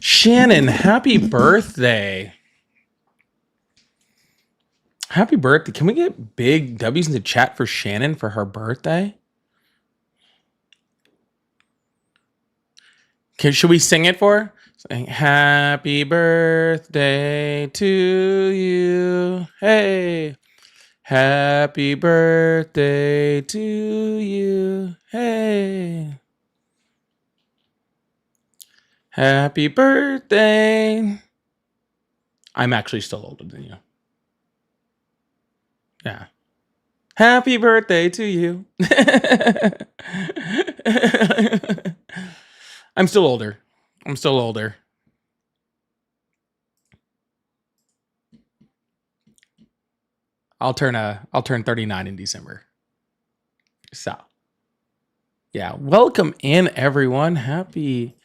Shannon, happy birthday. Happy birthday. Can we get big W's in the chat for Shannon for her birthday? Should we sing it for her? Saying, happy birthday to you. Hey. Happy birthday to you. Hey. Happy birthday. I'm actually still older than you. Yeah. Happy birthday to you. I'm still older. I'll turn 39 in December. So, yeah, welcome in everyone. Happy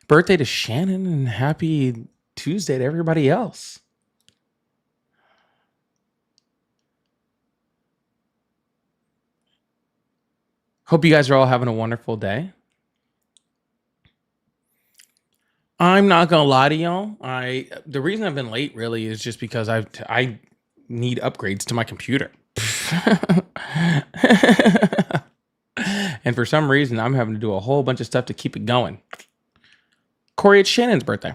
birthday to Shannon and happy Tuesday to everybody else. Hope you guys are all having a wonderful day. I'm not gonna lie to y'all. The reason I've been late really is just because I need upgrades to my computer. And for some reason, I'm having to do a whole bunch of stuff to keep it going. Corey, it's Shannon's birthday.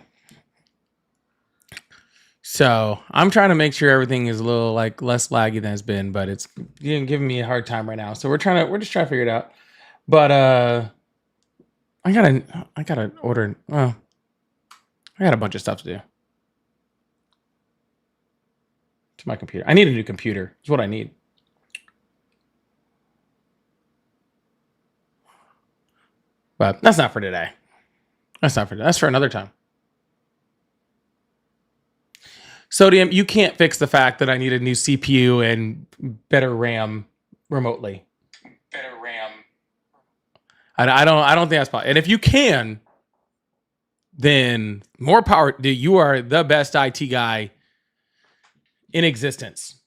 So I'm trying to make sure everything is a little like less laggy than it's been, but it's giving me a hard time right now. So we're just trying to figure it out. But I gotta order. Well, I got a bunch of stuff to do to my computer. I need a new computer. It's what I need. But that's not for today. That's for another time. Sodium, you can't fix the fact that I need a new CPU and better RAM remotely. I don't think that's possible. And if you can, then more power. You are the best IT guy in existence.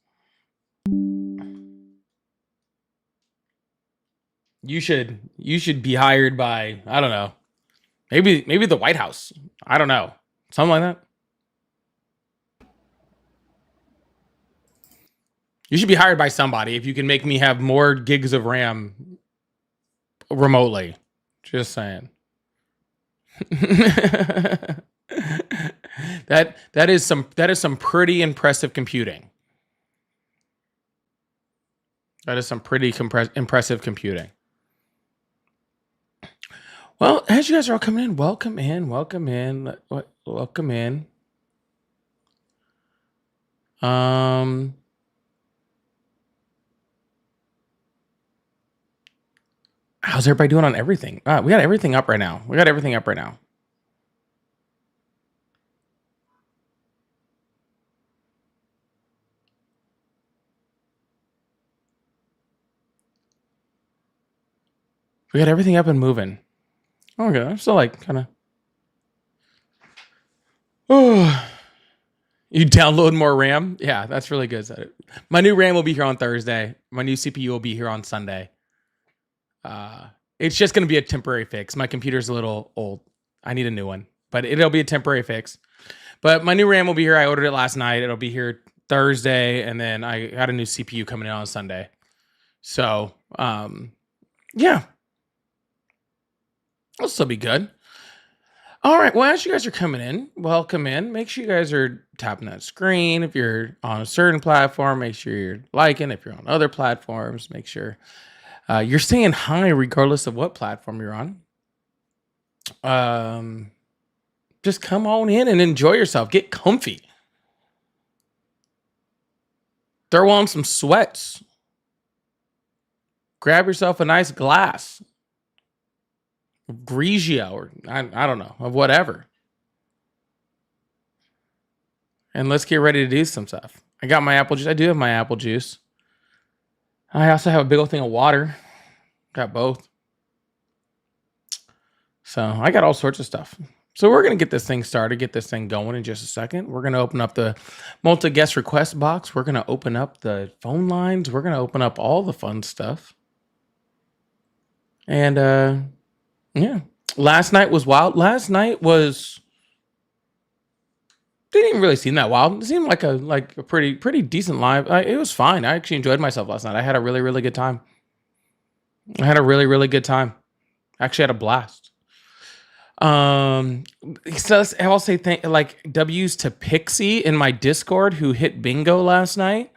You should be hired by, I don't know, maybe the White House. I don't know, something like that. You should be hired by somebody if you can make me have more gigs of RAM remotely. Just saying. that is some pretty impressive computing. That is some pretty impressive computing. Well, as you guys are all coming in, welcome in. How's everybody doing on everything? We got everything up right now. We got everything up and moving. Okay, I'm still like kind of. Oh, you download more RAM? Yeah, that's really good. My new RAM will be here on Thursday. My new CPU will be here on Sunday. It's just going to be a temporary fix. My computer's a little old. I need a new one, but it'll be a temporary fix. But my new RAM will be here. I ordered it last night. It'll be here Thursday, and then I got a new CPU coming in on Sunday. So, yeah. It'll still be good. All right. Well, as you guys are coming in, welcome in. Make sure you guys are tapping that screen. If you're on a certain platform, make sure you're liking. If you're on other platforms, make sure you're saying hi regardless of what platform you're on. Just come on in and enjoy yourself. Get comfy. Throw on some sweats. Grab yourself a nice glass of Grigio or I don't know, of whatever. And let's get ready to do some stuff. I got my apple juice. I do have my apple juice. I also have a big old thing of water. Got both. So I got all sorts of stuff. So we're going to get this thing started, get this thing going in just a second. We're going to open up the multi-guest request box. We're going to open up the phone lines. We're going to open up all the fun stuff. And yeah, last night was wild. Last night was Didn't even really seem that wild. It seemed like a pretty decent live. It was fine. I actually enjoyed myself last night. I had a really good time. I had a really good time. Actually had a blast. Um, so I'll say like W's to Pixie in my Discord who hit bingo last night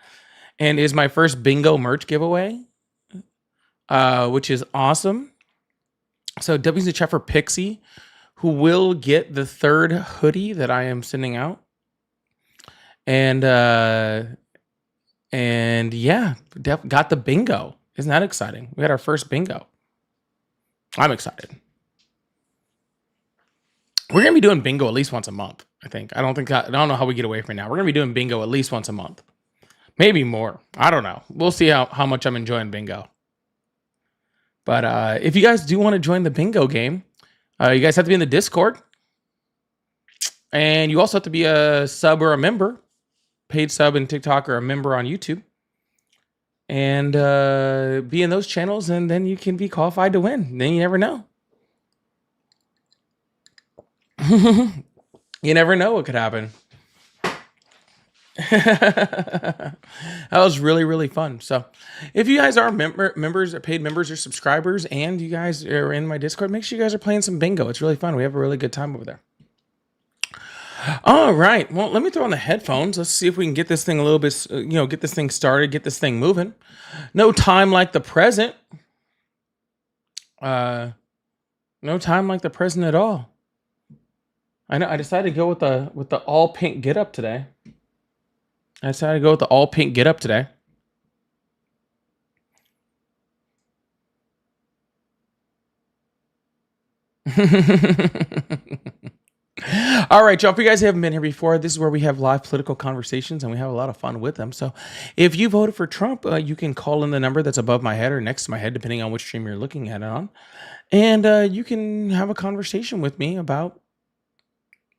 and is my first bingo merch giveaway, which is awesome. So W's to chat for Pixie, who will get the third hoodie that I am sending out. And yeah, got the bingo. Isn't that exciting? We had our first bingo. I'm excited. We're gonna be doing bingo at least once a month. I think. I don't know how we get away from it now. We're gonna be doing bingo at least once a month, maybe more. I don't know. We'll see how much I'm enjoying bingo. But if you guys do want to join the bingo game, you guys have to be in the Discord, and you also have to be a sub or a member, paid sub in TikTok or a member on YouTube, and be in those channels, and then you can be qualified to win. Then you never know. You never know what could happen. That was really fun. So if you guys are members or paid members or subscribers and you guys are in my Discord, make sure you guys are playing some bingo. It's really fun. We have a really good time over there. All right. Well, let me throw on the headphones. Let's see if we can get this thing a little bit, get this thing started, get this thing moving. No time like the present. No time like the present at all. I know. I decided to go with the all pink get up today. All right, y'all. If you guys haven't been here before, this is where we have live political conversations and we have a lot of fun with them. So if you voted for Trump, you can call in the number that's above my head or next to my head, depending on which stream you're looking at it on. And you can have a conversation with me about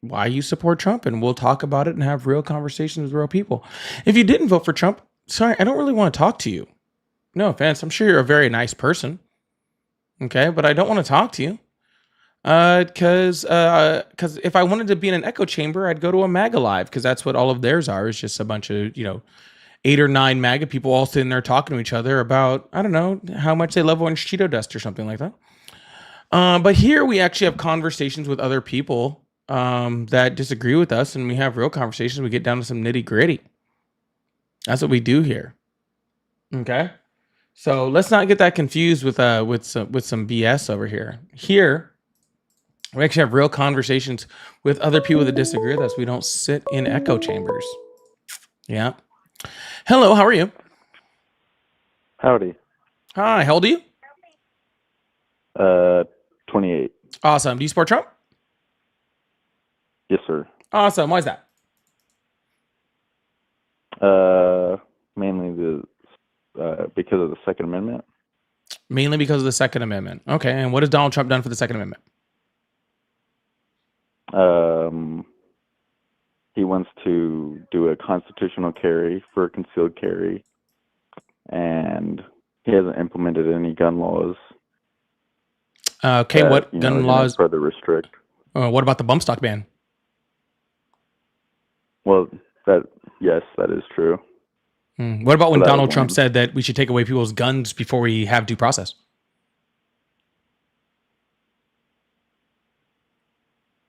why you support Trump, and we'll talk about it and have real conversations with real people. If you didn't vote for Trump, sorry, I don't really want to talk to you. No offense. I'm sure you're a very nice person. Okay, but I don't want to talk to you. Because if I wanted to be in an echo chamber, I'd go to a MAGA live, because that's what all of theirs are. It's just a bunch of, 8 or 9 MAGA people all sitting there talking to each other about, I don't know, how much they love orange Cheeto dust or something like that. But here we actually have conversations with other people that disagree with us, and we have real conversations. We get down to some nitty gritty. That's what we do here. Okay. So let's not get that confused with some BS over here. Here, we actually have real conversations with other people that disagree with us. We don't sit in echo chambers. Yeah. Hello, how are you? Howdy. Hi, how old are you? 28. Awesome. Do you support Trump? Yes, sir. Awesome. Why is that? Mainly because of the Second Amendment. Mainly because of the Second Amendment. Okay. And what has Donald Trump done for the Second Amendment? He wants to do a constitutional carry for concealed carry, and he hasn't implemented any gun laws. Okay. What gun laws? Further restrict. What about the bump stock ban? Well, yes, that is true. What about when Donald Trump said that we should take away people's guns before we have due process?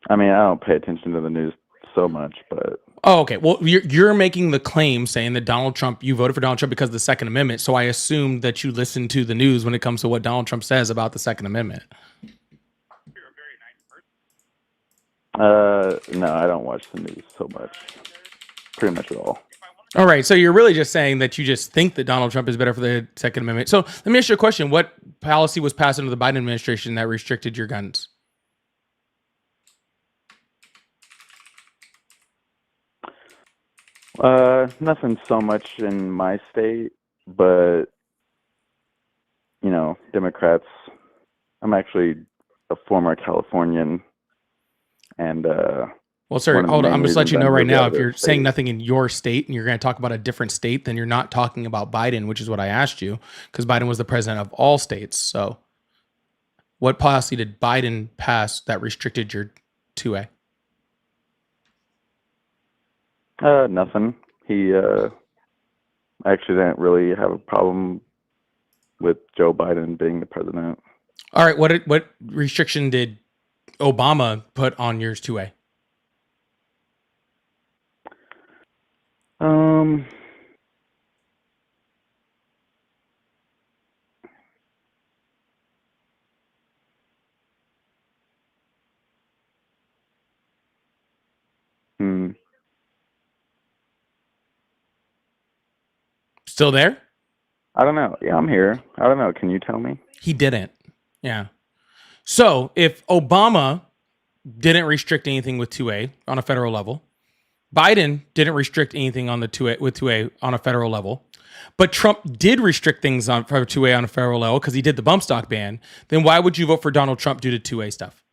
I mean, I don't pay attention to the news so much, but... Oh, okay. Well, you're making the claim saying that you voted for Donald Trump because of the Second Amendment, so I assume that you listen to the news when it comes to what Donald Trump says about the Second Amendment. No, I don't watch the news so much. Pretty much at all. All right, so you're really just saying that you just think that Donald Trump is better for the Second Amendment. So let me ask you a question. What policy was passed under the Biden administration that restricted your guns? Nothing so much in my state, but, Democrats, I'm actually a former Californian, and, well, sir, hold on. I'm just letting you know right now, if you're saying nothing in your state and you're going to talk about a different state, then you're not talking about Biden, which is what I asked you, because Biden was the president of all states. So what policy did Biden pass that restricted your 2A? Nothing. He actually didn't really have a problem with Joe Biden being the president. All right, what restriction did Obama put on yours 2A? Um, hmm. Still there? I don't know. Yeah, I'm here. I don't know. Can you tell me? He didn't. Yeah. So if Obama didn't restrict anything with 2A on a federal level, Biden didn't restrict anything on the 2A with 2A on a federal level, but Trump did restrict things on for 2A on a federal level because he did the bump stock ban, then why would you vote for Donald Trump due to 2A stuff?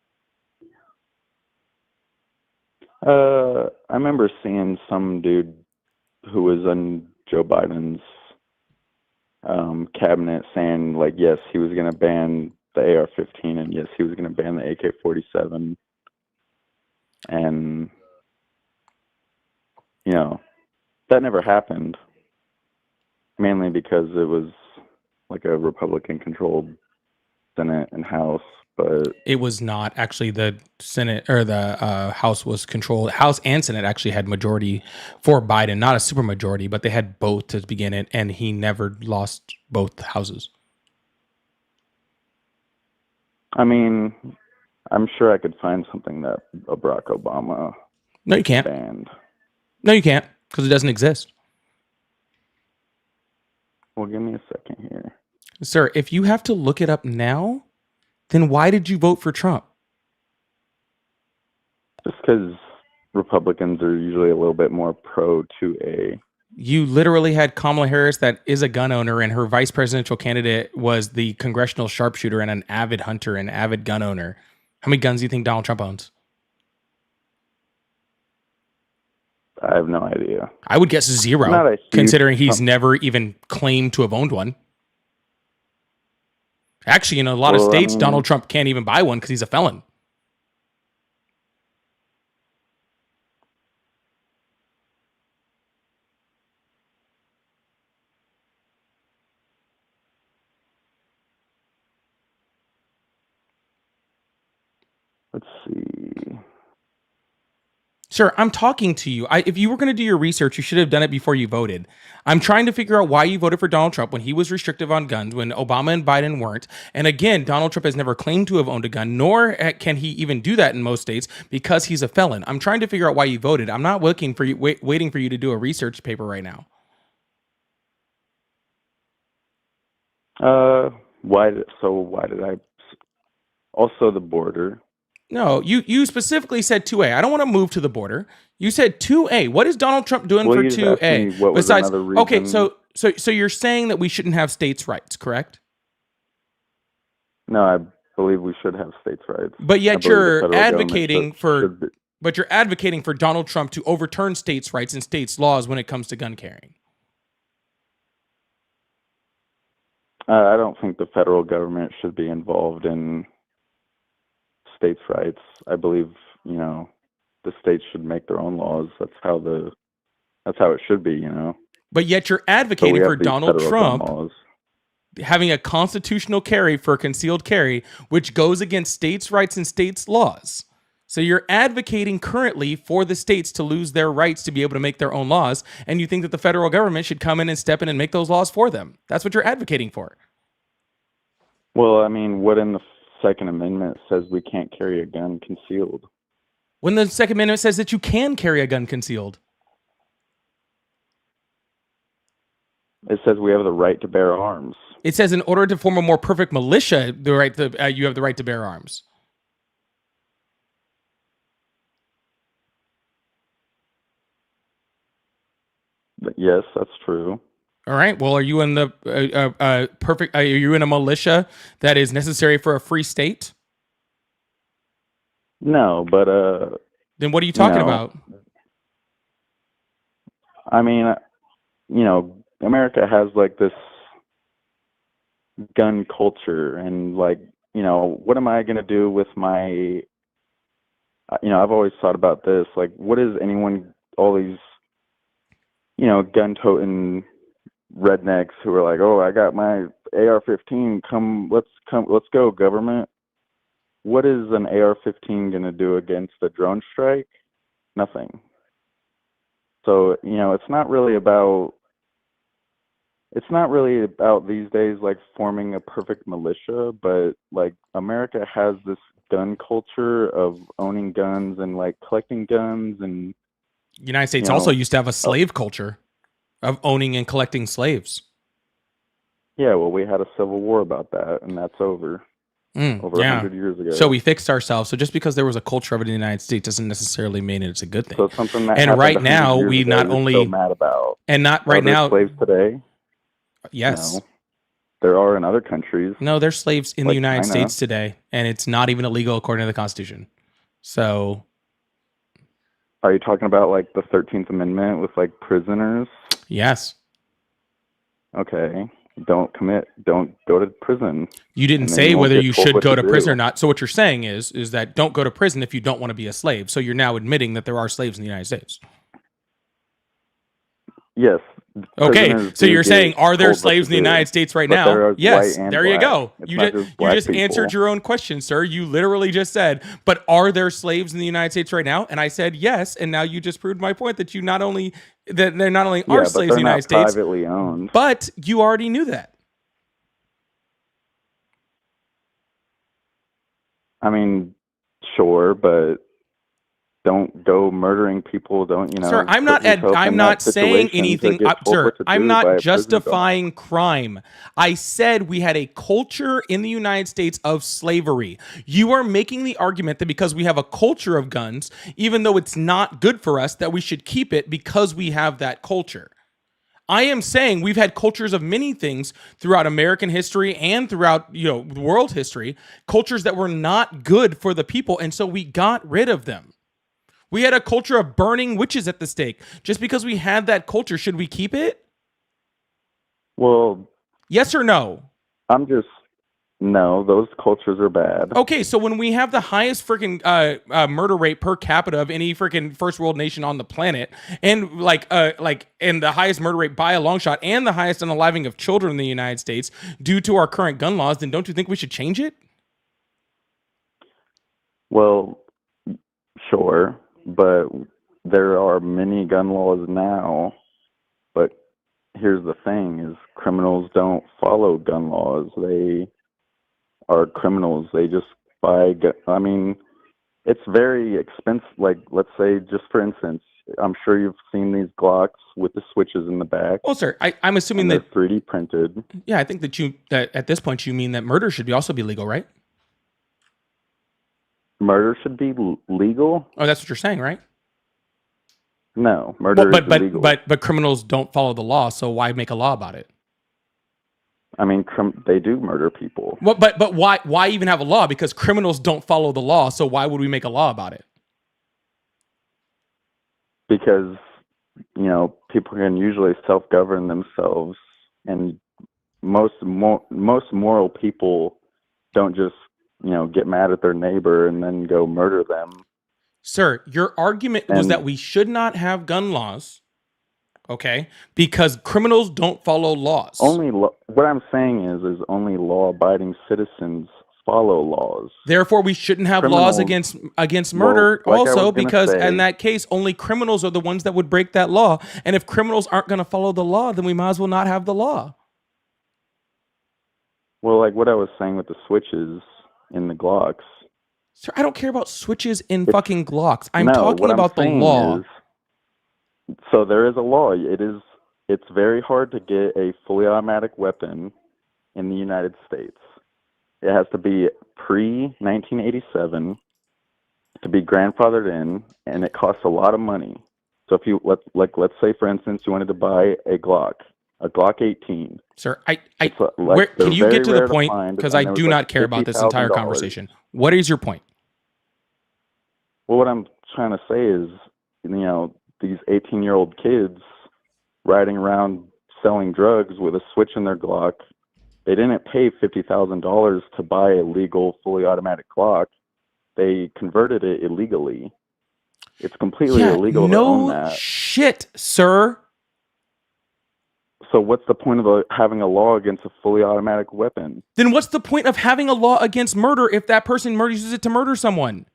I remember seeing some dude who was in Joe Biden's cabinet saying, like, yes, he was going to ban the AR-15, and yes, he was going to ban the AK-47, and you know that never happened, mainly because it was like a Republican-controlled Senate and House. But It was not actually the Senate or the House was controlled. House and Senate actually had majority for Biden, not a super majority, but they had both to begin it, and he never lost both houses. I mean, I'm sure I could find something that Barack Obama No, you can't. banned. No, you can't because it doesn't exist. Well, give me a second here. Sir, if you have to look it up now, then why did you vote for Trump? Just because Republicans are usually a little bit more pro 2A. You literally had Kamala Harris, that is a gun owner, and her vice presidential candidate was the congressional sharpshooter and an avid hunter and avid gun owner. How many guns do you think Donald Trump owns? I have no idea. I would guess zero, Not a huge considering he's Trump- never even claimed to have owned one. Actually, in a lot of Well, I states, mean- Donald Trump can't even buy one because he's a felon. Let's see. Sir, I'm talking to you. If you were going to do your research, you should have done it before you voted. I'm trying to figure out why you voted for Donald Trump when he was restrictive on guns, when Obama and Biden weren't. And again, Donald Trump has never claimed to have owned a gun, nor can he even do that in most states because he's a felon. I'm trying to figure out why you voted. I'm not looking for you, waiting for you to do a research paper right now. Why did I? Also, the border. No, you specifically said 2A. I don't want to move to the border. You said 2A. What is Donald Trump doing Well, for you just asked 2A? me what was another reason. Okay, so you're saying that we shouldn't have states' rights, correct? No, I believe we should have states' rights. But I yet believe the you're federal government advocating should be- but you're advocating for Donald Trump to overturn states' rights and states' laws when it comes to gun carrying. I don't think the federal government should be involved in states' rights. I believe, the states should make their own laws. That's how it should be. But yet you're So we advocating have for these Donald federal gun Trump laws. having a constitutional carry for concealed carry, which goes against states' rights and states' laws. So you're advocating currently for the states to lose their rights to be able to make their own laws, and you think that the federal government should come in and step in and make those laws for them. That's what you're advocating for. Well, I mean, what in the Second Amendment says we can't carry a gun concealed? When the Second Amendment says that you can carry a gun concealed. It says we have the right to bear arms. It says in order to form a more perfect militia, you have the right to bear arms. But yes, that's true. All right. Well, are you in the perfect? Are you in a militia that is necessary for a free state? No, but Then what are you talking No. about? I mean, America has like this gun culture, and like, what am I gonna do with my? I've always thought about this. Like, what is all these gun-toting rednecks who are like, "Oh, I got my AR-15. Let's go, government." What is an AR-15 going to do against a drone strike? Nothing. So, it's not really about these days like forming a perfect militia, but like America has this gun culture of owning guns and like collecting guns, and United States also used to have a slave culture of owning and collecting slaves. Yeah, well, we had a civil war about that, and that's over. Over 100 years ago. So we fixed ourselves. So just because there was a culture of it in the United States doesn't necessarily mean it's a good thing. So something that and right 100 now years we ago, not you're only so mad about. and not right Are there now slaves today? Yes. No. There are in other countries. No, there's slaves in like the United China. States today, and it's not even illegal according to the Constitution. So are you talking about like the 13th Amendment with like prisoners? Yes. Okay. Don't go to prison. You didn't say whether you should go to prison or not. So what you're saying is that don't go to prison if you don't want to be a slave. So you're now admitting that there are slaves in the United States. Yes. Okay, so you're saying, are there slaves in the United States right now? Yes, there you go. You just answered your own question, sir. You literally just said, but are there slaves in the United States right now? And I said yes, and now you just proved my point that they're not only are slaves in the United States, privately owned. But you already knew that. I mean, sure, but don't go murdering people. Sir, I'm not saying anything. Sir, I'm not justifying crime. I said we had a culture in the United States of slavery. You are making the argument that because we have a culture of guns, even though it's not good for us, that we should keep it because we have that culture. I am saying we've had cultures of many things throughout American history and throughout, world history, cultures that were not good for the people, and so we got rid of them. We had a culture of burning witches at the stake. Just because we had that culture, should we keep it? Well, yes or no? No, those cultures are bad. Okay, so when we have the highest freaking murder rate per capita of any freaking first world nation on the planet, and and the highest murder rate by a long shot, and the highest unaliving of children in the United States due to our current gun laws, then don't you think we should change it? Well, sure, but there are many gun laws now. But here's the thing: is criminals don't follow gun laws. They are criminals. They just buy. I mean, it's very expensive. Like, let's say, just for instance, I'm sure you've seen these Glocks with the switches in the back. Well, sir, I'm assuming that 3D printed. Yeah, I think that at this point you mean that murder should also be legal, right? Murder should be legal. Oh, that's what you're saying, right? No, murder is illegal. But criminals don't follow the law, so why make a law about it? I mean, they do murder people. Well, but why even have a law? Because criminals don't follow the law, so why would we make a law about it? Because, people can usually self-govern themselves, and most moral people don't just, get mad at their neighbor and then go murder them. Sir, your argument was that we should not have gun laws. Okay, because criminals don't follow laws. What I'm saying is only law-abiding citizens follow laws. Therefore, we shouldn't have laws against murder. Because in that case, only criminals are the ones that would break that law. And if criminals aren't going to follow the law, then we might as well not have the law. Well, like what I was saying with the switches in the Glocks. Sir, I don't care about switches in fucking Glocks. I'm talking about the law. So there is a law. It's very hard to get a fully automatic weapon in the United States. It has to be pre-1987 to be grandfathered in, and it costs a lot of money. So if you let's say for instance you wanted to buy a Glock 18. Sir, can you get to the point? Because I do not care about this entire conversation. What is your point? Well, what I'm trying to say is, these 18-year-old kids riding around selling drugs with a switch in their Glock, they didn't pay $50,000 to buy a legal, fully automatic Glock. They converted it illegally. It's completely illegal to own that. Shit, sir. So what's the point of having a law against a fully automatic weapon? Then what's the point of having a law against murder if that person uses it to murder someone?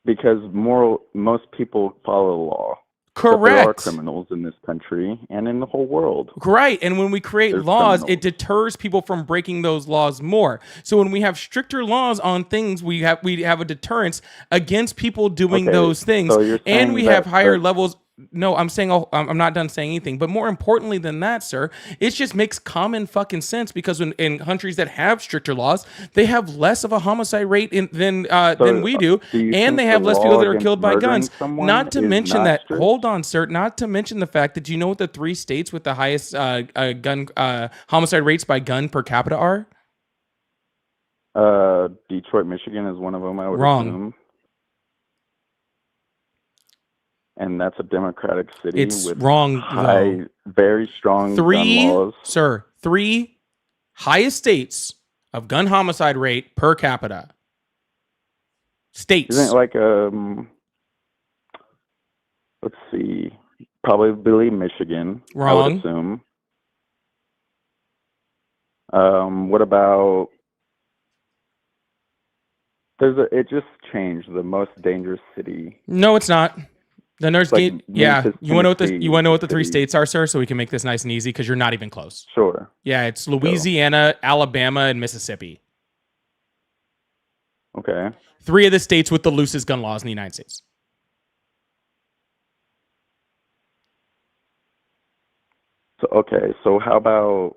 Because most people follow the law. Correct. But there are criminals in this country and in the whole world. Right. And when we create There's laws, criminals. it deters people from breaking those laws more. So when we have stricter laws on things, we have a deterrence against people doing those things. So you're saying and we have higher levels. No, I'm saying I'm not done saying anything. But more importantly than that, sir, it just makes common fucking sense because in countries that have stricter laws, they have less of a homicide rate than we do, and they have less people that are killed by guns. Not to mention that. Strict? Hold on, sir. Not to mention the fact that you know what the 3 states with the highest gun homicide rates by gun per capita are? Detroit, Michigan is one of them. I would Wrong. assume. And that's a Democratic city with wrong, very strong gun laws. Sir, 3 highest states of gun homicide rate per capita. States. Isn't it like let's see, probably Michigan. Wrong. I would assume. What about? It just changed the most dangerous city. No, it's not. The nurse like yeah. You want to know what the 3 states are, sir, so we can make this nice and easy because you're not even close. Sure. Yeah, it's Louisiana, Alabama, and Mississippi. Okay. 3 of the states with the loosest gun laws in the United States. So how about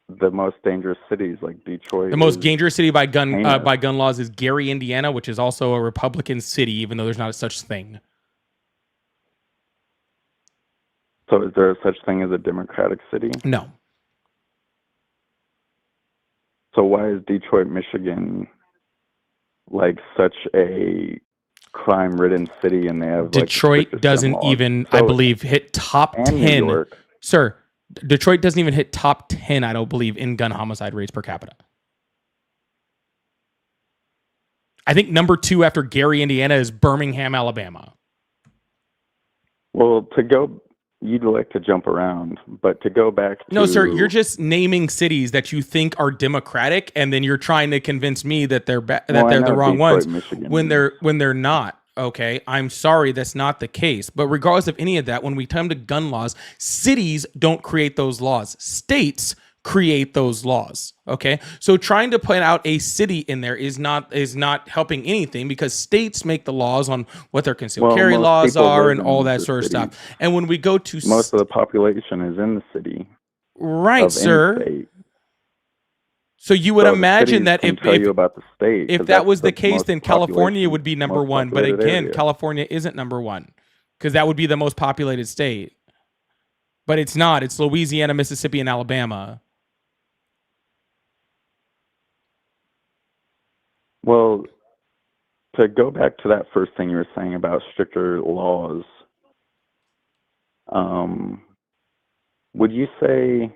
the most dangerous cities like Detroit? The most dangerous city by gun laws is Gary, Indiana, which is also a Republican city, even though there's not a such thing. So is there such thing as a Democratic city? No. So why is Detroit, Michigan, like such a crime-ridden city, and they have Detroit doesn't even, I believe, hit top 10. New York. Sir, Detroit doesn't even hit top 10, I don't believe, in gun homicide rates per capita. I think number 2 after Gary, Indiana is Birmingham, Alabama. Well, you'd like to jump around, but to go back to... No, sir, you're just naming cities that you think are democratic, and then you're trying to convince me that they're the wrong ones when they're not. Okay, I'm sorry, that's not the case. But regardless of any of that, when we come to gun laws, cities don't create those laws. States create those laws. Okay, so trying to put out a city in there is not helping anything because states make the laws on what their concealed carry laws are and all that sort of stuff. And when we go to most of the population is in the city, right, sir? So you would imagine that if about the state, if that was the case, then California would be number 1. But again, California isn't number 1 because that would be the most populated state. But it's not. It's Louisiana, Mississippi, and Alabama. Well, to go back to that first thing you were saying about stricter laws, would you say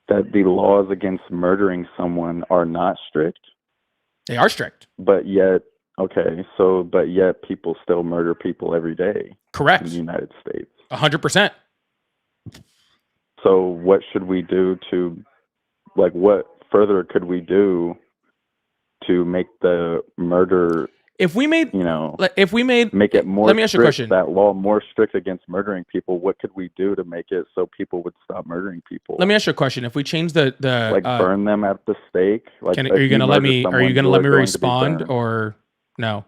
that the laws against murdering someone are not strict? They are strict. But yet people still murder people every day. Correct. In the United States. 100%. So what should we do what further could we do to make the murder... If we made make it more, let me ask you a question. That law more strict against murdering people, what could we do to make it so people would stop murdering people? Let me ask you a question. If we change the burn them at the stake, are you going to let me respond or no?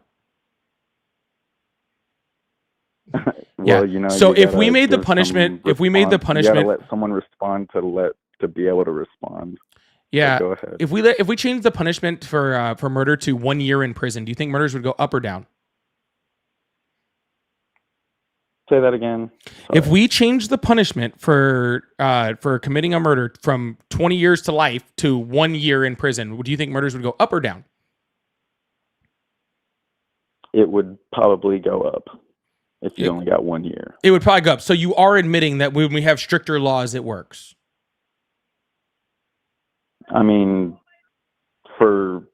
Well, so if we made the punishment, you gotta let someone respond to be able to respond. Yeah. Go ahead. If we change the punishment for murder to 1 year in prison, do you think murders would go up or down? Say that again. Sorry. If we change the punishment for committing a murder from 20 years to life to 1 year in prison, do you think murders would go up or down? It would probably go up if you only got 1 year. It would probably go up. So you are admitting that when we have stricter laws, it works. I mean, for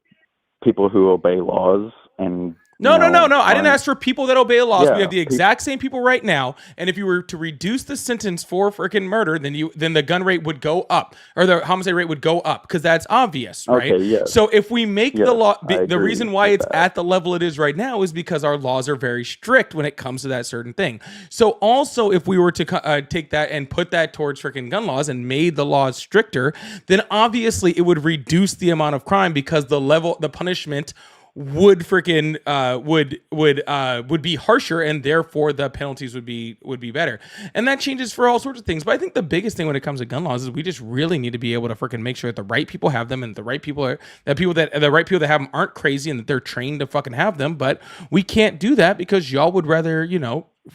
people who obey laws and No. I didn't aren't. ask for people that obey the laws. Yeah, We have the exact same people right now. And if you were to reduce the sentence for freaking murder, then the gun rate would go up, or the homicide rate would go up, because that's obvious, right? Okay, yes. So if we make the Yes, law, I the agree reason why with it's that. at the level it is right now is because our laws are very strict when it comes to that certain thing. So also, if we were to take that and put that towards freaking gun laws and made the laws stricter, then obviously it would reduce the amount of crime, because the punishment would freaking would be harsher, and therefore the penalties would be better. And that changes for all sorts of things. But I think the biggest thing when it comes to gun laws is we just really need to be able to freaking make sure that the right people have them, and the right people that have them aren't crazy, and that they're trained to fucking have them. But we can't do that because y'all would rather,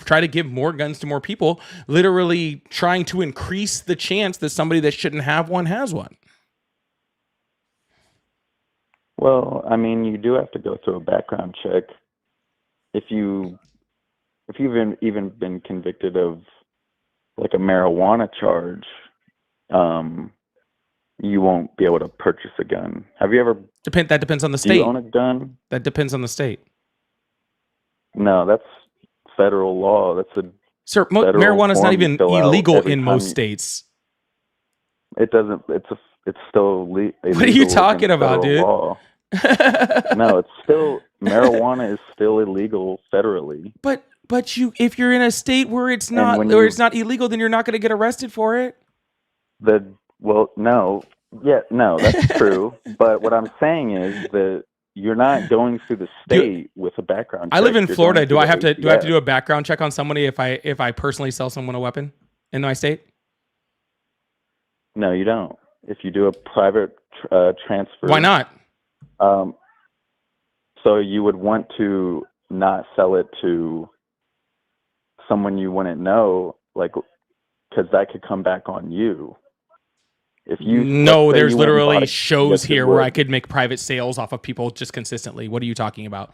try to give more guns to more people, literally trying to increase the chance that somebody that shouldn't have one has one. Well, I mean, you do have to go through a background check. If you've even been convicted of like a marijuana charge, you won't be able to purchase a gun. Have you ever? That depends on the state. Do you own a gun? That depends on the state. No, that's federal law. That's a Sir, marijuana is not even illegal in most states. It doesn't. It's still illegal. What are you talking about, dude? Law. No, it's still marijuana is still illegal federally. But if you're in a state where it's not it's not illegal, then you're not going to get arrested for it. No, that's true. But what I'm saying is that you're not going through the state with a background check. I live in Florida. Do I have to do a background check on somebody if I personally sell someone a weapon in my state? No, you don't. If you do a private transfer. Why not? So you would want to not sell it to someone you wouldn't know, like, because that could come back on you. If you there's literally shows here where I could make private sales off of people just consistently. What are you talking about?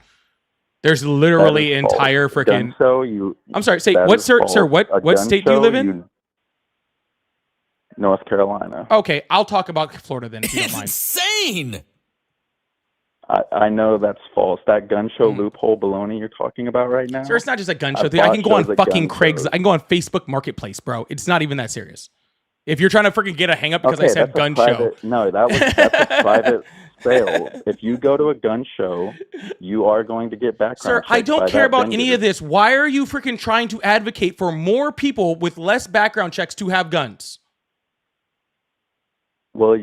There's literally entire freaking. I'm sorry. Say what, sir? Sir, what state do you live in? North Carolina. Okay, I'll talk about Florida then. If you don't mind. Insane. I know that's false. That gun show loophole baloney you're talking about right now. Sir, it's not just a gun show. I can go on fucking Craigslist. I can go on Facebook Marketplace, bro. It's not even that serious. If you're trying to freaking get a hang up because I said gun show. No, that's a private sale. If you go to a gun show, you are going to get background Sir, I don't care about any of this. Why are you freaking trying to advocate for more people with less background checks to have guns? Well,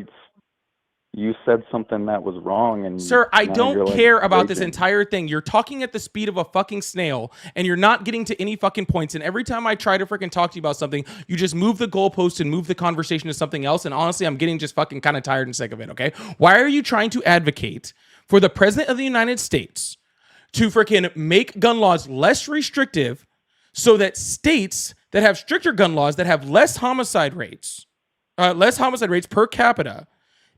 you said something that was wrong, and sir, I don't care about this entire thing. You're talking at the speed of a fucking snail, and you're not getting to any fucking points. And every time I try to freaking talk to you about something, you just move the goalpost and move the conversation to something else. And honestly, I'm getting just fucking kind of tired and sick of it. Okay, why are you trying to advocate for the president of the United States to freaking make gun laws less restrictive, so that states that have stricter gun laws that have less homicide rates per capita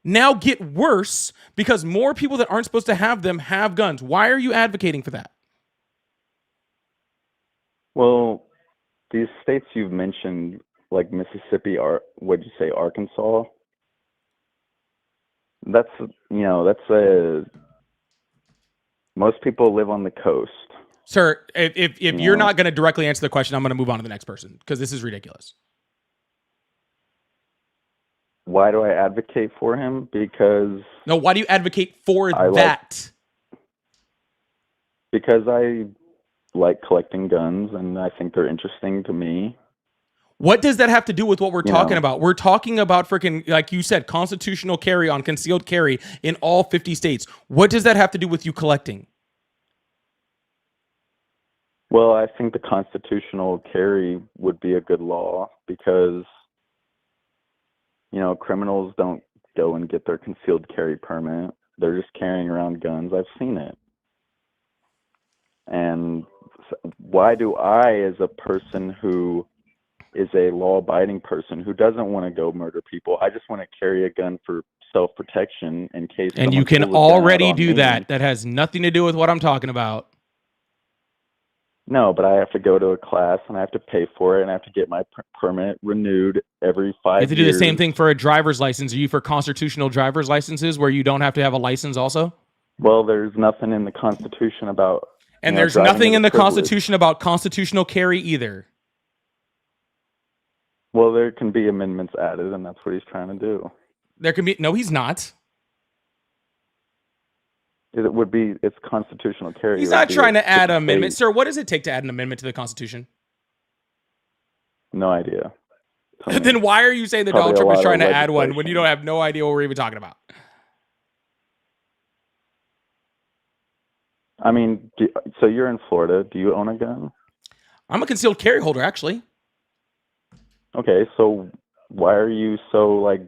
now get worse because more people that aren't supposed to have them have guns? Why are you advocating for that? Well, these states you've mentioned, like Mississippi, what'd you say, Arkansas? Most people live on the coast. Sir, if you're not going to directly answer the question, I'm going to move on to the next person because this is ridiculous. Why do I advocate for him? Because... No, why do you advocate for that? Because I like collecting guns, and I think they're interesting to me. What does that have to do with what we're talking about? We're talking about freaking, like you said, constitutional carry on concealed carry in all 50 states. What does that have to do with you collecting? Well, I think the constitutional carry would be a good law because... criminals don't go and get their concealed carry permit. They're just carrying around guns. I've seen it. And why do I, as a person who is a law-abiding person who doesn't want to go murder people, I just want to carry a gun for self-protection in case... And you can already do that. That has nothing to do with what I'm talking about. No, but I have to go to a class and I have to pay for it and I have to get my permit renewed every 5 years. You have to do the same thing for a driver's license. Are you for constitutional driver's licenses where you don't have to have a license also? Well, there's nothing in the Constitution about And there's driving nothing is a in the privilege. Constitution about constitutional carry either. Well, there can be amendments added, and that's what he's trying to do. There can be, no, he's not. It's constitutional carry. He's not trying to add an amendment. Sir, what does it take to add an amendment to the Constitution? No idea. Then why are you saying that Probably Donald Trump is a lot trying of to add one when legislation. you don't have no idea what we're even talking about? I mean, so you're in Florida. Do you own a gun? I'm a concealed carry holder, actually. Okay, so why are you so like?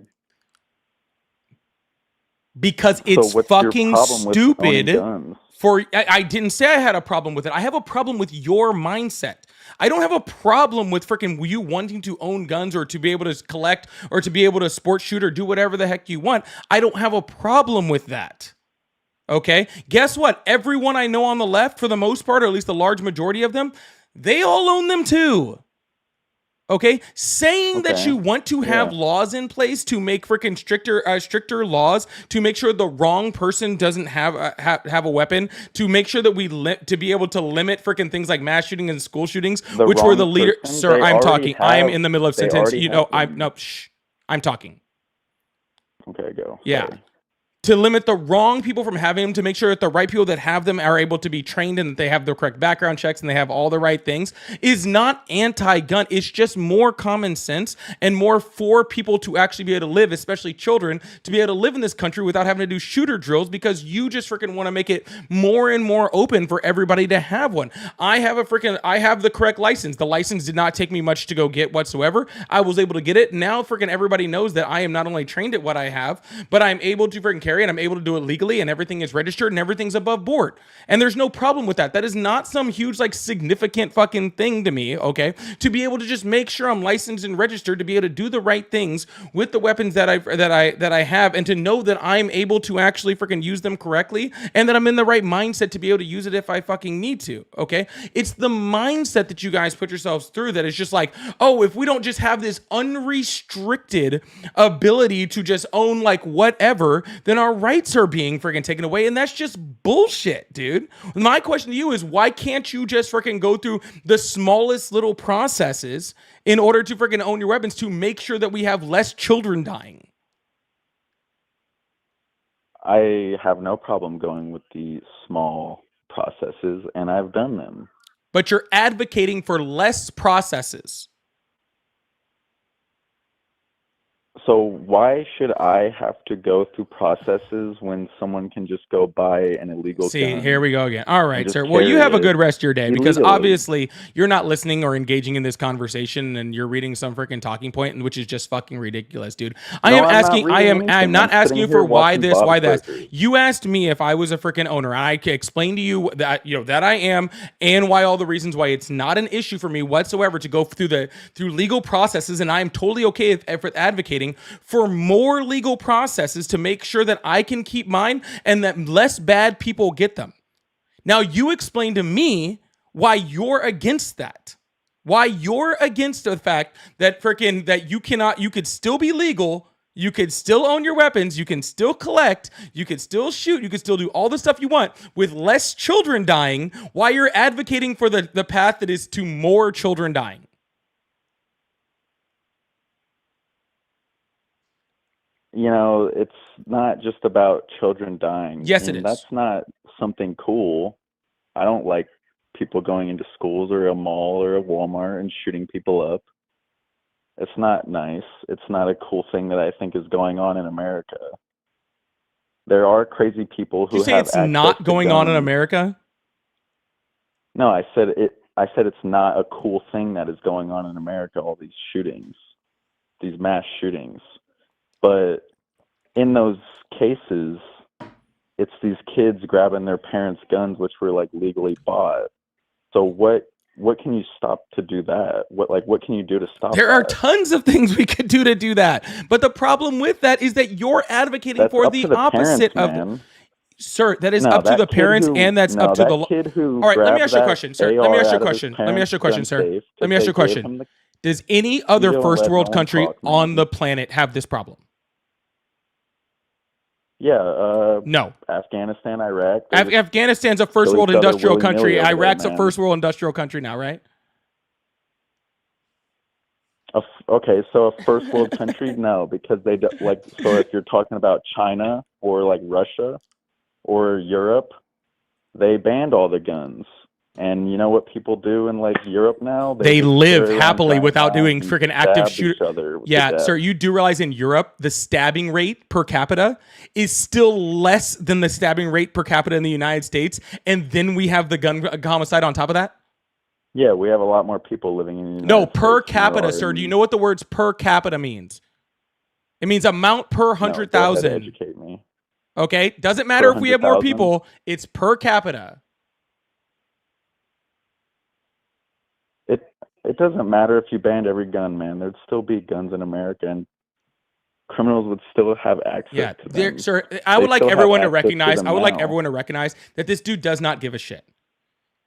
Because it's so what's fucking your problem with owning stupid. guns? I didn't say I had a problem with it. I have a problem with your mindset. I don't have a problem with freaking you wanting to own guns or to be able to collect or to be able to sport shoot or do whatever the heck you want. I don't have a problem with that. Okay? Guess what? Everyone I know on the left, for the most part, or at least the large majority of them, they all own them too. Okay, saying that you want to have laws in place to make freaking stricter laws to make sure the wrong person doesn't have a weapon, to make sure that to be able to limit freaking things like mass shooting and school shootings, which were the leader. Sir, I'm talking. I am in the middle of sentence. I'm talking. Okay, go. Yeah. Sorry. To limit the wrong people from having them, to make sure that the right people that have them are able to be trained and that they have the correct background checks and they have all the right things, is not anti-gun. It's just more common sense and more for people to actually be able to live, especially children, to be able to live in this country without having to do shooter drills, because you just freaking want to make it more and more open for everybody to have one. I have the correct license. The license did not take me much to go get whatsoever. I was able to get it. Now freaking everybody knows that I am not only trained at what I have, but I'm able to freaking carry and I'm able to do it legally and everything is registered and everything's above board. And there's no problem with that. That is not some huge like significant fucking thing to me, okay? To be able to just make sure I'm licensed and registered to be able to do the right things with the weapons that I have, and to know that I'm able to actually freaking use them correctly and that I'm in the right mindset to be able to use it if I fucking need to, okay? It's the mindset that you guys put yourselves through that is just like, oh, if we don't just have this unrestricted ability to just own like whatever, then our rights are being freaking taken away. And that's just bullshit, dude. My question to you is, why can't you just freaking go through the smallest little processes in order to freaking own your weapons to make sure that we have less children dying? I have no problem going with the small processes, and I've done them. But you're advocating for less processes. So why should I have to go through processes when someone can just go buy an illegal gun? Here we go again. All right, sir. Well, you have a good rest of your day, because obviously you're not listening or engaging in this conversation, and you're reading some freaking talking point, which is just fucking ridiculous, dude. I'm not asking you for why this, why that. You asked me if I was a freaking owner, and I explained to you that that I am, and why all the reasons why it's not an issue for me whatsoever to go through legal processes, and I'm totally okay with advocating for more legal processes to make sure that I can keep mine and that less bad people get them. Now, you explain to me why you're against that. Why you're against the fact that you could still be legal, you could still own your weapons, you can still collect, you could still shoot, you could still do all the stuff you want with less children dying, while you're advocating for the path that is to more children dying. It's not just about children dying. Yes, it is. That's not something cool. I don't like people going into schools or a mall or a Walmart and shooting people up. It's not nice. It's not a cool thing that I think is going on in America. There are crazy people who have access to guns. You say it's not going on in America? No, I said it's not a cool thing that is going on in America, all these shootings, these mass shootings. But in those cases, it's these kids grabbing their parents' guns, which were like legally bought. So what can you stop to do that? What can you do to stop There are tons of things we could do to do that. But the problem with that is that you're advocating for the opposite of... Sir, that is up to the parents, and that's up to the law. All right, let me ask you a question, sir. Let me ask you a question, sir. Let me ask you a question. Does any other first world country on the planet have this problem? Yeah, No. Afghanistan, Iraq. They just Afghanistan's a first kill world each other industrial willy-nilly country. over there, Iraq's a man. first world industrial country now, right? Okay, so a first world country, no, because they like. So if you're talking about China or like Russia or Europe, they banned all the guns. And you know what people do in like Europe now? They just live carry around happily giant without knives doing and freaking active stab each other to Yeah, death. sir, you do realize in Europe, the stabbing rate per capita is still less than the stabbing rate per capita in the United States. And then we have the gun homicide on top of that? Yeah, we have a lot more people living in the United No, States per than there capita, are sir. Do you in... know what the words per capita means? It means amount per No, go ahead, 100,000. educate me. Okay? Doesn't Per matter if we have more 100,000? people, it's per capita. It doesn't matter if you banned every gun, man. There'd still be guns in America, and criminals would still have access to them. Sir, I would They like still have everyone to access to recognize, them I would like now. everyone to recognize that this dude does not give a shit.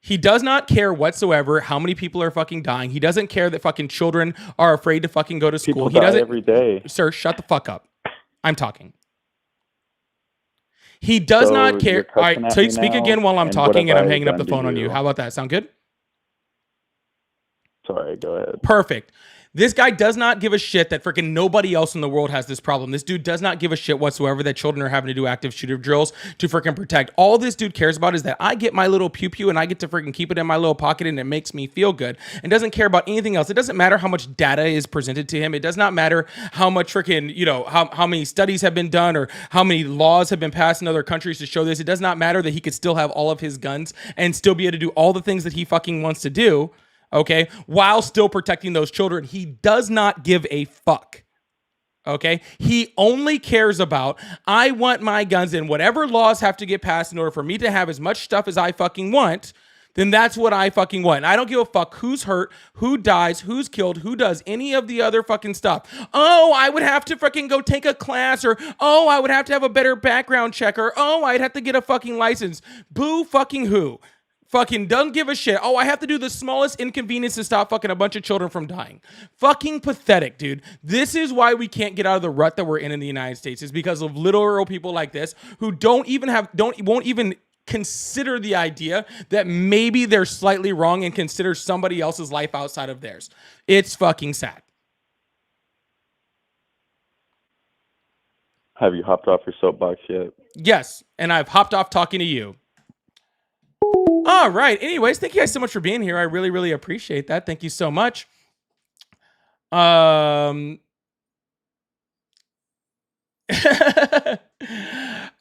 He does not care whatsoever how many people are fucking dying. He doesn't care that fucking children are afraid to fucking go to school. People He doesn't die every day. Sir, shut the fuck up. I'm talking. He does So not care. you're All cussing right, at me speak now, again while I'm and what talking have and I'm I hanging up done the to phone on you. you? How about that? Sound good? Sorry, go ahead. Perfect. This guy does not give a shit that freaking nobody else in the world has this problem. This dude does not give a shit whatsoever that children are having to do active shooter drills to freaking protect. All this dude cares about is that I get my little pew pew and I get to freaking keep it in my little pocket and it makes me feel good, and doesn't care about anything else. It doesn't matter how much data is presented to him. It does not matter how much freaking, how many studies have been done or how many laws have been passed in other countries to show this. It does not matter that he could still have all of his guns and still be able to do all the things that he fucking wants to do. Okay, while still protecting those children. He does not give a fuck. Okay, he only cares about, I want my guns, and whatever laws have to get passed in order for me to have as much stuff as I fucking want, then that's what I fucking want. And I don't give a fuck who's hurt, who dies, who's killed, who does any of the other fucking stuff. Oh, I would have to fucking go take a class, or oh, I would have to have a better background check, or oh, I'd have to get a fucking license. Boo fucking who? Fucking doesn't give a shit. Oh, I have to do the smallest inconvenience to stop fucking a bunch of children from dying. Fucking pathetic, dude. This is why we can't get out of the rut that we're in the United States. Is because of literal people like this who won't even consider the idea that maybe they're slightly wrong and consider somebody else's life outside of theirs. It's fucking sad. Have you hopped off your soapbox yet? Yes, and I've hopped off talking to you. All right. Anyways, thank you guys so much for being here. I really, really appreciate that. Thank you so much. This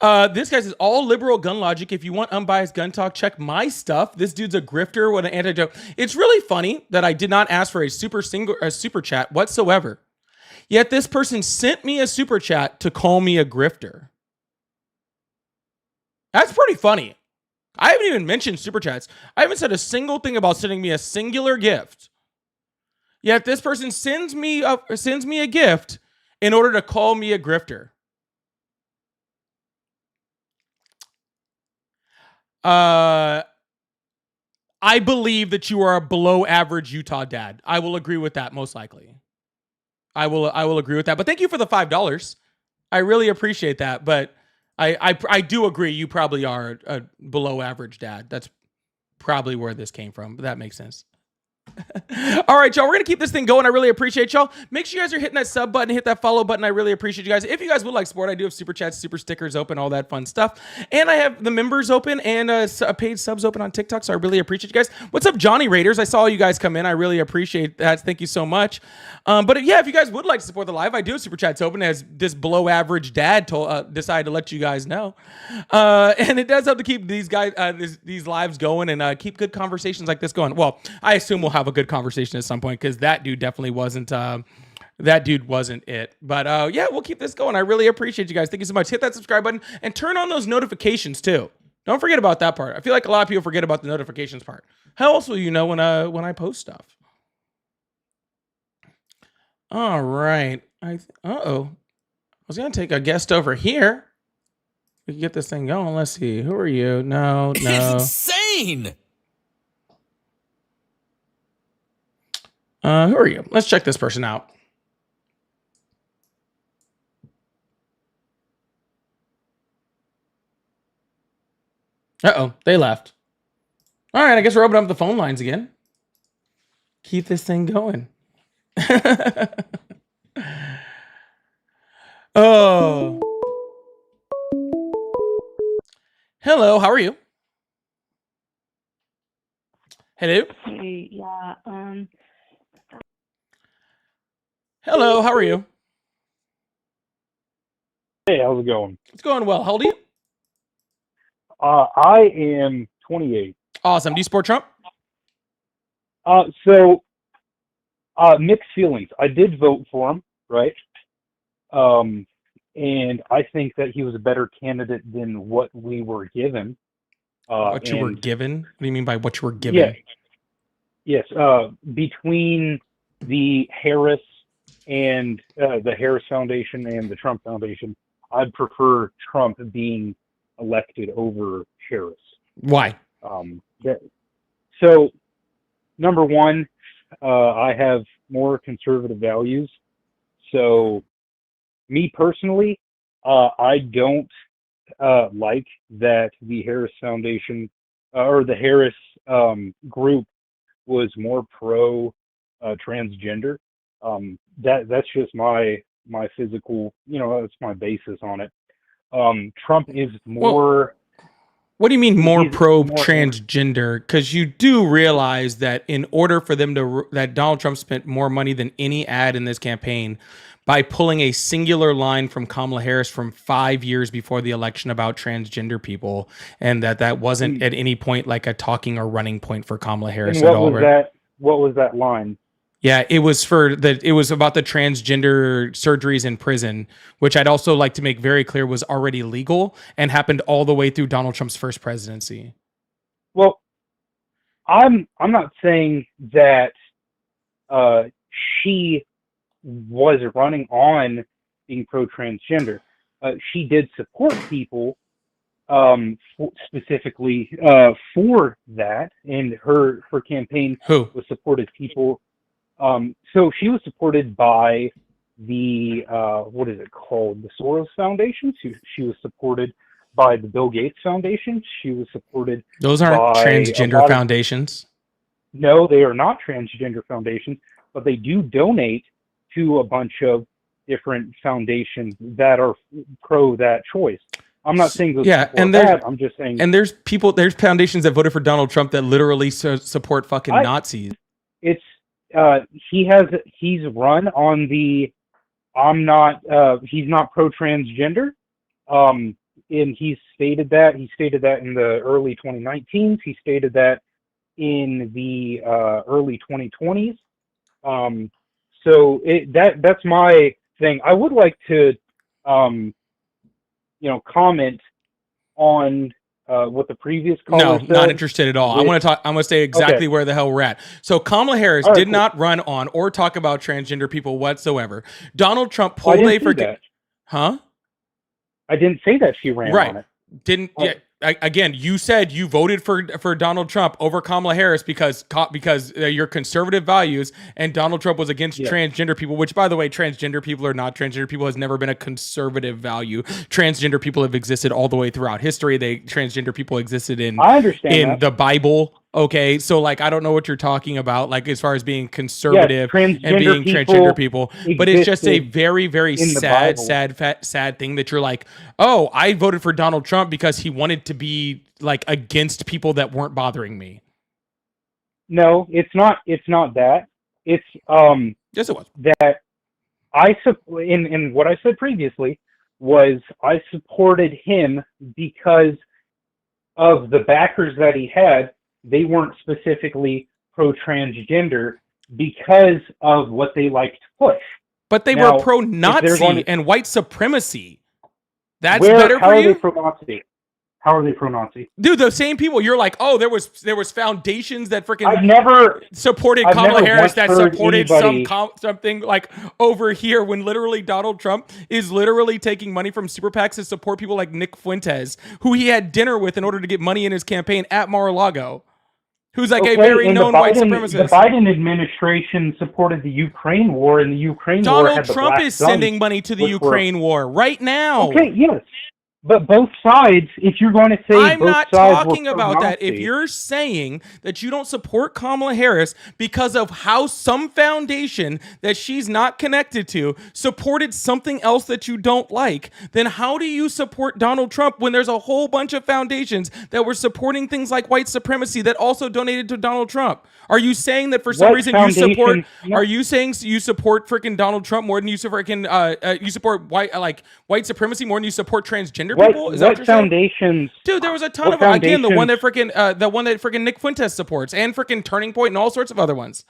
guy says all liberal gun logic. If you want unbiased gun talk, check my stuff. This dude's a grifter. What an antidote. It's really funny that I did not ask for a super chat whatsoever. Yet this person sent me a super chat to call me a grifter. That's pretty funny. I haven't even mentioned super chats. I haven't said a single thing about sending me a singular gift. Yet this person sends me a gift in order to call me a grifter. I believe that you are a below average Utah dad. I will agree with that most likely. I will agree with that. But thank you for the $5. I really appreciate that. But I do agree you probably are a below average dad. That's probably where this came from, but that makes sense. All right, y'all, we're going to keep this thing going. I really appreciate y'all. Make sure you guys are hitting that sub button, hit that follow button. I really appreciate you guys. If you guys would like support, I do have super chats, super stickers open, all that fun stuff. And I have the members open and paid subs open on TikTok, so I really appreciate you guys. What's up, Johnny Raiders? I saw you guys come in. I really appreciate that. Thank you so much. But yeah, if you guys would like to support the live, I do have super chats open as this below average dad decided to let you guys know. And it does help to keep these guys, these lives going and keep good conversations like this going. Well, I assume we'll have a good conversation at some point because that dude definitely wasn't it. But yeah, we'll keep this going. I really appreciate you guys. Thank you so much. Hit that subscribe button and turn on those notifications too. Don't forget about that part. I feel like a lot of people forget about the notifications part. How else will you know when I post stuff? All right. I was gonna take a guest over here. We can get this thing going. Let's see. Who are you? No. It's insane. Who are you? Let's check this person out. Uh-oh, they left. All right, I guess we're opening up the phone lines again. Keep this thing going. Oh. Hello, how are you? Hello? Hey, yeah, Hello, how are you? Hey, how's it going? It's going well. How old are you? I am 28. Awesome. Do you support Trump? So mixed feelings. I did vote for him, right? And I think that he was a better candidate than what we were given. What you were given? What do you mean by what you were given? Yeah, yes. Between the Harris and the Harris Foundation and the Trump Foundation, I'd prefer Trump being elected over Harris. Why? So, number one, I have more conservative values. So, me personally, I don't like that the Harris Foundation or the Harris group was more pro transgender. That's just my physical, that's my basis on it. Trump is more. What do you mean more he's pro more transgender? Because you do realize that in order for them that Donald Trump spent more money than any ad in this campaign by pulling a singular line from Kamala Harris from 5 years before the election about transgender people, and that wasn't at any point like a talking or running point for Kamala Harris And at all. What was that line? Yeah, it was about the transgender surgeries in prison, which I'd also like to make very clear was already legal and happened all the way through Donald Trump's first presidency. Well, I'm not saying that she was running on being pro transgender. She did support people specifically for that, and her campaign was supported people. So she was supported by the what is it called? The Soros Foundation. She was supported by the Bill Gates Foundation. She was supported. Those aren't transgender foundations. No, they are not transgender foundations, but they do donate to a bunch of different foundations that are pro that choice. I'm not saying those people are bad. I'm just saying. And there's foundations that voted for Donald Trump that literally support fucking Nazis. It's he's run on the he's not pro transgender, and he stated that in the early 2019s. He stated that in the early 2020s. So that's my thing. I would like to comment on what the previous caller said. Not interested at all. I want to say exactly where the hell we're at. So Kamala Harris did not run on or talk about transgender people whatsoever. Donald Trump pulled Huh? I didn't say that she ran on it. Didn't again, you said you voted for Donald Trump over Kamala Harris because your conservative values, and Donald Trump was against transgender people, which, by the way, transgender people are not transgender people has never been a conservative value. Transgender people have existed all the way throughout history. Transgender people existed in the Bible. Okay, so like I don't know what you're talking about, like as far as being conservative and being transgender people, but it's just a very, very sad thing that you're like, oh, I voted for Donald Trump because he wanted to be like against people that weren't bothering me. No, it's not. It's not that. It's yes, it was that in what I said previously was I supported him because of the backers that he had. They weren't specifically pro-transgender because of what they liked to push. But they were pro-Nazi and white supremacy. That's better for you? How are they pro-Nazi? How are they pro-Nazi? Dude, the same people. You're like, oh, there was foundations that freaking supported I've Kamala never Harris that supported anybody, something like over here when literally Donald Trump is literally taking money from super PACs to support people like Nick Fuentes, who he had dinner with in order to get money in his campaign at Mar-a-Lago. Who's like a very known white supremacist. The Biden administration supported the Ukraine war, and the Ukraine war had the Donald Trump is sending money to the Ukraine war right now. Okay, yes. But both sides, if you're going to say I'm both not sides talking were about that. If pro-Nazi, you're saying that you don't support Kamala Harris because of how some foundation that she's not connected to supported something else that you don't like, then how do you support Donald Trump when there's a whole bunch of foundations that were supporting things like white supremacy that also donated to Donald Trump? Are you saying that for some What reason you support? foundation- no. Are you saying you support freaking Donald Trump more than you support you support white supremacy more than you support transgender people? Is that what you're saying? Foundations? Dude, there was a ton What of them. Again, the one foundations- that freaking Nick Fuentes supports, and freaking Turning Point, and all sorts of other ones.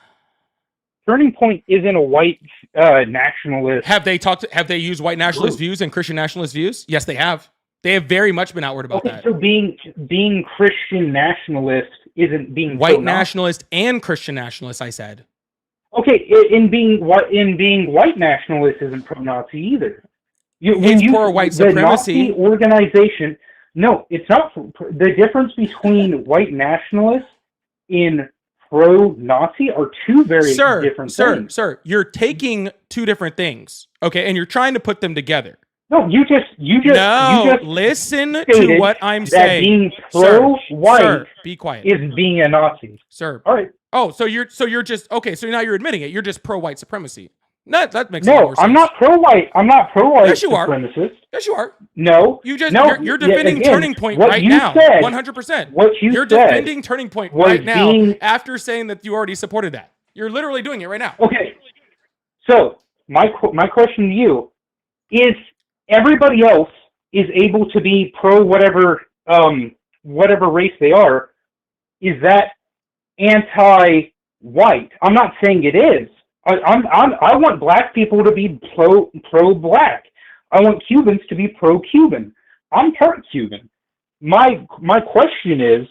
Turning Point isn't a white nationalist. Have they used white nationalist views and Christian nationalist views? Yes, they have. They have very much been outward about Okay, that. so being Christian nationalist isn't being White pro-Nazi. nationalist and Christian nationalist, I said. Okay, in being white nationalist isn't pro-Nazi either. It's for white supremacy. The Nazi organization. No, it's not. The difference between white nationalists in pro-Nazi are two very different things. Sir, you're taking two different things, okay, and you're trying to put them together. No, you just listen to stated what I'm that saying. being pro-white Sir, be quiet. is being a Nazi. Sir. All right. Oh, so you're just okay. So now you're admitting it. You're just pro-white supremacy. No, that makes a lot No, more sense. I'm not pro-white. I'm not pro-white Yes, you are. supremacist. Yes, you are. No, You're defending again, Turning Point what right you now. said- 100%. What you're said defending Turning Point was right now being- after saying that you already supported that. You're literally doing it right now. Okay. So my question to you is: everybody else is able to be pro whatever race they are. Is that anti-white? I'm not saying it is. I want black people to be pro-black. I want Cubans to be pro-Cuban. I'm part Cuban. My question is,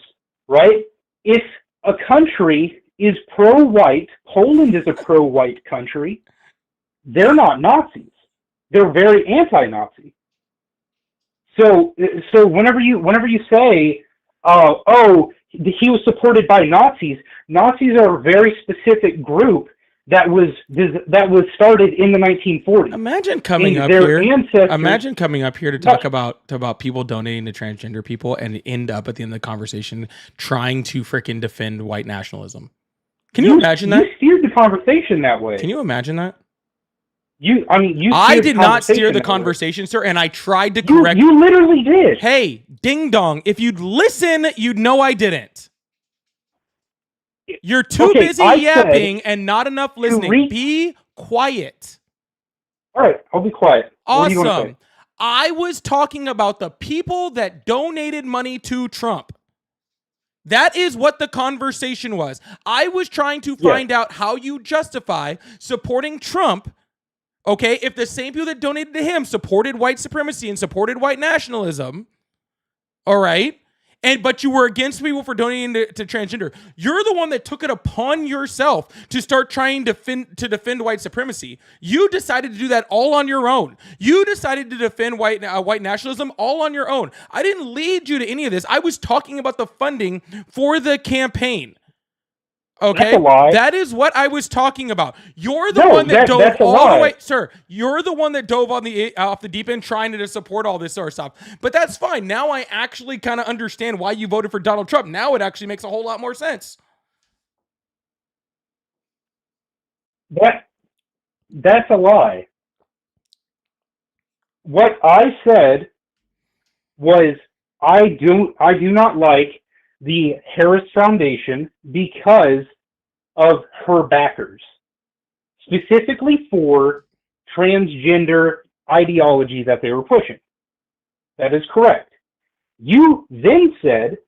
right, if a country is pro-white, Poland is a pro-white country, they're not Nazis. They're very anti-Nazi. So whenever you say, oh, he was supported by Nazis, Nazis are a very specific group that was started in the 1940s. Imagine coming And up their here. ancestors- Imagine coming up here to talk about people donating to transgender people and end up at the end of the conversation trying to freaking defend white nationalism. Can you imagine that? You steered the conversation that way. Can you imagine that? I did not steer the conversation, sir, and I tried to correct. You literally did. Hey, ding dong! If you'd listen, you'd know I didn't. You're too busy yapping and not enough listening. Be quiet. All right, I'll be quiet. What do you want to Awesome. say? I was talking about the people that donated money to Trump. That is what the conversation was. I was trying to find out how you justify supporting Trump. Okay, if the same people that donated to him supported white supremacy and supported white nationalism, all right, but you were against people for donating to transgender, you're the one that took it upon yourself to start trying to defend white supremacy. You decided to do that all on your own. You decided to defend white nationalism all on your own. I didn't lead you to any of this. I was talking about the funding for the campaign. Okay, that's a lie. That is what I was talking about. You're the one that dove all the way, sir. You're the one that dove off the deep end trying to support all this sort of stuff. But that's fine. Now I actually kind of understand why you voted for Donald Trump. Now it actually makes a whole lot more sense. That's a lie. What I said was I do not like the Harris Foundation because of her backers, specifically for transgender ideology that they were pushing. That is correct. You then said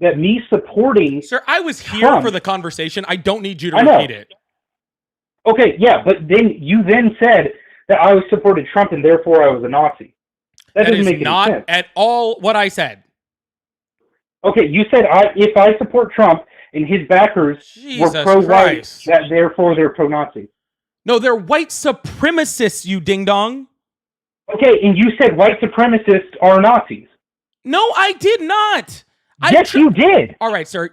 that me supporting... Sir, I was here Trump, for the conversation. I don't need you to repeat it. Okay, yeah, but then you said that I supported Trump and therefore I was a Nazi. That doesn't make any sense. Not at all what I said. Okay, you said if I support Trump and his backers were pro-white, that therefore they're pro-Nazi. No, they're white supremacists, you ding-dong. Okay, and you said white supremacists are Nazis. No, I did not. Yes, you did. All right, sir.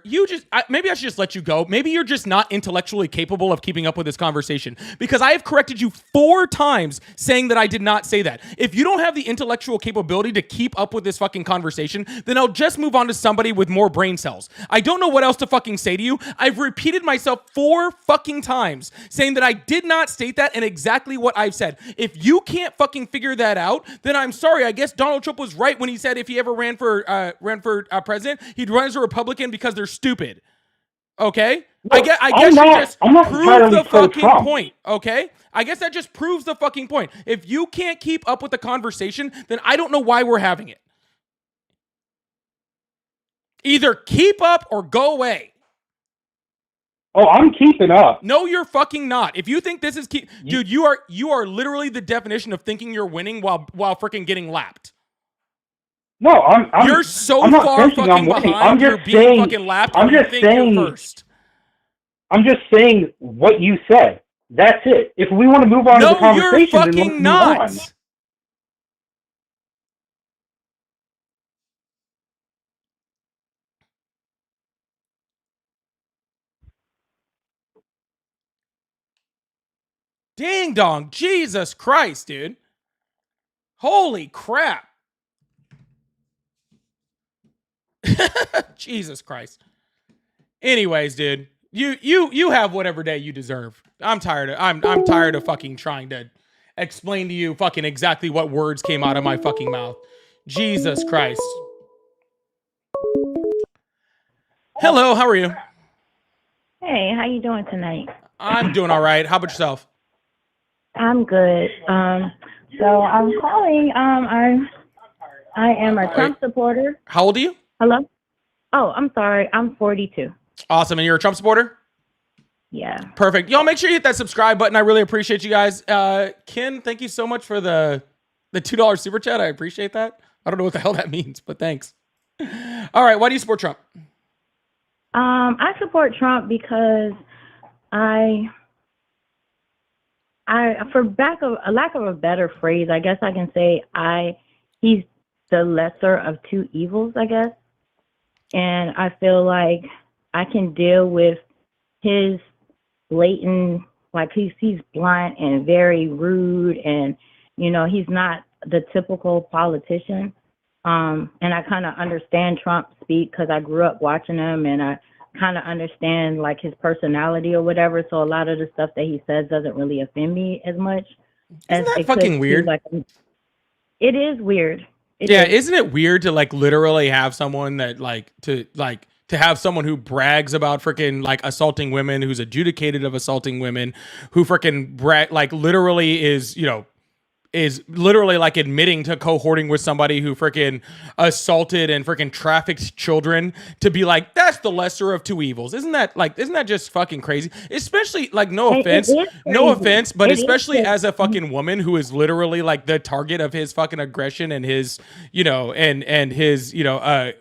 Maybe I should just let you go. Maybe you're just not intellectually capable of keeping up with this conversation, because I have corrected you 4 times saying that I did not say that. If you don't have the intellectual capability to keep up with this fucking conversation, then I'll just move on to somebody with more brain cells. I don't know what else to fucking say to you. I've repeated myself 4 fucking times saying that I did not state that and exactly what I've said. If you can't fucking figure that out, then I'm sorry. I guess Donald Trump was right when he said if he ever ran for president, he'd run as a Republican because they're stupid. Okay? Look, I guess you just proved the fucking Trump. point. Okay? I guess that just proves the fucking point. If you can't keep up with the conversation, then I don't know why we're having it. Either keep up or go away. Oh, I'm keeping up. No, you're fucking not. If you think this is dude, you are literally the definition of thinking you're winning while freaking getting lapped. No, you're so I'm not far fucking behind. I'm just you're saying, being fucking lapped. I'm just saying. You're first. I'm just saying what you said. That's it. If we want to move on to the conversation, you're fucking then let's not. move on. Ding dong. Jesus Christ, dude. Holy crap. Jesus Christ. Anyways, dude, you have whatever day you deserve. I'm tired of fucking trying to explain to you fucking exactly what words came out of my fucking mouth. Jesus Christ. Hello, how are you? Hey, how you doing tonight? I'm doing all right. How about yourself? I'm good. So I'm calling. I am a Trump supporter. How old are you? Hello? Oh, I'm sorry. I'm 42. Awesome. And you're a Trump supporter? Yeah. Perfect. Y'all make sure you hit that subscribe button. I really appreciate you guys. Ken, thank you so much for the $2 super chat. I appreciate that. I don't know what the hell that means, but thanks. All right. Why do you support Trump? I support Trump because for a lack of a better phrase, I guess I can say he's the lesser of 2 evils, I guess. And I feel like I can deal with his blatant, like he's blunt and very rude, and he's not the typical politician. And I kind of understand Trump speak because I grew up watching him, and I kind of understand like his personality or whatever. So a lot of the stuff that he says doesn't really offend me as much. Isn't that fucking weird? It is weird. Isn't it weird to like literally have someone that to have someone who brags about freaking like assaulting women, who's adjudicated of assaulting women, who freaking literally is literally like admitting to cohorting with somebody who freaking assaulted and freaking trafficked children, to be like, that's the lesser of 2 evils. Isn't that just fucking crazy? Especially like, no offense, but especially as a fucking woman who is literally like the target of his fucking aggression and his, and his,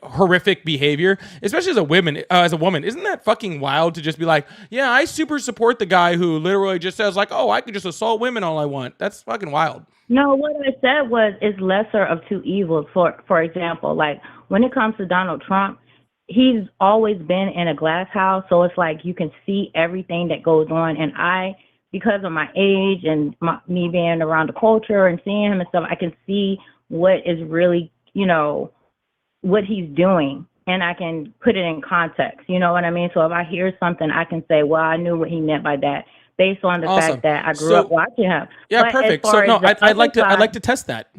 horrific behavior, especially as a woman, isn't that fucking wild to just be like, yeah, I super support the guy who literally just says like, oh, I can just assault women all I want. That's fucking wild. No, what I said was it's lesser of 2 evils. For example, like when it comes to Donald Trump, he's always been in a glass house, so it's like you can see everything that goes on. And because of my age and me being around the culture and seeing him and stuff, I can see what is really, what he's doing, and I can put it in context. You know what I mean? So if I hear something, I can say, well, I knew what he meant by that, based on the fact that I grew up watching him. Yeah, but perfect. So no, I'd like to test that.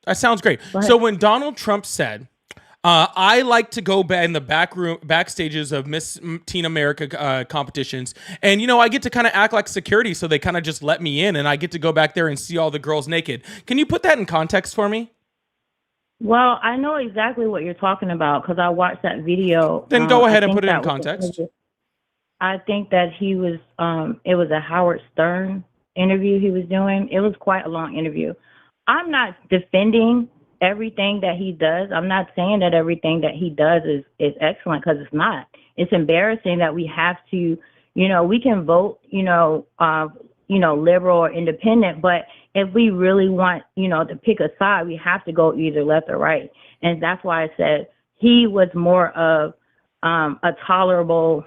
That sounds great. So when Donald Trump said, I like to go in the backstages of Miss Teen America competitions, and I get to kind of act like security, so they kind of just let me in, and I get to go back there and see all the girls naked. Can you put that in context for me? Well, I know exactly what you're talking about because I watched that video. Then go ahead and put it in context. I think that he was, it was a Howard Stern interview he was doing. It was quite a long interview. I'm not defending everything that he does. I'm not saying that everything that he does is excellent, because it's not. It's embarrassing that we have to, we can vote, liberal or independent, but if we really want, to pick a side, we have to go either left or right. And that's why I said he was more of a tolerable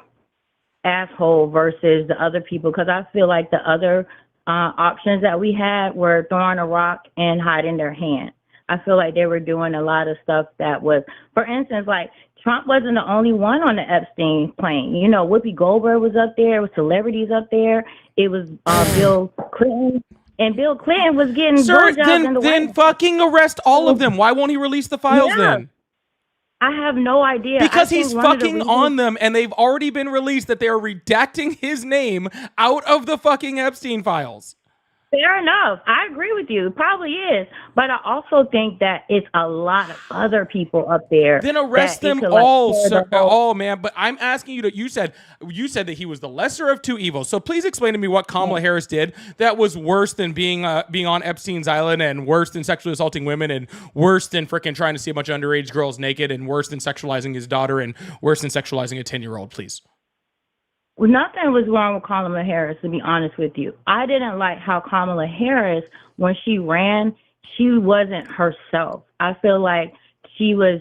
asshole versus the other people, because I feel like the other options that we had were throwing a rock and hiding their hand. I feel like they were doing a lot of stuff that was, for instance, like Trump wasn't the only one on the Epstein plane. You know, Whoopi Goldberg was up there, with celebrities up there. It was Bill Clinton, and Bill Clinton was getting Sir, blowjobs in the White then House. fucking arrest all of them. Why won't he release the files Yeah. then? I have no idea. Because I think he's one of the fucking reasons- on them, and they've already been released that they are redacting his name out of the fucking Epstein files. Fair enough. I agree with you. It probably is. But I also think that it's a lot of other people up there. Then arrest that it them could, like, all, tear sir. the whole- All, man. But I'm asking you to. You said that he was the lesser of two evils. So please explain to me what Kamala Harris did that was worse than being on Epstein's island, and worse than sexually assaulting women, and worse than freaking trying to see a bunch of underage girls naked, and worse than sexualizing his daughter, and worse than sexualizing a 10-year-old. Please. Well, nothing was wrong with Kamala Harris, to be honest with you. I didn't like how Kamala Harris, when she ran, she wasn't herself. I feel like she was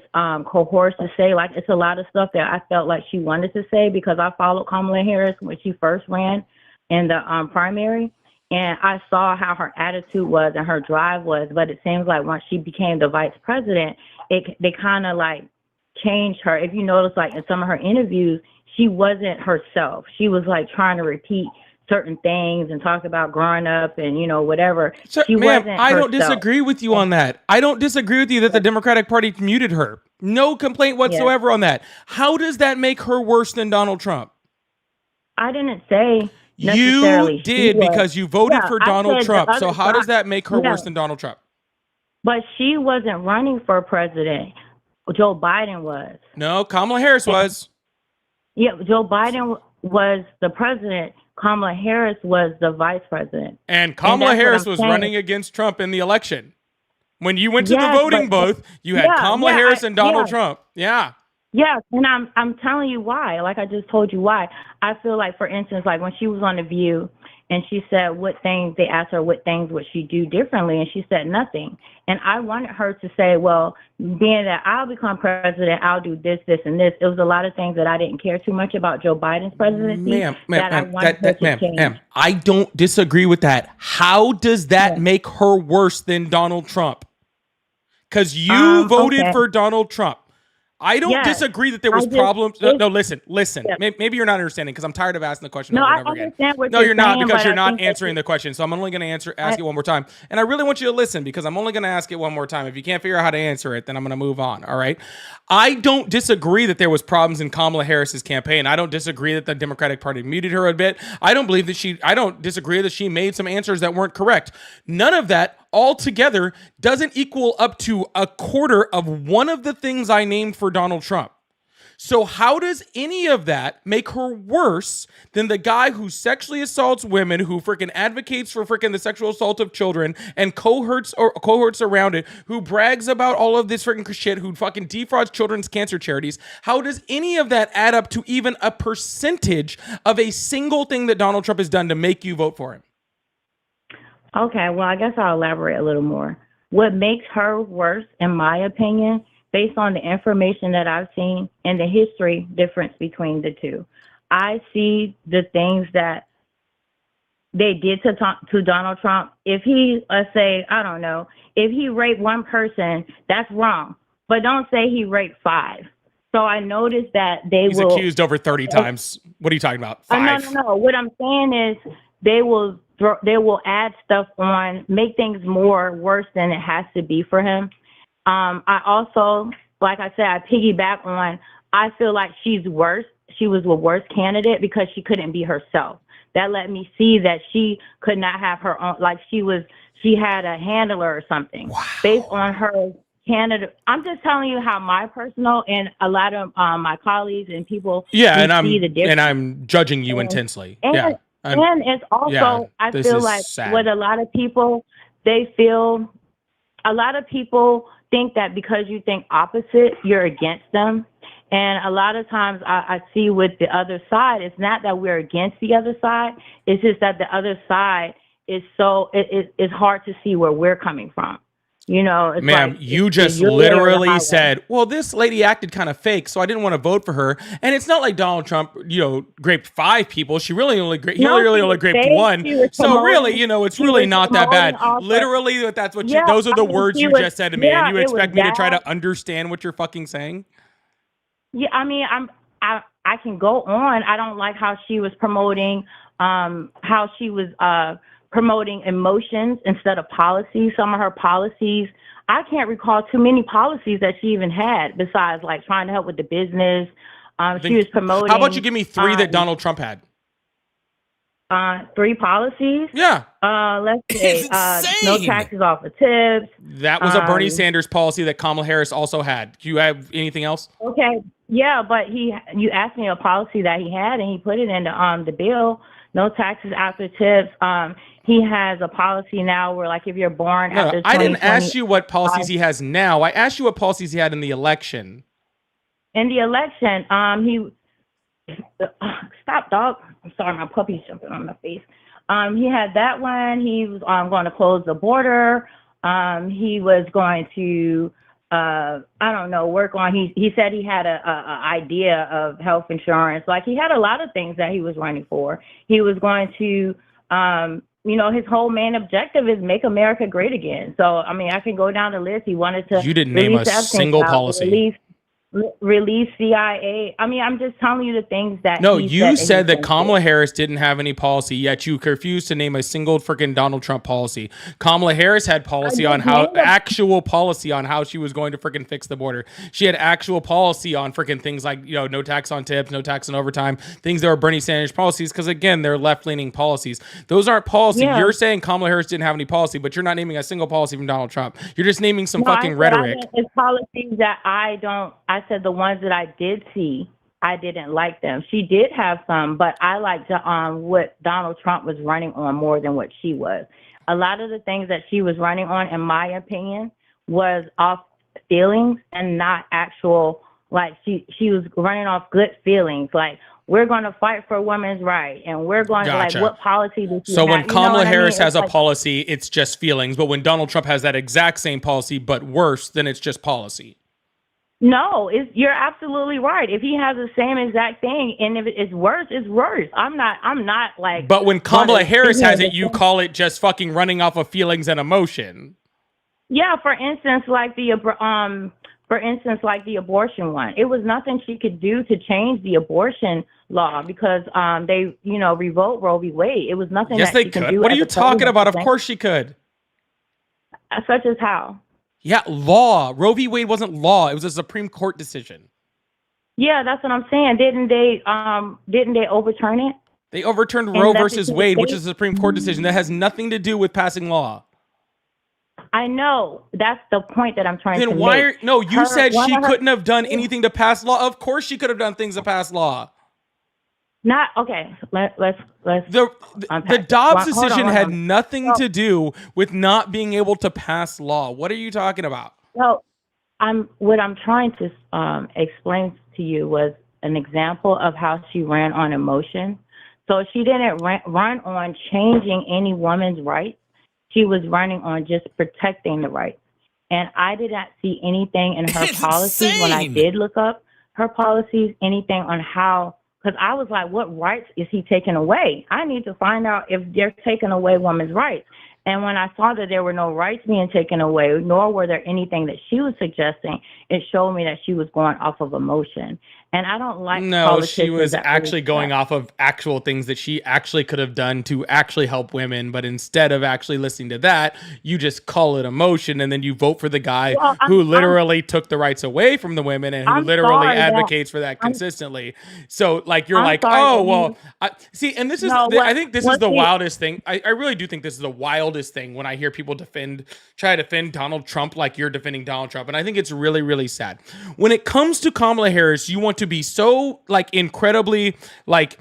coerced to say, like, it's a lot of stuff that I felt like she wanted to say, because I followed Kamala Harris when she first ran in the primary, and I saw how her attitude was and her drive was. But it seems like once she became the vice president, they kind of like changed her. If you notice, like in some of her interviews, she wasn't herself. She was like trying to repeat certain things and talk about growing up and, you know, whatever. So, she ma'am, wasn't I don't herself. disagree with you on that. I don't disagree with you that the Democratic Party muted her. No complaint whatsoever on that. How does that make her worse than Donald Trump? I didn't say You necessarily did, she was. because you voted Yeah, for I Donald said the Trump. other So how does side- that make her Yeah. worse than Donald Trump? But she wasn't running for president. Joe Biden was. No, Kamala Harris was. Yeah, Joe Biden was the president. Kamala Harris was the vice president. And Kamala that's what Harris I'm was saying. running against Trump in the election. When you went to Yes, the voting but- booth, you had Yeah, Kamala yeah, Harris and Donald yeah. Trump. Yeah. Yes, and I'm telling you why. Like I just told you why. I feel like, for instance, like when she was on The View and she said they asked her what things would she do differently, and she said nothing. And I wanted her to say, well, being that I'll become president, I'll do this, this, and this. It was a lot of things that I didn't care too much about Joe Biden's presidency. Ma'am, Change. I don't disagree with that. How does that make her worse than Donald Trump? Because you voted okay. for Donald Trump. I don't Yes, disagree that there was I just- problems. No, listen. Yeah. Maybe you're not understanding, because I'm tired of asking the question No, over I and over again. understand what No, you're not, saying, because but you're I not think that answering the question. So I'm only going to ask it one more time. And I really want you to listen, because I'm only going to ask it one more time. If you can't figure out how to answer it, then I'm going to move on. All right. I don't disagree that there was problems in Kamala Harris's campaign. I don't disagree that the Democratic Party muted her a bit. I don't disagree that she made some answers that weren't correct. None of that altogether doesn't equal up to a quarter of one of the things I named for Donald Trump. So how does any of that make her worse than the guy who sexually assaults women, who freaking advocates for freaking the sexual assault of children and cohorts around it, who brags about all of this freaking shit, who fucking defrauds children's cancer charities? How does any of that add up to even a percentage of a single thing that Donald Trump has done to make you vote for him? Okay, well, I guess I'll elaborate a little more. What makes her worse, in my opinion, based on the information that I've seen and the history difference between the two, I see the things that they did to Donald Trump. If he, let's say, I don't know, if he raped one person, that's wrong. But don't say he raped 5. So I noticed that He's accused over 30 times. What are you talking about? 5? No. What I'm saying is they will add stuff on, make things more worse than it has to be for him. I also, like I said, I piggyback on, I feel like she's worse. She was the worst candidate because she couldn't be herself. That let me see that she could not have her own, like she had a handler or something. Wow. Based on her candidate. I'm just telling you how my personal and a lot of my colleagues and people see the difference. And I'm judging you intensely. And it's also, I feel like sad. what a lot of people, a lot of people think that because you think opposite, you're against them. And a lot of times I see with the other side, it's not that we're against the other side. It's just that the other side is it's hard to see where we're coming from. You know, it's Ma'am, like you it's the just your way or the literally highway. said, well, this lady acted kind of fake, so I didn't want to vote for her. And it's not like Donald Trump, raped 5 people. He really only Was raped fake. one. She was So really, promoting. it's She really was not that promoting bad. off of. Literally, Yeah, those are I the mean, words she you was. just said to me, and Yeah, you it was expect me to try that. to understand what you're fucking saying? Yeah, I mean, I can go on. I don't like how she was promoting promoting emotions instead of policies. Some of her policies, I can't recall too many policies that she even had besides like trying to help with the business. She was promoting. How about you give me 3 that Donald Trump had? 3 policies. Yeah. Let's say It's no insane. taxes off of tips. That was a Bernie Sanders policy that Kamala Harris also had. Do you have anything else? Okay, yeah, but you asked me a policy that he had, and he put it in the bill. No taxes after tips. He has a policy now where, like, if you're born after 2020, I didn't ask you what policies he has now. I asked you what policies he had in the election. In the election, stop, dog. I'm sorry, my puppy's jumping on my face. He had that one. He was going to close the border. He was going to, I don't know, work on. He said he had a idea of health insurance. Like, he had a lot of things that he was running for. He was going to, his whole main objective is make America great again. So, I mean, I can go down the list. He wanted to. You didn't name a single policy. Release CIA. I mean, I'm just telling you the things that. No, you said that Kamala Harris didn't have any policy, yet you refused to name a single freaking Donald Trump policy. Kamala Harris had policy on how she was going to freaking fix the border. She had actual policy on freaking things like, no tax on tips, no tax on overtime, things that were Bernie Sanders policies, because again, they're left-leaning policies. Those aren't policy. Yeah. You're saying Kamala Harris didn't have any policy, but you're not naming a single policy from Donald Trump. You're just naming some fucking rhetoric. It's policies that I said the ones that I did see, I didn't like them. She did have some, but I liked what Donald Trump was running on more than what she was. A lot of the things that she was running on, in my opinion, was off feelings and not actual, like, she was running off good feelings. Like, we're going to fight for women's rights, and we're going to, like, what policy does she have? So when Kamala Harris has a policy, it's just feelings. But when Donald Trump has that exact same policy, but worse, then it's just policy. No, you're absolutely right. If he has the same exact thing, and if it's worse, it's worse. I'm not like. But when Kamala Harris has it, you call it just fucking running off of feelings and emotion. Yeah, for instance, like the abortion one, it was nothing she could do to change the abortion law because they revoked Roe v. Wade. It was nothing. Yes, that they she could. do. What are you talking about? Of course she could. Such as how? Yeah, law. Roe v. Wade wasn't law. It was a Supreme Court decision. Yeah, that's what I'm saying. Didn't they overturn it? They overturned Roe versus Wade, which is a Supreme Court decision that has nothing to do with passing law. I know. That's the point that I'm trying to make. Then why? You said she couldn't have done anything to pass law. Of course she could have done things to pass law. Not okay. Let's the Dobbs decision had nothing to do with not being able to pass law. What are you talking about? Well, what I'm trying to explain to you was an example of how she ran on emotion. So she didn't run on changing any woman's rights. She was running on just protecting the rights. And I did not see anything in her policies when I did look up her policies, anything on how. Because I was like, what rights is he taking away? I need to find out if they're taking away women's rights. And when I saw that there were no rights being taken away, nor were there anything that she was suggesting, it showed me that she was going off of emotion. And I don't like. No, she was actually going off of actual things that she actually could have done to actually help women. But instead of actually listening to that, you just call it emotion. And then you vote for the guy who literally took the rights away from the women and who literally advocates for that consistently. So like, you're like, oh, well, see, and this is, I think this is the wildest thing. I really do think this is the wildest thing when I hear people try to defend Donald Trump like you're defending Donald Trump. And I think it's really, really sad. When it comes to Kamala Harris, you want to be so like incredibly like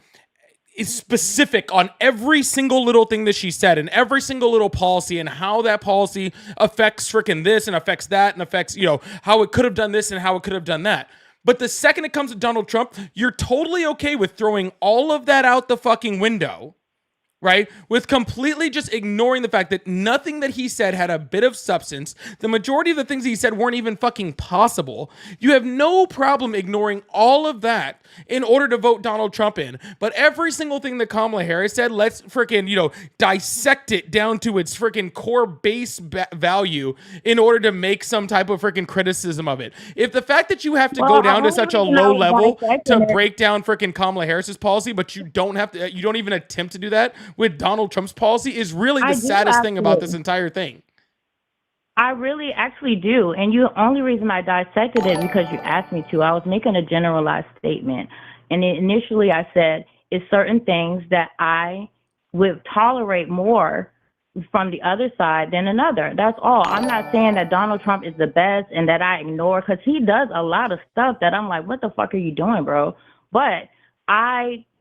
specific on every single little thing that she said and every single little policy and how that policy affects freaking this and affects that and affects, how it could have done this and how it could have done that. But the second it comes to Donald Trump, you're totally okay with throwing all of that out the fucking window, right? With completely just ignoring the fact that nothing that he said had a bit of substance. The majority of the things he said weren't even fucking possible. You have no problem ignoring all of that in order to vote Donald Trump in. But every single thing that Kamala Harris said, let's freaking, dissect it down to its freaking core base value in order to make some type of freaking criticism of it. If the fact that you have to go down to such a low level to break down freaking Kamala Harris's policy, but you don't even attempt to do that with Donald Trump's policy is really the saddest thing about this entire thing. I really actually do. And the only reason I dissected it because you asked me to. I was making a generalized statement. And initially I said, it's certain things that I would tolerate more from the other side than another. That's all. I'm not saying that Donald Trump is the best and that I ignore, because he does a lot of stuff that I'm like, what the fuck are you doing, bro? But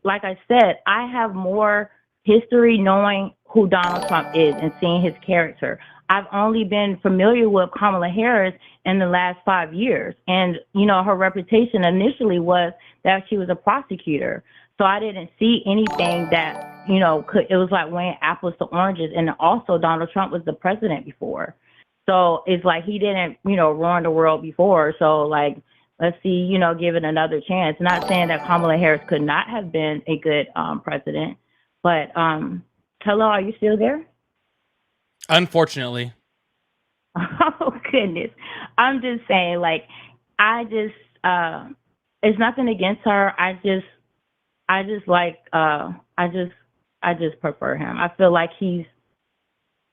like I said, I have more history knowing who Donald Trump is and seeing his character. I've only been familiar with Kamala Harris in the last 5 years. And, her reputation initially was that she was a prosecutor. So I didn't see anything that, it was like weighing apples to oranges. And also Donald Trump was the president before. So it's like he didn't, ruin the world before. So like, let's see, give it another chance. Not saying that Kamala Harris could not have been a good president. But hello, are you still there? Unfortunately. Oh goodness. I'm just saying, like, it's nothing against her. I just prefer him. I feel like he's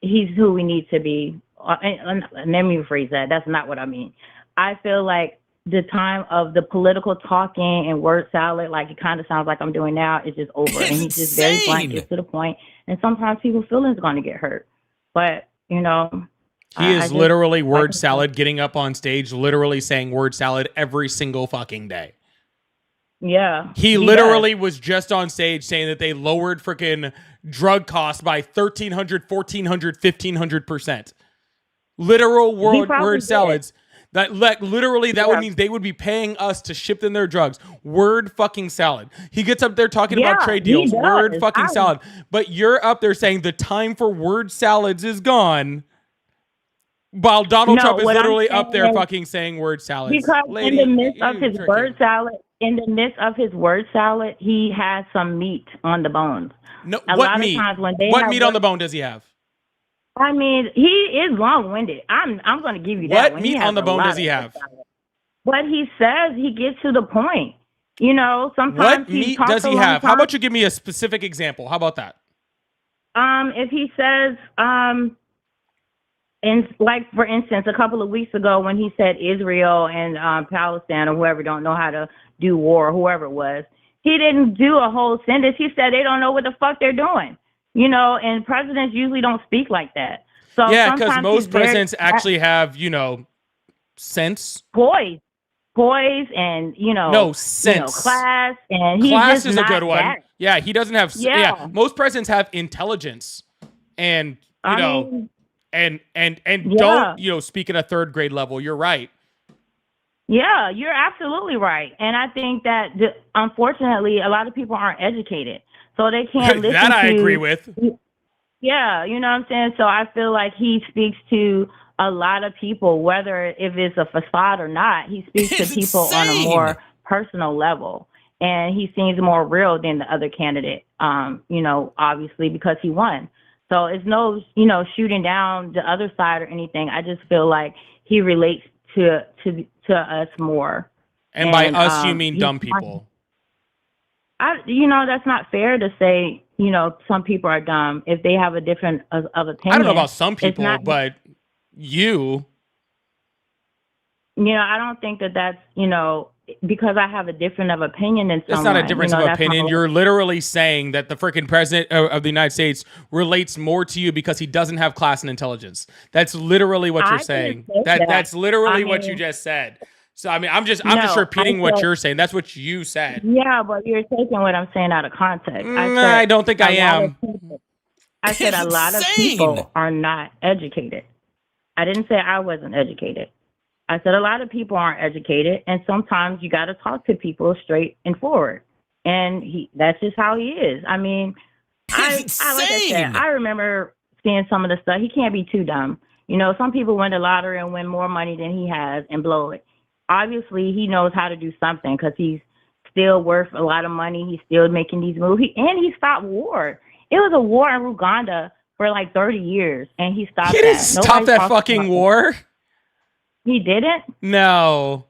who we need to be. And let me rephrase that. That's not what I mean. I feel like the time of the political talking and word salad, like it kind of sounds like I'm doing now, is just over. And he's just very blunt, gets to the point. And sometimes people's feelings are going to get hurt. But, he is literally word salad, getting up on stage, literally saying word salad every single fucking day. Yeah. He literally was just on stage saying that they lowered freaking drug costs by 1,300, 1,400, 1,500%. Literal word salads. That literally that would mean they would be paying us to ship them their drugs. Word fucking salad. He gets up there talking about trade deals. Word fucking salad. But you're up there saying the time for word salads is gone, while Donald Trump is literally up there fucking saying word salads. Because in the midst of his word salad, he has some meat on the bones. No, what meat? What meat on the bone does he have? I mean, he is long-winded. I'm going to give you that. What meat on the bone does he have? What he says, he gets to the point. Sometimes what meat does he have? How about you give me a specific example? How about that? If he says, for instance, a couple of weeks ago when he said Israel and Palestine or whoever don't know how to do war, whoever it was, he didn't do a whole sentence. He said they don't know what the fuck they're doing. And presidents usually don't speak like that. So yeah, because most presidents actually have, sense. Poise and, no, sense. Class. And class is a good one. Yeah, he doesn't have, most presidents have intelligence and, don't, speak at a third grade level. You're right. Yeah, you're absolutely right. And I think that, unfortunately, a lot of people aren't educated. So they can't listen that I agree with. Yeah, you know what I'm saying? So I feel like he speaks to a lot of people, whether if it's a facade or not. He speaks to people on a more personal level. And he seems more real than the other candidate, obviously because he won. So it's no, shooting down the other side or anything. I just feel like he relates to us more. And by us, you mean dumb people. That's not fair to say, some people are dumb if they have a different of opinion. I don't know about some people, but you. I don't think that's, because I have a different of opinion than someone. It's not a difference of opinion. You're literally saying that the freaking president of the United States relates more to you because he doesn't have class and intelligence. That's literally what you're saying. That's literally what you just said. So I'm just repeating what you're saying. That's what you said. Yeah, but you're taking what I'm saying out of context. I don't think I am. I said a lot of people are not educated. I didn't say I wasn't educated. I said a lot of people aren't educated, and sometimes you got to talk to people straight and forward. And that's just how he is. I mean, I like I said, I remember seeing some of the stuff. He can't be too dumb. You know, some people win the lottery and win more money than he has and blow it. Obviously, he knows how to do something because he's still worth a lot of money. He's still making these moves. He stopped war. It was a war in Uganda for like 30 years, and he stopped He that. didn't stop that fucking war. He didn't? No.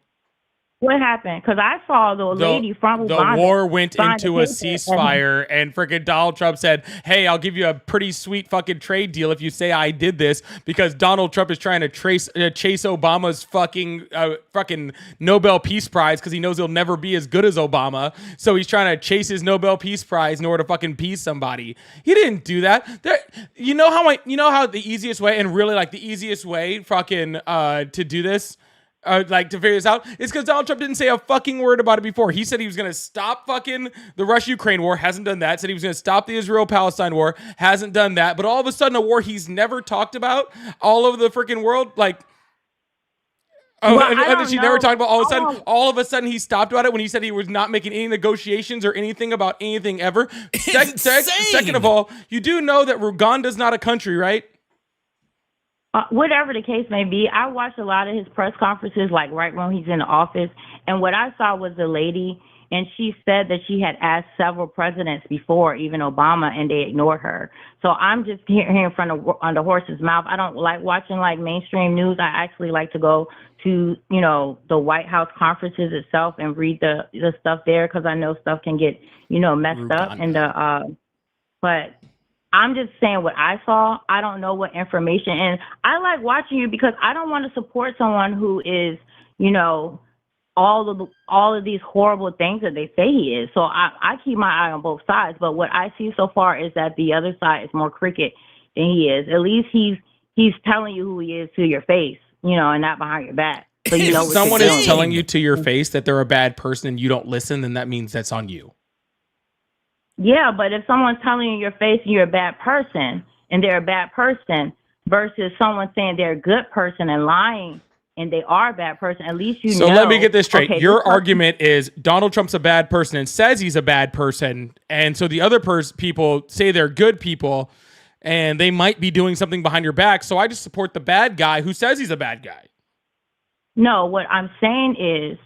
What happened? Because I saw the lady from Uganda. The war went into a paper. ceasefire, and freaking Donald Trump said, "Hey, I'll give you a pretty sweet fucking trade deal if you say I did this," because Donald Trump is trying to chase Obama's fucking Nobel Peace Prize because he knows he'll never be as good as Obama. So he's trying to chase his Nobel Peace Prize in order to fucking peace somebody. He didn't do that. You know how the easiest way, and really like the easiest way fucking to do this, like to figure this out, is because Donald Trump didn't say a fucking word about it before. He said he was going to stop fucking the Russia-Ukraine war, hasn't done that. Said he was going to stop the Israel-Palestine war, hasn't done that. But all of a sudden, a war he's never talked about all over the freaking world, like, never talked about. All of a sudden, he stopped about it when he said he was not making any negotiations or anything about anything ever. Second of all, you do know that Uganda's not a country, right? Whatever the case may be, I watched a lot of his press conferences, like right when he's in the office. And what I saw was the lady, and she said that she had asked several presidents before, even Obama, and they ignored her. So I'm just hearing from the horse's mouth. I don't like watching like mainstream news. I actually like to go to, you know, the White House conferences itself and read the stuff there, because I know stuff can get, you know, messed up. And but I'm just saying what I saw. I don't know what information, and I like watching you because I don't want to support someone who is, you know, all of these horrible things that they say he is. So I keep my eye on both sides. But what I see so far is that the other side is more crooked than he is. At least he's telling you who he is to your face, you know, and not behind your back. So you know, if someone is telling you to your face that they're a bad person and you don't listen, then that means that's on you. Yeah, but if someone's telling you in your face you're a bad person and they're a bad person versus someone saying they're a good person and lying and they are a bad person, at least you know. So let me get this straight. Okay, your argument is Donald Trump's a bad person and says he's a bad person. And so the other people say they're good people and they might be doing something behind your back. So I just support the bad guy who says he's a bad guy. No, what I'm saying is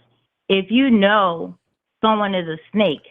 if you know someone is a snake,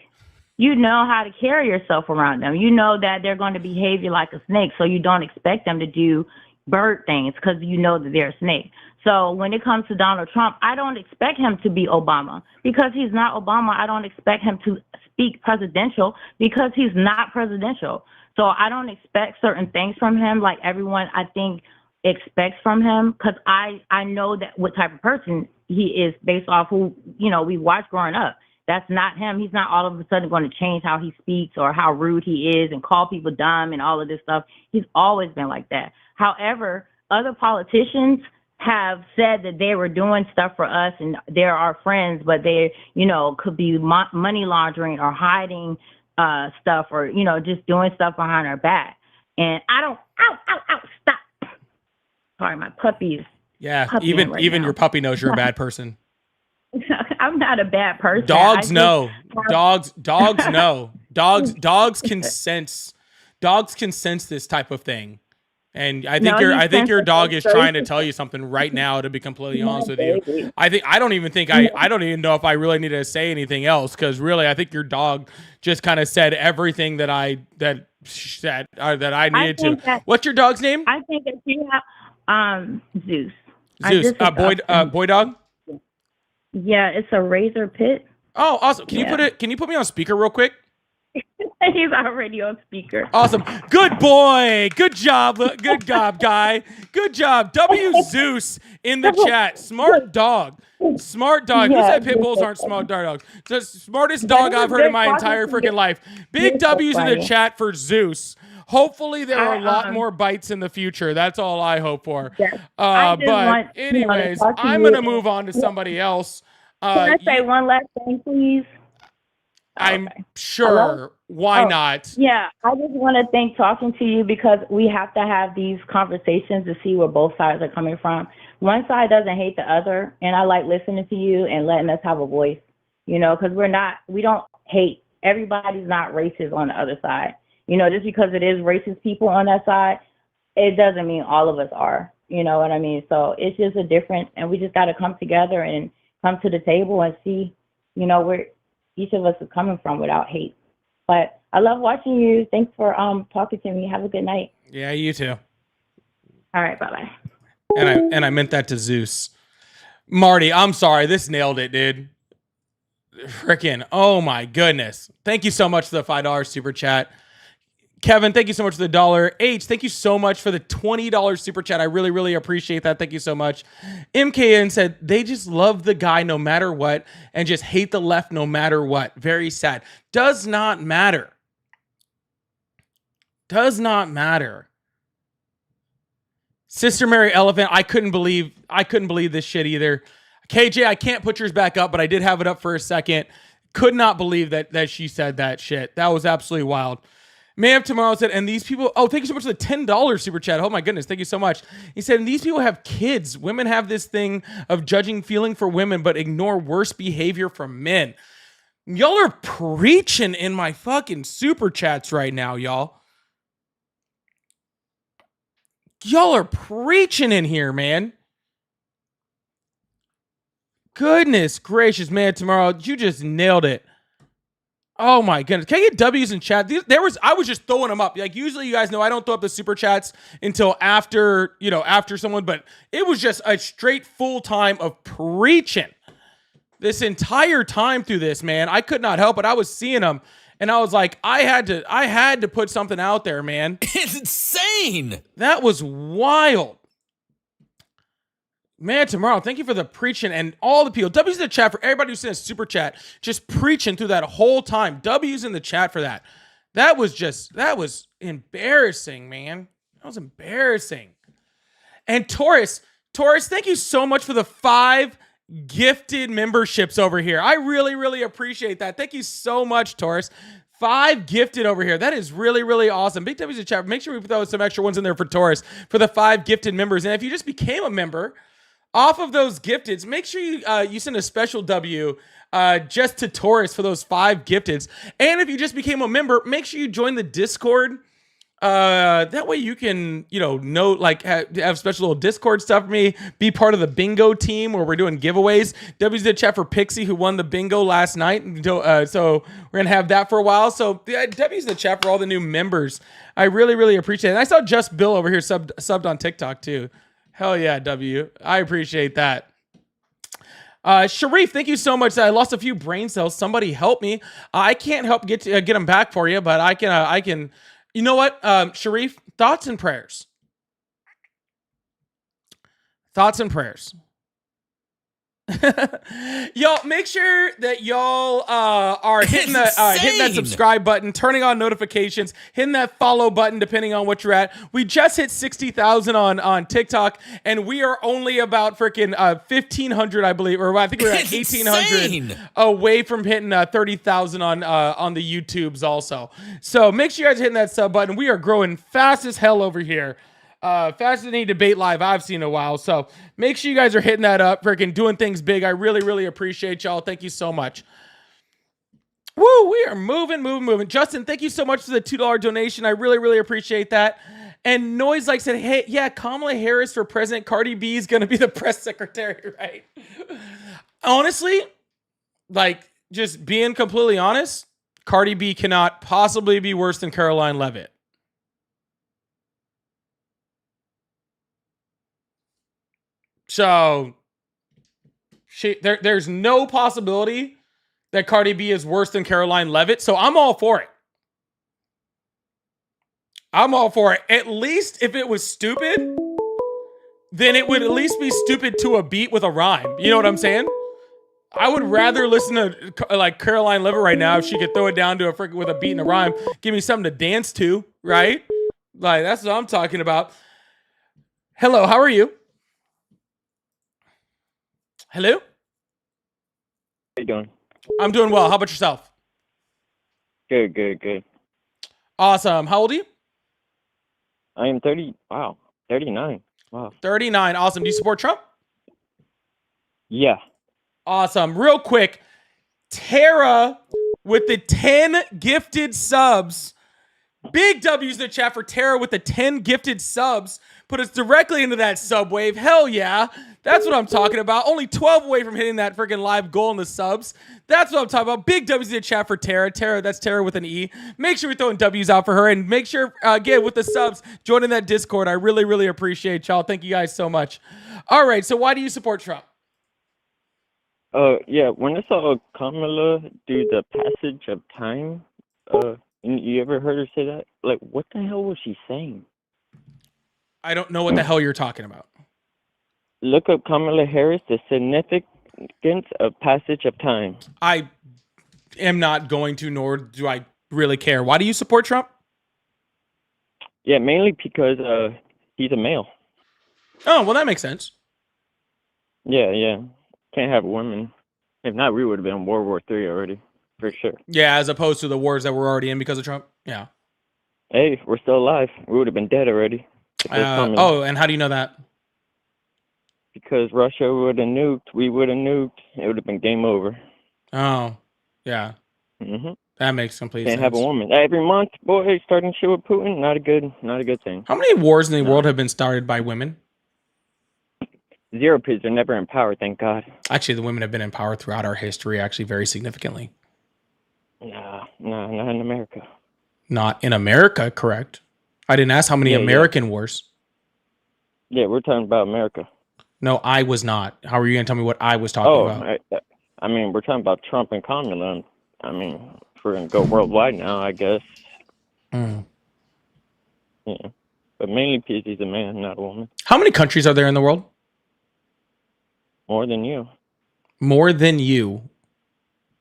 you know how to carry yourself around them. You know that they're going to behave you like a snake, so you don't expect them to do bird things because you know that they're a snake. So when it comes to Donald Trump, I don't expect him to be Obama because he's not Obama. I don't expect him to speak presidential because he's not presidential. So I don't expect certain things from him like everyone, I think, expects from him, because I know that what type of person he is based off who, you know, we watched growing up. That's not him. He's not all of a sudden going to change how he speaks or how rude he is and call people dumb and all of this stuff. He's always been like that. However, other politicians have said that they were doing stuff for us and they're our friends, but they, you know, could be money laundering or hiding stuff or, you know, just doing stuff behind our back. And I don't, stop. Sorry, my puppy's. Yeah, even now. Your puppy knows you're a bad person. I'm not a bad person. Dogs know. Dogs know. Dogs can sense. Dogs can sense this type of thing. And I think your dog is trying to tell you something right now, to be completely honest with you. I don't even know if I really need to say anything else, because really I think your dog just kind of said everything that I needed to. What's your dog's name? I think that you have Zeus. Zeus, boy dog? Yeah, it's a razor pit. Oh, awesome. Can you put me on speaker real quick? He's already on speaker. Awesome. Good boy. Good job. Good job, guy. Good job. W Zeus in the chat. Smart dog. Smart dog. Who said pit bulls aren't smart dogs? The smartest dog I've heard in my entire freaking life. Big W's in the chat for Zeus. Hopefully there are a lot more bites in the future. That's all I hope for. Yes. But anyways, I'm going to move on to somebody else. Can I say one last thing, please? I'm sure. Hello? Why not? Yeah, I just want to thank talking to you, because we have to have these conversations to see where both sides are coming from. One side doesn't hate the other, and I like listening to you and letting us have a voice, you know, because we don't hate. Everybody's not racist on the other side. just because it is racist people on that side, it doesn't mean all of us are. You know what I mean? So it's just a difference, and we just got to come together and come to the table and see, where each of us is coming from without hate. But I love watching you. Thanks for talking to me. Have a good night. Yeah, you too. All right, bye-bye. And I meant that to Zeus. Marty, I'm sorry. This nailed it, dude. Frickin', oh my goodness. Thank you so much for the $5 super chat. Kevin, thank you so much for the $1. H, thank you so much for the $20 super chat. I really, really appreciate that. Thank you so much. MKN said they just love the guy no matter what and just hate the left no matter what. Very sad. Does not matter. Does not matter. Sister Mary Elephant, I couldn't believe this shit either. KJ, I can't put yours back up, but I did have it up for a second. Could not believe that she said that shit. That was absolutely wild. Man of Tomorrow said, and these people, oh, thank you so much for the $10 super chat. Oh my goodness, thank you so much. He said, and these people have kids. Women have this thing of judging feeling for women, but ignore worse behavior from men. Y'all are preaching in my fucking super chats right now, y'all. Y'all are preaching in here, man. Goodness gracious, man, tomorrow, you just nailed it. Oh my goodness. Can I get W's in chat? I was just throwing them up. Like usually you guys know I don't throw up the super chats until after someone, but it was just a straight full time of preaching this entire time through this, man. I could not help it. I was seeing them and I was like, I had to put something out there, man. It's insane. That was wild. Man, tomorrow, thank you for the preaching and all the people. W's in the chat for everybody who sent a super chat, just preaching through that whole time. W's in the chat for that. That was embarrassing, man. That was embarrassing. And Taurus, thank you so much for the 5 gifted memberships over here. I really, really appreciate that. Thank you so much, Taurus. 5 gifted over here. That is really, really awesome. Big W's in the chat. Make sure we throw some extra ones in there for Taurus for the 5 gifted members. And if you just became a member, off of those gifteds, make sure you send a special W just to Taurus for those 5 gifteds. And if you just became a member, make sure you join the Discord. That way you can, have special little Discord stuff for me. Be part of the bingo team where we're doing giveaways. W's in the chat for Pixie who won the bingo last night. So we're gonna have that for a while. So W's in the chat for all the new members. I really, really appreciate it. And I saw Just Bill over here subbed on TikTok too. Hell yeah, W. I appreciate that. Sharif, thank you so much. I lost a few brain cells. Somebody help me. I can't help get them back for you, but I can. You know what, Sharif? Thoughts and prayers. Thoughts and prayers. Y'all make sure that y'all are hitting that subscribe button, turning on notifications, hitting that follow button depending on what you're at. We just hit 60,000 on TikTok, and we are only about freaking 1,500, I believe, or I think we're at 1,800 away from hitting 30,000 on the YouTubes also. So make sure you guys are hitting that sub button. We are growing fast as hell over here. Faster than any debate live I've seen in a while. So make sure you guys are hitting that up, freaking doing things big. I really, really appreciate y'all. Thank you so much. Woo, we are moving. Justin, thank you so much for the $2 donation. I really, really appreciate that. And Noise Like said, hey, yeah, Kamala Harris for president. Cardi B is going to be the press secretary, right? Honestly, just being completely honest, Cardi B cannot possibly be worse than Caroline Leavitt. So there's no possibility that Cardi B is worse than Caroline Leavitt. So I'm all for it. At least if it was stupid, then it would at least be stupid to a beat with a rhyme. You know what I'm saying? I would rather listen to Caroline Leavitt right now if she could throw it down to with a beat and a rhyme. Give me something to dance to, right? That's what I'm talking about. Hello, how are you? Hello? How you doing? I'm doing well. How about yourself? Good. Awesome. How old are you? I am 30. Wow. 39. Wow. 39. Awesome. Do you support Trump? Yeah. Awesome. Real quick, Tara with the 10 gifted subs. Big W's in the chat for Tara with the 10 gifted subs. Put us directly into that sub wave. Hell yeah. That's what I'm talking about. Only 12 away from hitting that freaking live goal in the subs. That's what I'm talking about. Big W's in the chat for Tara. Tara, that's Tara with an E. Make sure we're throwing W's out for her. And make sure, again, with the subs, join in that Discord. I really, really appreciate y'all. Thank you guys so much. All right, so why do you support Trump? Yeah, when I saw Kamala do the passage of time, you ever heard her say that? Like, what the hell was she saying? I don't know what the hell you're talking about. Look up Kamala Harris, the significance of passage of time. I am not going to, nor do I really care. Why do you support Trump? Yeah, mainly because he's a male. Oh, well, that makes sense. Yeah. Can't have women. If not, we would have been in World War III already, for sure. Yeah, as opposed to the wars that we're already in because of Trump. Yeah. Hey, we're still alive. We would have been dead already. And how do you know that? Because Russia would have nuked, we would have nuked, it would have been game over. Oh, yeah. Mm-hmm. That makes complete sense. Can't have a woman. Every month, boy, starting shit with Putin, not a good thing. How many wars in the world have been started by women? Zero pigs are never in power, thank God. Actually, the women have been in power throughout our history, actually, very significantly. Nah, not in America. Not in America, correct? I didn't ask how many American wars. Yeah, we're talking about America. No, I was not. How are you going to tell me what I was talking about? I mean, we're talking about Trump and Kamala. I mean, if we're going to go worldwide now, I guess. Mm. Yeah. But mainly because he's a man, not a woman. How many countries are there in the world? More than you. More than you?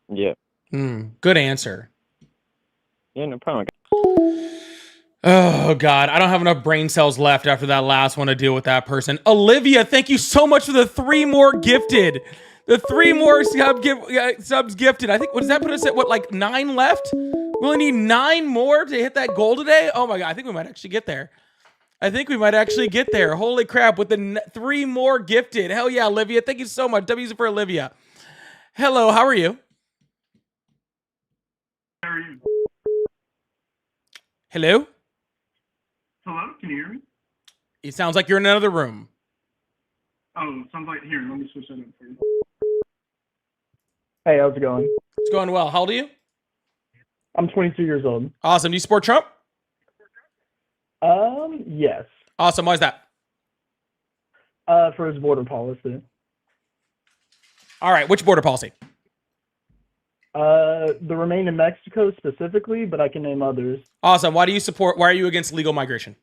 Yeah. Good answer. Yeah, no problem. Oh, God. I don't have enough brain cells left after that last one to deal with that person. Olivia, thank you so much for the 3 more gifted. The 3 more subs gifted. I think, what does that put us at, what, like 9 left? We only need 9 more to hit that goal today? Oh, my God. I think we might actually get there. Holy crap. With the 3 more gifted. Hell yeah, Olivia. Thank you so much. W's for Olivia. Hello, how are you? How are you? Hello? Hello, can you hear me? It sounds like you're in another room. Oh, sounds like here. Let me switch that up for you. Hey, how's it going? It's going well. How old are you? I'm 22 years old. Awesome. Do you support Trump? Yes. Awesome. Why is that? For his border policy. All right. Which border policy? The Remain in Mexico specifically, but I can name others. Awesome. Why are you against legal migration?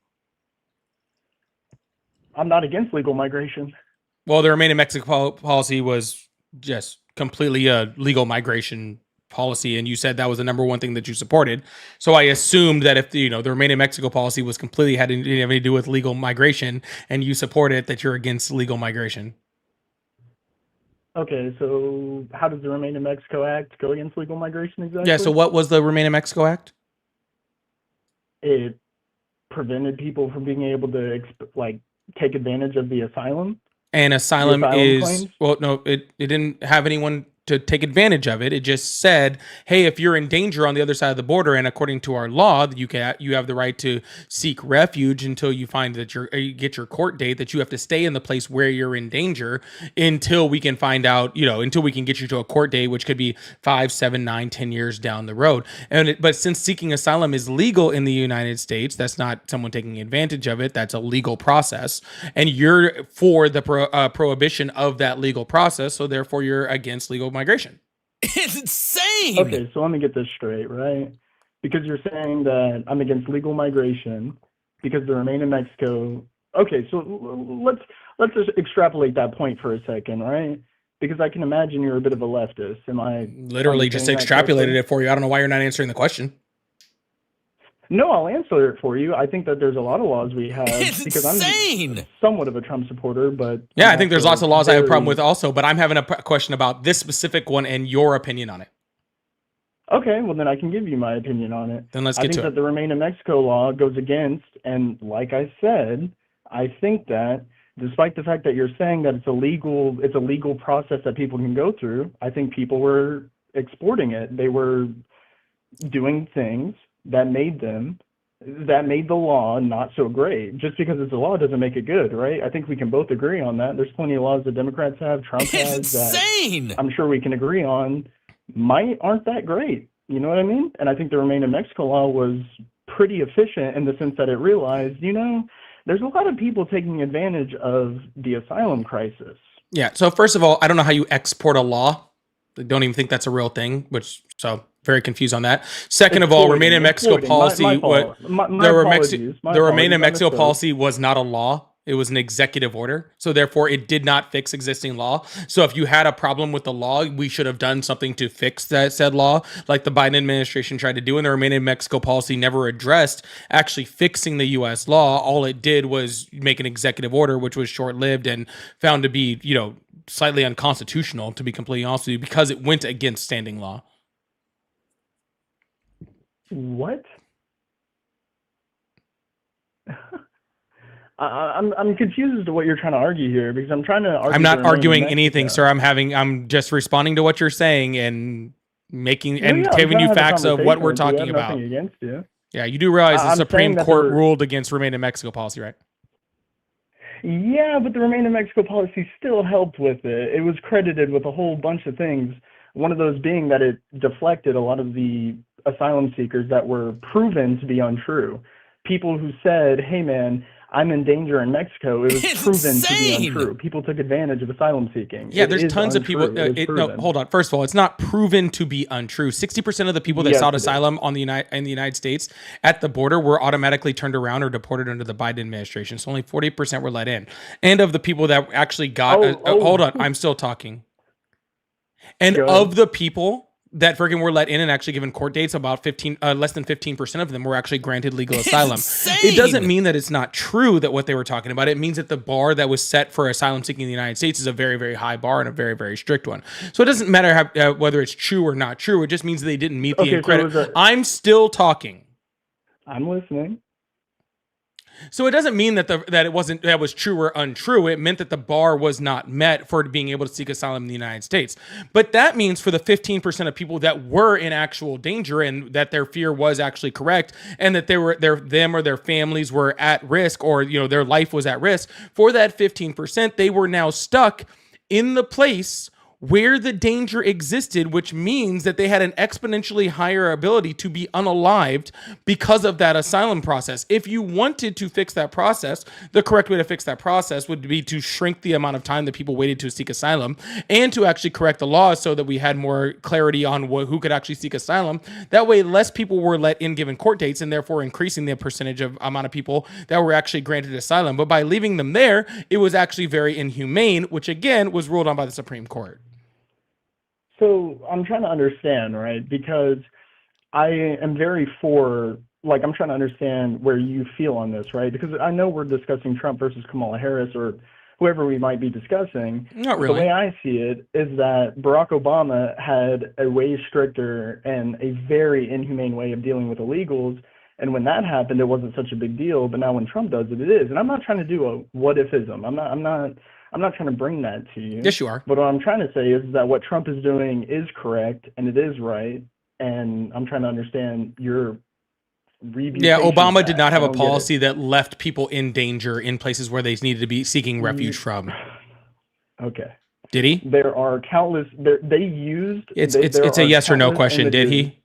I'm not against legal migration. Well, the Remain in Mexico policy was just completely a legal migration policy, and you said that was the number one thing that you supported. So I assumed that if the Remain in Mexico policy was completely didn't have anything to do with legal migration, and you support it, that you're against legal migration. Okay, so how does the Remain in Mexico Act go against legal migration exactly? Yeah, so what was the Remain in Mexico Act? It prevented people from being able to take advantage of the asylum. And asylum is claims? well, no, it didn't have anyone to take advantage of it. It just said, hey, if you're in danger on the other side of the border, and according to our law, you have the right to seek refuge until you find that you get your court date, that you have to stay in the place where you're in danger until we can find out, until we can get you to a court date, which could be 5, 7, 9, 10 years down the road. But since seeking asylum is legal in the United States, that's not someone taking advantage of it. That's a legal process, and you're for the prohibition of that legal process. So therefore, you're against legal migration. It's insane. Okay, so let me get this straight, right? Because you're saying that I'm against legal migration because the Remain in Mexico. Okay, so let's just extrapolate that point for a second, right? Because I can imagine you're a bit of a leftist. Am I literally just extrapolated it for you? I don't know why you're not answering the question. No, I'll answer it for you. I think that there's a lot of laws we have because insane. I'm somewhat of a Trump supporter, but yeah, I think there's lots of laws I have a problem with also, but I'm having a question about this specific one and your opinion on it. Okay, well then I can give you my opinion on it. Then let's I get think to that it. the Remain in Mexico law goes against, and like I said, I think that despite the fact that you're saying that it's a legal process that people can go through, I think people were exporting it. They were doing things that made them that made the law not so great. Just because it's a law doesn't make it good, right? I think we can both agree on that. There's plenty of laws that Democrats have, Trump has, Insane. that I'm sure we can agree on aren't that great. You know what I mean? And I think the Remain in Mexico law was pretty efficient in the sense that it realized, there's a lot of people taking advantage of the asylum crisis. Yeah. So first of all, I don't know how you export a law. I don't even think that's a real thing, so very confused on that. Second of all, Remain in Mexico policy, the Remain in Mexico policy was not a law. It was an executive order. So therefore it did not fix existing law. So if you had a problem with the law, we should have done something to fix that said law, like the Biden administration tried to do. And the Remain in Mexico policy never addressed actually fixing the US law. All it did was make an executive order, which was short-lived and found to be, slightly unconstitutional, to be completely honest with you, because it went against standing law. What? I'm confused as to what you're trying to argue here, because I'm trying to argue. I'm not arguing anything, sir. I'm just responding to what you're saying and giving you facts of what we're talking about. Against you. Yeah, you do realize the Supreme Court ruled against Remain in Mexico policy, right? Yeah, but the Remain in Mexico policy still helped with it. It was credited with a whole bunch of things. One of those being that it deflected a lot of the asylum seekers that were proven to be untrue. People who said, hey man, I'm in danger in Mexico. It was proven to be untrue. People took advantage of asylum seeking. Yeah, there's tons of people. No, hold on. First of all, it's not proven to be untrue. 60% of the people that sought asylum in the United States at the border were automatically turned around or deported under the Biden administration. So only 40% were let in. And of the people that actually got, hold on, I'm still talking. And of the people that freaking were let in and actually given court dates, about less than 15% of them were actually granted legal asylum. It doesn't mean that it's not true that what they were talking about. It means that the bar that was set for asylum seeking in the United States is a very, very high bar and a very, very strict one. So it doesn't matter whether it's true or not true. It just means that they didn't meet the credit. I'm still talking. I'm listening. So it doesn't mean that that was true or untrue. It meant that the bar was not met for being able to seek asylum in the United States. But that means for the 15% of people that were in actual danger and that their fear was actually correct and that them or their families were at risk, or their life was at risk, for that 15%, they were now stuck in the place where the danger existed, which means that they had an exponentially higher ability to be unalived because of that asylum process. If you wanted to fix that process, the correct way to fix that process would be to shrink the amount of time that people waited to seek asylum and to actually correct the laws so that we had more clarity on who could actually seek asylum. That way, less people were let in given court dates and therefore increasing the percentage of amount of people that were actually granted asylum. But by leaving them there, it was actually very inhumane, which again was ruled on by the Supreme Court. So I'm trying to understand, right? Because I am very I'm trying to understand where you feel on this, right? Because I know we're discussing Trump versus Kamala Harris or whoever we might be discussing. Not really. The way I see it is that Barack Obama had a way stricter and a very inhumane way of dealing with illegals. And when that happened, it wasn't such a big deal. But now when Trump does it, it is. And I'm not trying to do a what-ifism. I'm not trying to bring that to you. Yes, you are. But what I'm trying to say is that what Trump is doing is correct and it is right. And I'm trying to understand your rebutation. Yeah, Obama did not have a policy that left people in danger in places where they needed to be seeking refuge from. Okay. Did he? There are countless. It's a yes or no question. Did he?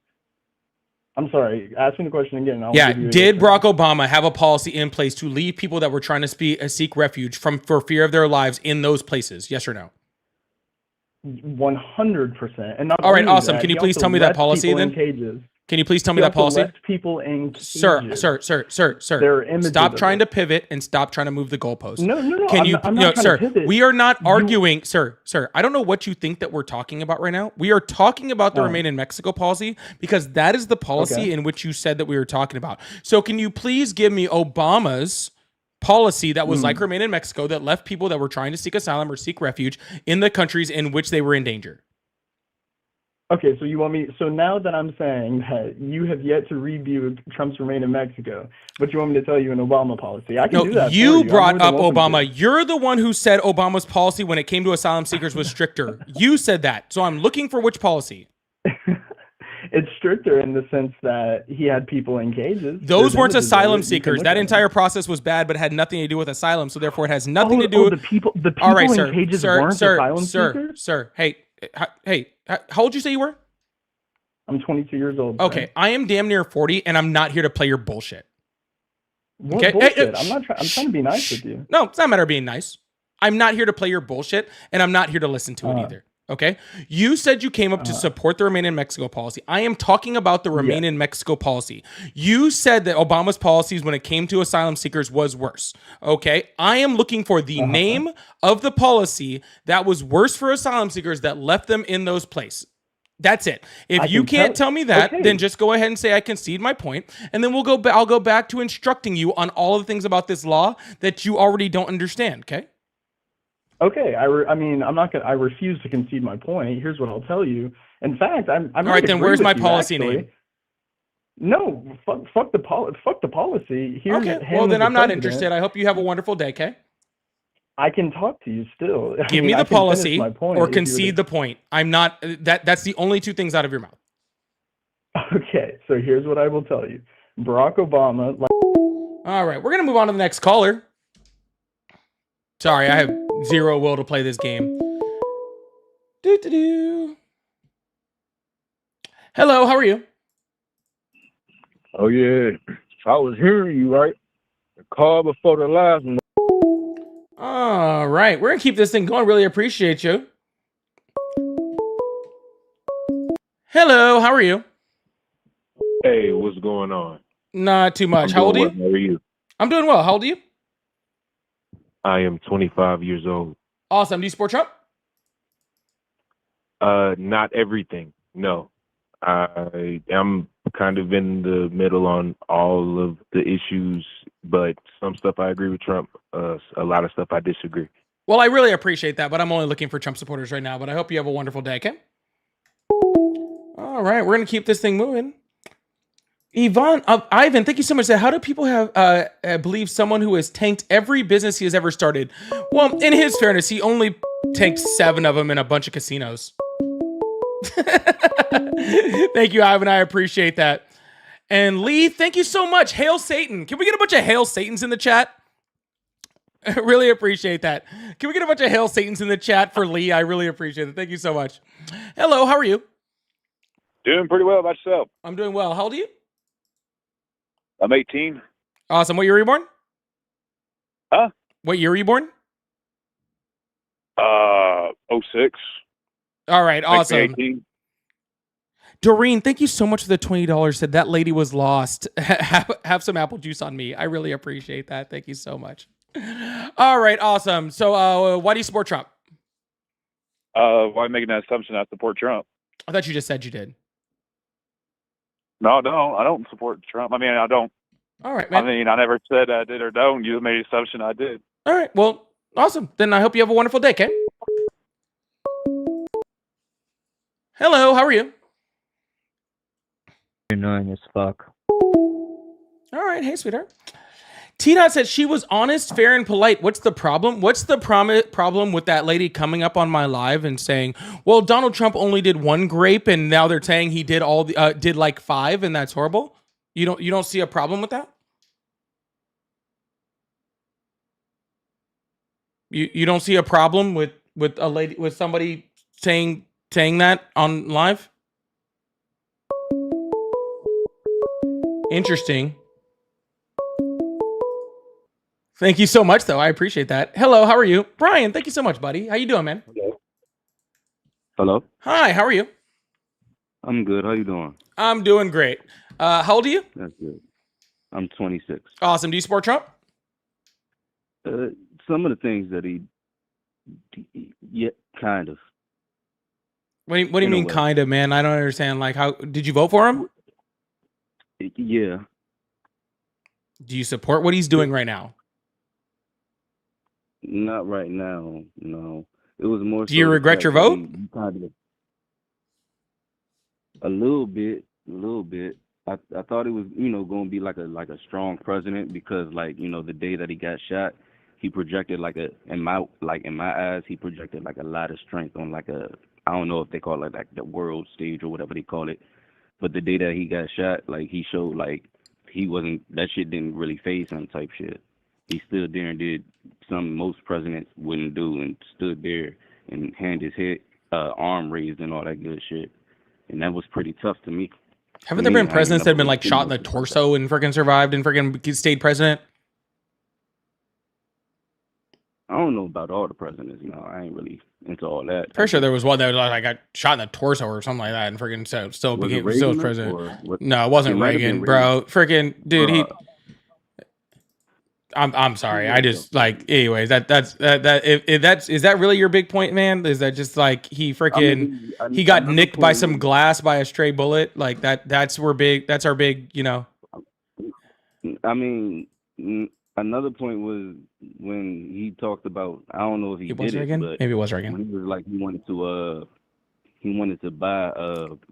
I'm sorry. Ask me the question again. Did Barack Obama have a policy in place to leave people that were trying to seek refuge for fear of their lives in those places? Yes or no? 100%. And not all right, awesome. That, Can you please tell me that policy then? Can you please tell me that policy? Left people in cages. Sir. Stop trying to pivot and stop trying to move the goalpost. No. I'm not trying to pivot. We are not arguing, sir. I don't know what you think that we're talking about right now. We are talking about the Remain in Mexico policy because that is the policy in which you said that we were talking about. So can you please give me Obama's policy that was like Remain in Mexico that left people that were trying to seek asylum or seek refuge in the countries in which they were in danger? Okay, so now that I'm saying that you have yet to rebuke Trump's Remain in Mexico, but you want me to tell you an Obama policy, I can do that. You brought up Obama. You're the one who said Obama's policy when it came to asylum seekers was stricter. You said that. So I'm looking for which policy. it's stricter in the sense that he had people in cages. Those There's weren't images of asylum it. You can seekers. look That at entire them. process was bad, but had nothing to do with asylum. So therefore, it has nothing to do. Oh, the people All right, in sir, cages sir, weren't sir, asylum sir, seekers? sir. Hey, how old you say you were? I'm 22 years old. Okay, Sir. I am damn near 40, and I'm not here to play your bullshit. What Okay, bullshit? I'm trying to be nice with you. No, it's not a matter of being nice. I'm not here to play your bullshit, and I'm not here to listen to it either. Okay? You said you came up to support the Remain in Mexico policy. I am talking about the Remain in Mexico policy. You said that Obama's policies when it came to asylum seekers was worse. Okay? I am looking for the name of the policy that was worse for asylum seekers that left them in those places. That's it. If you can't tell me that, then just go ahead and say I concede my point, and then I'll go back to instructing you on all of the things about this law that you already don't understand, okay? Okay, I mean, I'm not gonna. I refuse to concede my point. Here's what I'll tell you. In fact, I'm. All right, then where's my policy name? No, fuck the policy. Here's okay, him well then as I'm the not president. interested. I hope you have a wonderful day, okay? I can talk to you still. Give me I the can finish policy my point or if you were concede the point. I'm not. That's the only two things out of your mouth. Okay, so here's what I will tell you. Barack Obama. All right, we're gonna move on to the next caller. Sorry, I have zero will to play this game. Hello, how are you? Oh yeah, I was hearing you right. The call before the last one. All right, we're gonna keep this thing going. Really appreciate you. Hello, how are you? Hey, what's going on? Not too much. How old are you? How are you? I'm doing well. How old are you? I am 25 years old. Awesome. Do you support Trump? Not everything. No, I am kind of in the middle on all of the issues, but some stuff I agree with Trump. A lot of stuff I disagree. Well, I really appreciate that, but I'm only looking for Trump supporters right now. But I hope you have a wonderful day, okay? All right, we're gonna keep this thing moving. Ivan, thank you so much. How do people believe someone who has tanked every business he has ever started? Well, in his fairness, he only tanked 7 of them in a bunch of casinos. Thank you, Ivan. I appreciate that. And Lee, thank you so much. Hail Satan. Can we get a bunch of Hail Satans in the chat? I really appreciate that. Can we get a bunch of Hail Satans in the chat for Lee? I really appreciate it. Thank you so much. Hello, how are you? Doing pretty well about yourself. I'm doing well. How old are you? I'm 18. Awesome. What year were you born? Huh? What year were you born? 06. All right, awesome. 18. Doreen, thank you so much for the $20. Said that lady was lost. Have some apple juice on me. I really appreciate that. Thank you so much. All right, awesome. So why do you support Trump? Why making that assumption I support Trump? I thought you just said you did. No, I don't support Trump. I mean, I don't. All right, man. I mean, I never said I did or don't. You made an assumption I did. All right, well, awesome. Then I hope you have a wonderful day, okay? Hello, how are you? You're annoying as fuck. All right, hey, sweetheart. T-Dot said she was honest, fair, and polite. What's the problem? What's the problem with that lady coming up on my live and saying, well, Donald Trump only did 1 grape and now they're saying he did did like 5 and that's horrible? You don't see a problem with that? You don't see a problem with a lady, with somebody saying that on live? Interesting. Thank you so much, though. I appreciate that. Hello, how are you? Brian, thank you so much, buddy. How you doing, man? Hello. Hi, how are you? I'm good. How you doing? I'm doing great. How old are you? That's good. I'm 26. Awesome. Do you support Trump? Some of the things that yeah, kind of. What do you mean, kind of, man? I don't understand. Like, how did you vote for him? Yeah. Do you support what he's doing right now? Not right now. No. It was more. Do you regret your vote? Kind of, a little bit. I thought it was, going to be like a strong president because, the day that he got shot, he projected in my eyes, he projected like a lot of strength on I don't know if they call it like the world stage or whatever they call it. But the day that he got shot, like he showed like he wasn't that shit didn't really phase him type shit. He stood there and did something most presidents wouldn't do and stood there and had his head arm raised and all that good shit. And that was pretty tough to me. Haven't there been presidents that have been like shot in the torso and freaking survived and freaking stayed president? I don't know about all the presidents, I ain't really into all that. Pretty sure there was one that was like got shot in the torso or something like that and freaking still was president. No, it wasn't Reagan, bro. Freaking dude, I'm sorry. I just like anyways, is that really your big point, man? Is that just like he freaking he got nicked by some glass by a stray bullet? Like that's our big, I mean, another point was when he talked about, I don't know if he did it, but maybe it was Reagan. When he was like he wanted to buy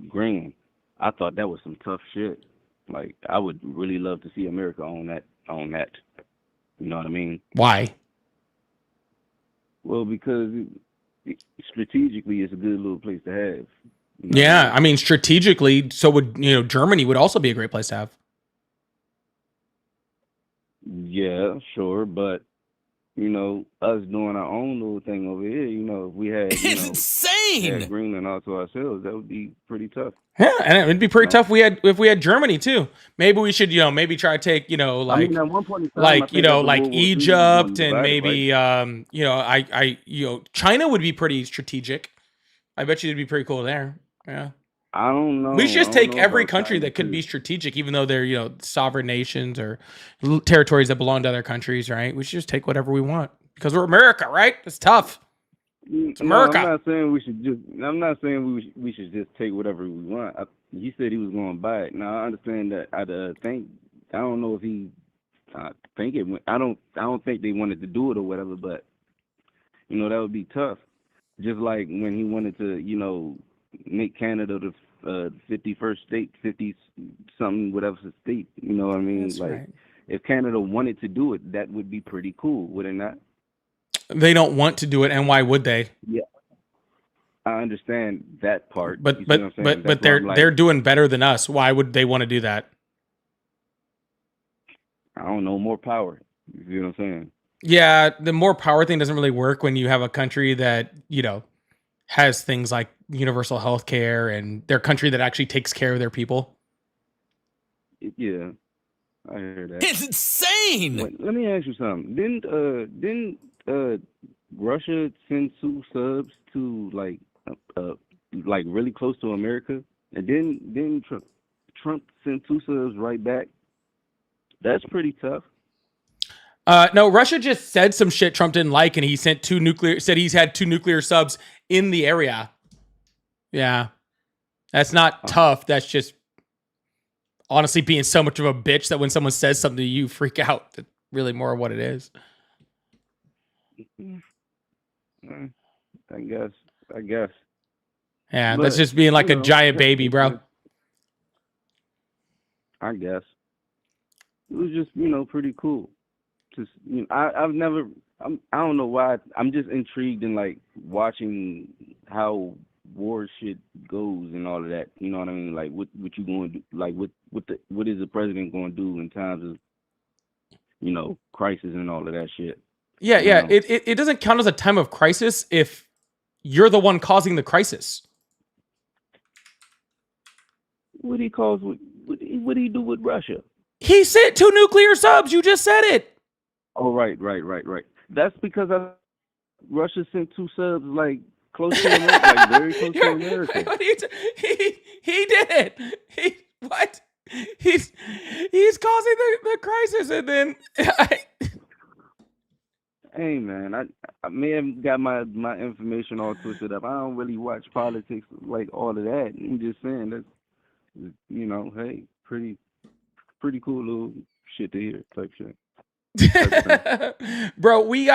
Green. I thought that was some tough shit. Like I would really love to see America on that. You know what I mean? Why? Well, because strategically it's a good little place to have. Yeah, I mean strategically, so would Germany would also be a great place to have. Yeah, sure, but us doing our own little thing over here, if we had It's insane. had Greenland all to ourselves, that would be pretty tough. Yeah, and it'd be pretty tough if we had Germany too. Maybe we should, maybe try to take, at one point in time, like Egypt and maybe China would be pretty strategic. I bet you it'd be pretty cool there. Yeah. I don't know. We should just take every country that could be strategic, even though they're, sovereign nations or territories that belong to other countries, right? We should just take whatever we want because we're America, right? It's tough. It's America. I'm not saying we should just. I'm not saying we should just take whatever we want. He said he was going to buy it. Now I understand that. I don't know if he. I think it went. I don't think they wanted to do it or whatever. But that would be tough. Just like when he wanted to, make Canada the 51st state, 50 something whatever state. You know what I mean? That's right. If Canada wanted to do it, that would be pretty cool, would it not? They don't want to do it, and why would they? Yeah, I understand that part. But they're doing better than us. Why would they want to do that? I don't know, more power. You see what I'm saying? Yeah, the more power thing doesn't really work when you have a country that has things like universal health care and their country that actually takes care of their people. Yeah, I hear that. It's insane. Wait, let me ask you something. Didn't Russia send 2 subs to like really close to America, and didn't Trump send 2 subs right back? That's pretty tough. No, Russia just said some shit Trump didn't like, and he said he's had 2 nuclear subs in the area. Yeah. That's not tough. That's just honestly being so much of a bitch that when someone says something to you, freak out. That's really more of what it is. I guess. Yeah, But, that's just being like a giant baby, bro. I guess. It was just, pretty cool. Just, I don't know why. I'm just intrigued in like watching how war shit goes and all of that. You know what I mean? Like what you going to do? Like what is the president going to do in times of crisis and all of that shit? Yeah. It doesn't count as a time of crisis if you're the one causing the crisis. What he what he do with Russia? He sent 2 nuclear subs. You just said it. Oh, right. That's because Russia sent 2 subs like close to America, like very close to America. He did it. What? He's causing the crisis, and then Hey man, I may have got my information all twisted up. I don't really watch politics like all of that. I'm just saying that hey, pretty cool little shit to hear type shit. Bro, we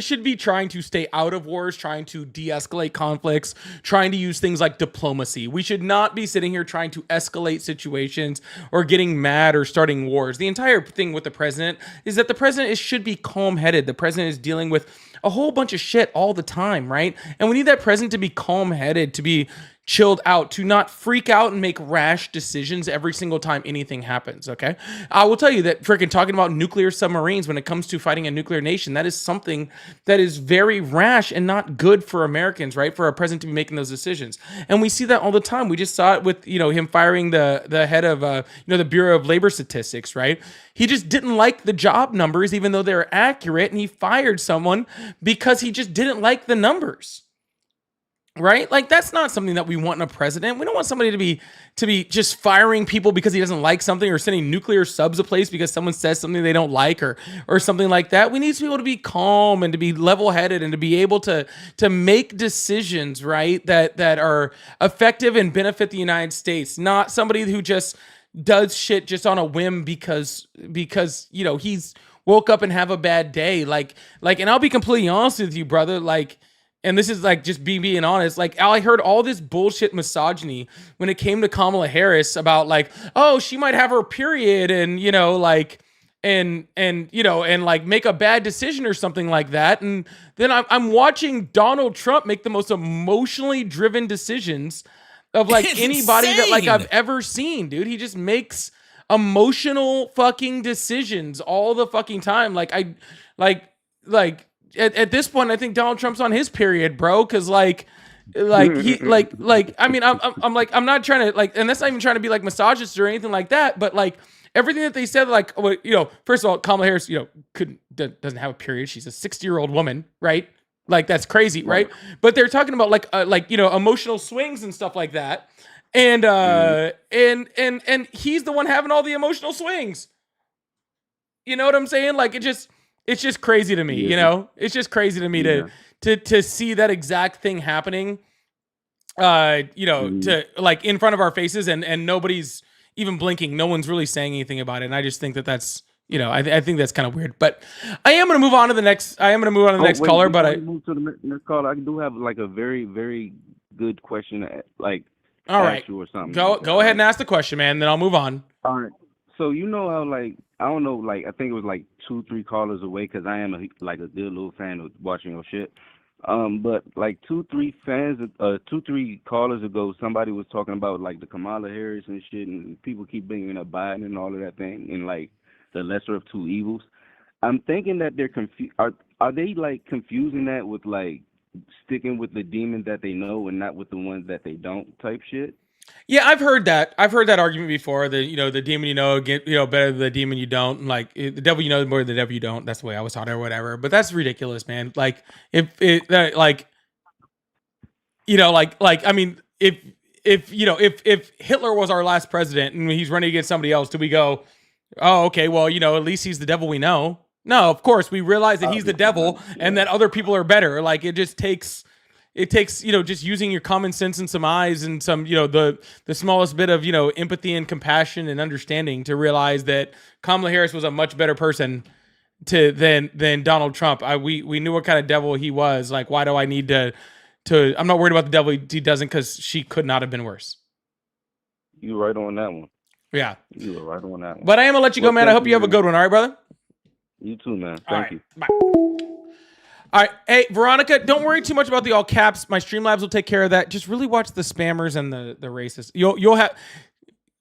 should be trying to stay out of wars, trying to de-escalate conflicts, trying to use things like diplomacy. We should not be sitting here trying to escalate situations or getting mad or starting wars. The entire thing with the president is that the president should be calm-headed. The president is dealing with a whole bunch of shit all the time, right? And we need that president to be calm-headed, to be chilled out, to not freak out and make rash decisions every single time anything happens, okay? I will tell you that freaking talking about nuclear submarines when it comes to fighting a nuclear nation, that is something that is very rash and not good for Americans, right? For a president to be making those decisions. And we see that all the time. We just saw it with, him firing the head of, the Bureau of Labor Statistics, right? He just didn't like the job numbers, even though they're accurate, and he fired someone because he just didn't like the numbers. Right? Like, that's not something that we want in a president. We don't want somebody to be just firing people because he doesn't like something, or sending nuclear subs a place because someone says something they don't like, or something like that. We need to be able to be calm and to be level-headed and to be able to make decisions, right, that are effective and benefit the United States, not somebody who just does shit just on a whim because he's woke up and have a bad day. Like, and I'll be completely honest with you, brother, like, and this is like just being honest. Like, I heard all this bullshit misogyny when it came to Kamala Harris about like, oh, she might have her period and and like make a bad decision or something like that. And then I'm watching Donald Trump make the most emotionally driven decisions of like It's anybody that like insane. I've ever seen, dude. He just makes emotional fucking decisions all the fucking time. Like at this point, I think Donald Trump's on his period, bro. Cause like he I mean, I'm like, I'm not trying to like, and that's not even trying to be like misogynist or anything like that. But like everything that they said, like, first of all, Kamala Harris, doesn't have a period. She's a 60-year-old woman, right? Like, that's crazy, right? But they're talking about like emotional swings and stuff like that. And and he's the one having all the emotional swings. You know what I'm saying? Like, it's just crazy to me, It's just crazy to me to see that exact thing happening, to like in front of our faces, and nobody's even blinking. No one's really saying anything about it. And I just think that's, I think that's kind of weird. But I am going to move on to the next. Caller. But I move to the next caller. I do have like a very, very good question. All right. ask you or something. Go ahead and ask the question, man. Then I'll move on. All right. So how like, I don't know, like I think it was like 2-3 callers away, because I am a good little fan of watching your shit. But like 2-3 callers ago, somebody was talking about like the Kamala Harris and shit, and people keep bringing up Biden and all of that thing, and like the lesser of two evils. I'm thinking that they're confused. Are they like confusing that with like sticking with the demon that they know and not with the ones that they don't type shit? Yeah, I've heard that argument before. The demon get better than the demon you don't. Like, the devil you know more than the devil you don't. That's the way I was taught or whatever. But that's ridiculous, man. Like, if Hitler was our last president and he's running against somebody else, do we go, oh, okay, well, at least he's the devil we know? No, of course we realize that he's the devil and that other people are better. Like, it takes just using your common sense and some eyes and some, the smallest bit of, empathy and compassion and understanding to realize that Kamala Harris was a much better person than Donald Trump. We knew what kind of devil he was. Like, why do I need to I'm not worried about the devil he doesn't, because she could not have been worse. You were right on that one. Yeah. You were right on that one. But I am going to let you go, man. I hope you have a good one. All right, brother? You too, man. Thank you. Bye. All right. Hey, Veronica, don't worry too much about the all caps. My Streamlabs will take care of that. Just really watch the spammers and the racists. You'll have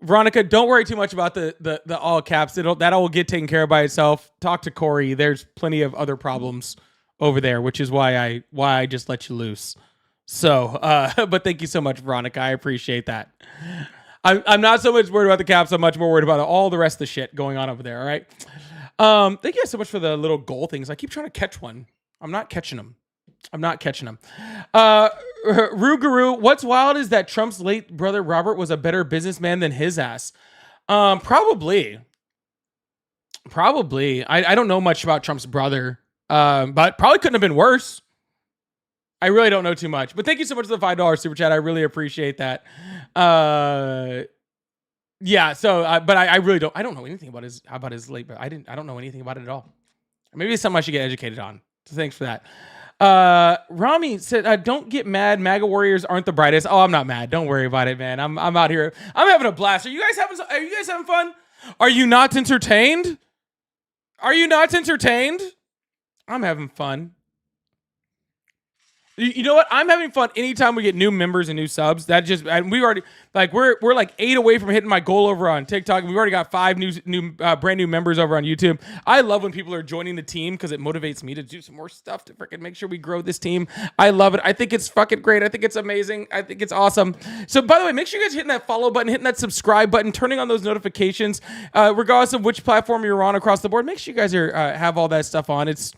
Veronica, don't worry too much about the all caps. That all will get taken care of by itself. Talk to Corey. There's plenty of other problems over there, which is why I just let you loose. So, but thank you so much, Veronica. I appreciate that. I'm not so much worried about the caps. I'm much more worried about all the rest of the shit going on over there. All right. Thank you guys so much for the little goal things. I keep trying to catch one. I'm not catching them. Ruguru, what's wild is that Trump's late brother Robert was a better businessman than his ass. Probably. I don't know much about Trump's brother, but probably couldn't have been worse. I really don't know too much, but thank you so much for the $5 super chat. I really appreciate that. Yeah. So, but I really don't. I don't know anything about his late. But I don't know anything about it at all. Maybe it's something I should get educated on. So thanks for that. Rami said, "Don't get mad. MAGA warriors aren't the brightest." Oh, I'm not mad. Don't worry about it, man. I'm out here. I'm having a blast. Are you guys having fun? Are you not entertained? I'm having fun. You know what? I'm having fun anytime we get new members and new subs. That just, and we already, like, we're like 8 away from hitting my goal over on TikTok. We've already got 5 brand new members over on YouTube. I love when people are joining the team because it motivates me to do some more stuff to freaking make sure we grow this team. I love it. I think it's fucking great. I think it's amazing. I think it's awesome. So, by the way, make sure you guys hitting that follow button, hitting that subscribe button, turning on those notifications, regardless of which platform you're on across the board. Make sure you guys are have all that stuff on. It's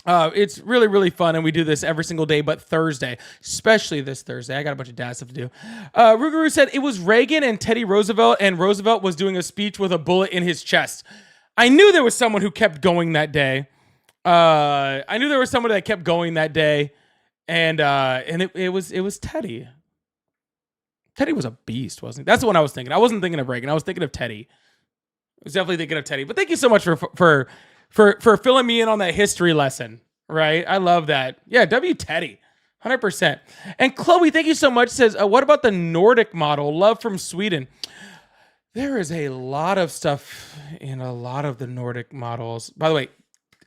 really, really fun, and we do this every single day, but Thursday, especially this Thursday. I got a bunch of dad stuff to do. Ruguru said it was Reagan and Teddy Roosevelt, and Roosevelt was doing a speech with a bullet in his chest. I knew there was someone who kept going that day. I knew there was someone that kept going that day, and it was Teddy. Teddy was a beast, wasn't he? That's the one I was thinking. I wasn't thinking of Reagan. I was thinking of Teddy. I was definitely thinking of Teddy. But thank you so much for filling me in on that history lesson, right? I love that. Yeah, W Teddy, 100%. And Chloe, thank you so much, says, what about the Nordic model? Love from Sweden. There is a lot of stuff in a lot of the Nordic models. By the way,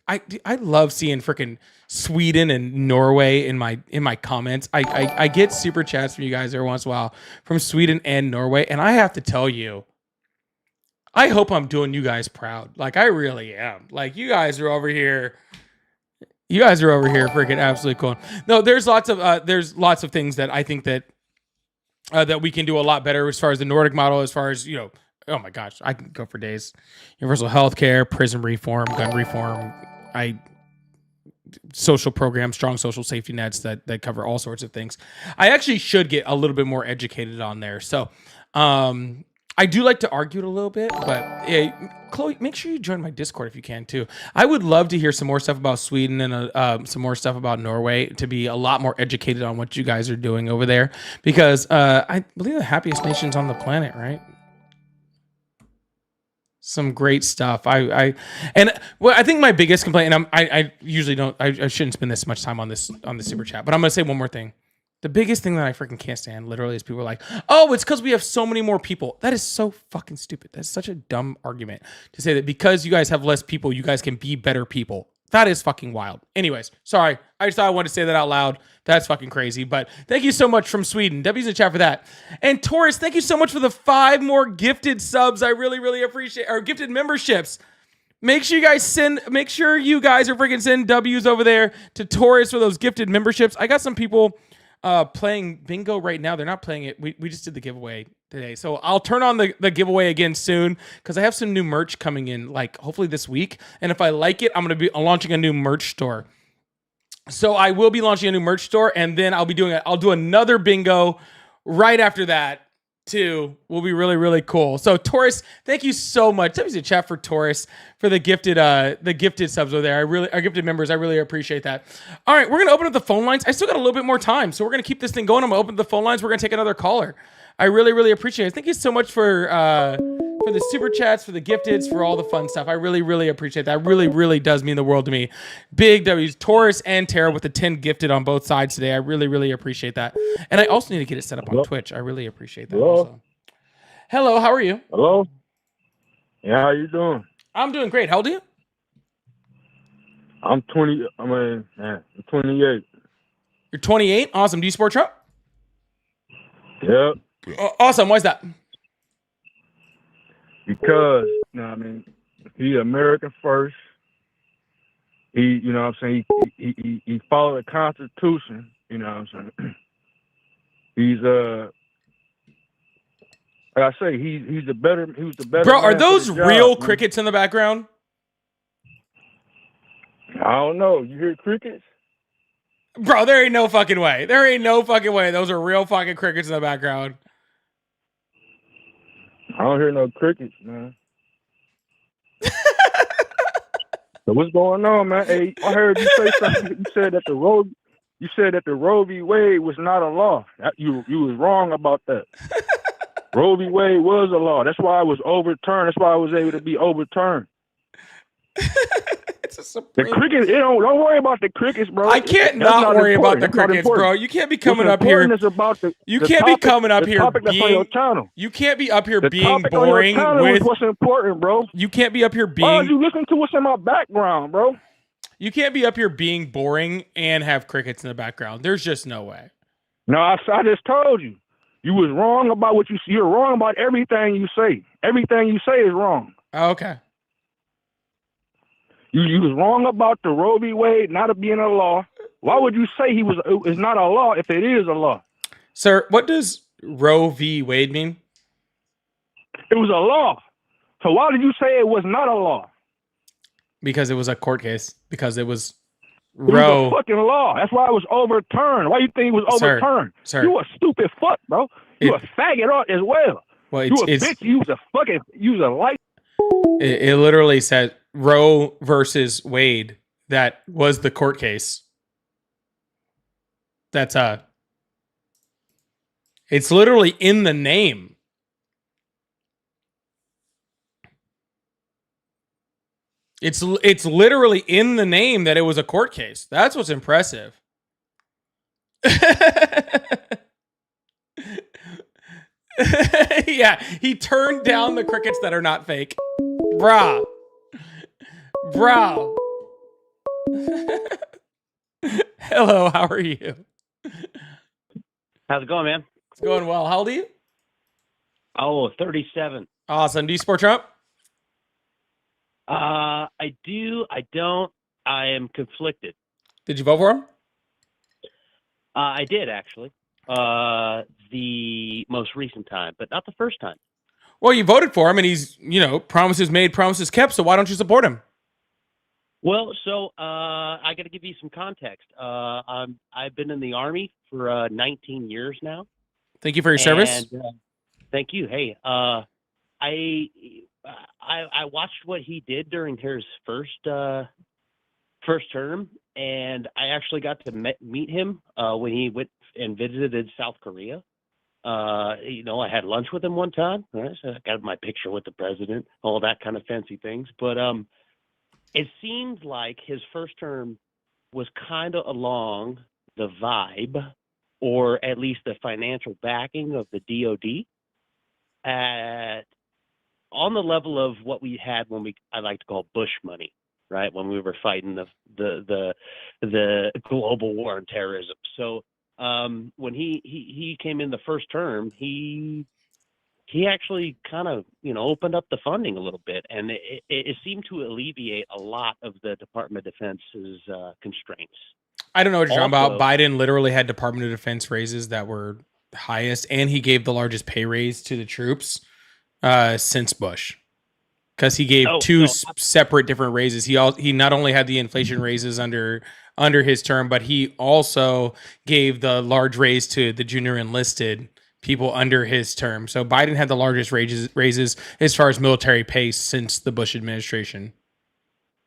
I love seeing freaking Sweden and Norway in my comments. I get super chats from you guys every once in a while from Sweden and Norway, and I have to tell you, I hope I'm doing you guys proud. Like, I really am. Like, you guys are over here freaking absolutely cool. No, there's lots of things that I think that that we can do a lot better as far as the Nordic model, as far as, oh my gosh, I can go for days. Universal health care, prison reform, gun reform, social programs, strong social safety nets that cover all sorts of things. I actually should get a little bit more educated on there. So, I do like to argue it a little bit, but Chloe, make sure you join my Discord if you can too. I would love to hear some more stuff about Sweden and some more stuff about Norway, to be a lot more educated on what you guys are doing over there, because I believe the happiest nations on the planet, right? Some great stuff. I think my biggest complaint, and I usually don't, I shouldn't spend this much time on this super chat, but I'm gonna say one more thing. The biggest thing that I freaking can't stand, literally, is people are like, oh, it's because we have so many more people. That is so fucking stupid. That's such a dumb argument to say that because you guys have less people, you guys can be better people. That is fucking wild. Anyways, sorry. I just thought I wanted to say that out loud. That's fucking crazy. But thank you so much from Sweden. W's in the chat for that. And Taurus, thank you so much for the 5 more gifted subs. I really, really appreciate, or gifted memberships. Make sure you guys are freaking sending W's over there to Taurus for those gifted memberships. I got some people playing bingo right now. They're not playing it. We just did the giveaway today. So I'll turn on the giveaway again soon, because I have some new merch coming in, like hopefully this week. And if I like it, I'm going to be launching a new merch store. So I will be launching a new merch store, and then I'll do another bingo right after that too. Will be really, really cool. So Taurus, thank you so much. That was a chat for Taurus for the gifted subs over there. Our gifted members. I really appreciate that. All right, we're gonna open up the phone lines. I still got a little bit more time, so we're gonna keep this thing going. I'm gonna open the phone lines. We're gonna take another caller. I really, really appreciate it. Thank you so much for the super chats, for the gifteds, for all the fun stuff. I really, really appreciate that. Really, really does mean the world to me. Big W's, Taurus and Tara with the 10 gifted on both sides today. I really, really appreciate that. And I also need to get it set up on Twitch. I really appreciate that. Also. Hello, how are you? Hello. Yeah, how you doing? I'm doing great. How old are you? I'm 20. I'm 28. You're 28? Awesome. Do you sport truck? Yep. Awesome. Why is that? Because, he's American first. He, he followed the Constitution, He's like I say, he was the better Bro, are man those for the job, real man. crickets in the background? I don't know. You hear crickets? Bro, there ain't no fucking way. There ain't no fucking way. Those are real fucking crickets in the background. I don't hear no crickets, man. So what's going on, man? Hey, I heard you say something. You said that the Roe v. Wade was not a law. You was wrong about that. Roe v. Wade was a law. That's why it was overturned. That's why it was able to be overturned. It's a supreme... The crickets, don't worry about the crickets, bro. I can't not worry about the crickets, bro. You can't be coming up here. You can't be coming up here being. You can't be up here being boring with what's important, bro. You can't be up here being. Why don't you listen to what's in my background, bro? You can't be up here being boring and have crickets in the background. There's just no way. No, I just told you. You was wrong about what you're wrong about everything you say. Everything you say is wrong. Okay. You was wrong about the Roe v. Wade not being a law. Why would you say it's not a law if it is a law? Sir, what does Roe v. Wade mean? It was a law. So why did you say it was not a law? Because it was a court case. Because it was It was a fucking law. That's why it was overturned. Why you think it was overturned? Sir. You a stupid fuck, bro. You a faggot as well. Well, you a bitch. You was a light. It literally said Roe versus Wade. That was the court case. That's it's literally in the name. It's literally in the name that it was a court case. That's what's impressive. Yeah, he turned down the crickets that are not fake. Bro. Hello, how are you? How's it going, man? It's going well. How old are you? Oh, 37. Awesome. Do you support Trump? I do. I don't. I am conflicted. Did you vote for him? I did, actually. The most recent time, but not the first time. Well, you voted for him, and he's, promises made, promises kept, so why don't you support him? Well, so I got to give you some context. I've been in the Army for 19 years now. Thank you for your service. Thank you. Hey, I watched what he did during his first term, and I actually got to meet him when he went and visited South Korea. I had lunch with him one time. Right? So I got my picture with the president, all that kind of fancy things. But it seemed like his first term was kind of along the vibe, or at least the financial backing of the DOD, on the level of what we had when I like to call Bush money, right? When we were fighting the global war on terrorism. So when he came in the first term, he actually kind of opened up the funding a little bit, and it seemed to alleviate a lot of the Department of Defense's constraints. I don't know what you're talking about. Biden literally had Department of Defense raises that were highest, and he gave the largest pay raise to the troops since Bush, because he gave separate different raises. He not only had the inflation raises under his term, but he also gave the large raise to the junior enlisted people under his term. So Biden had the largest raises as far as military pay since the Bush administration.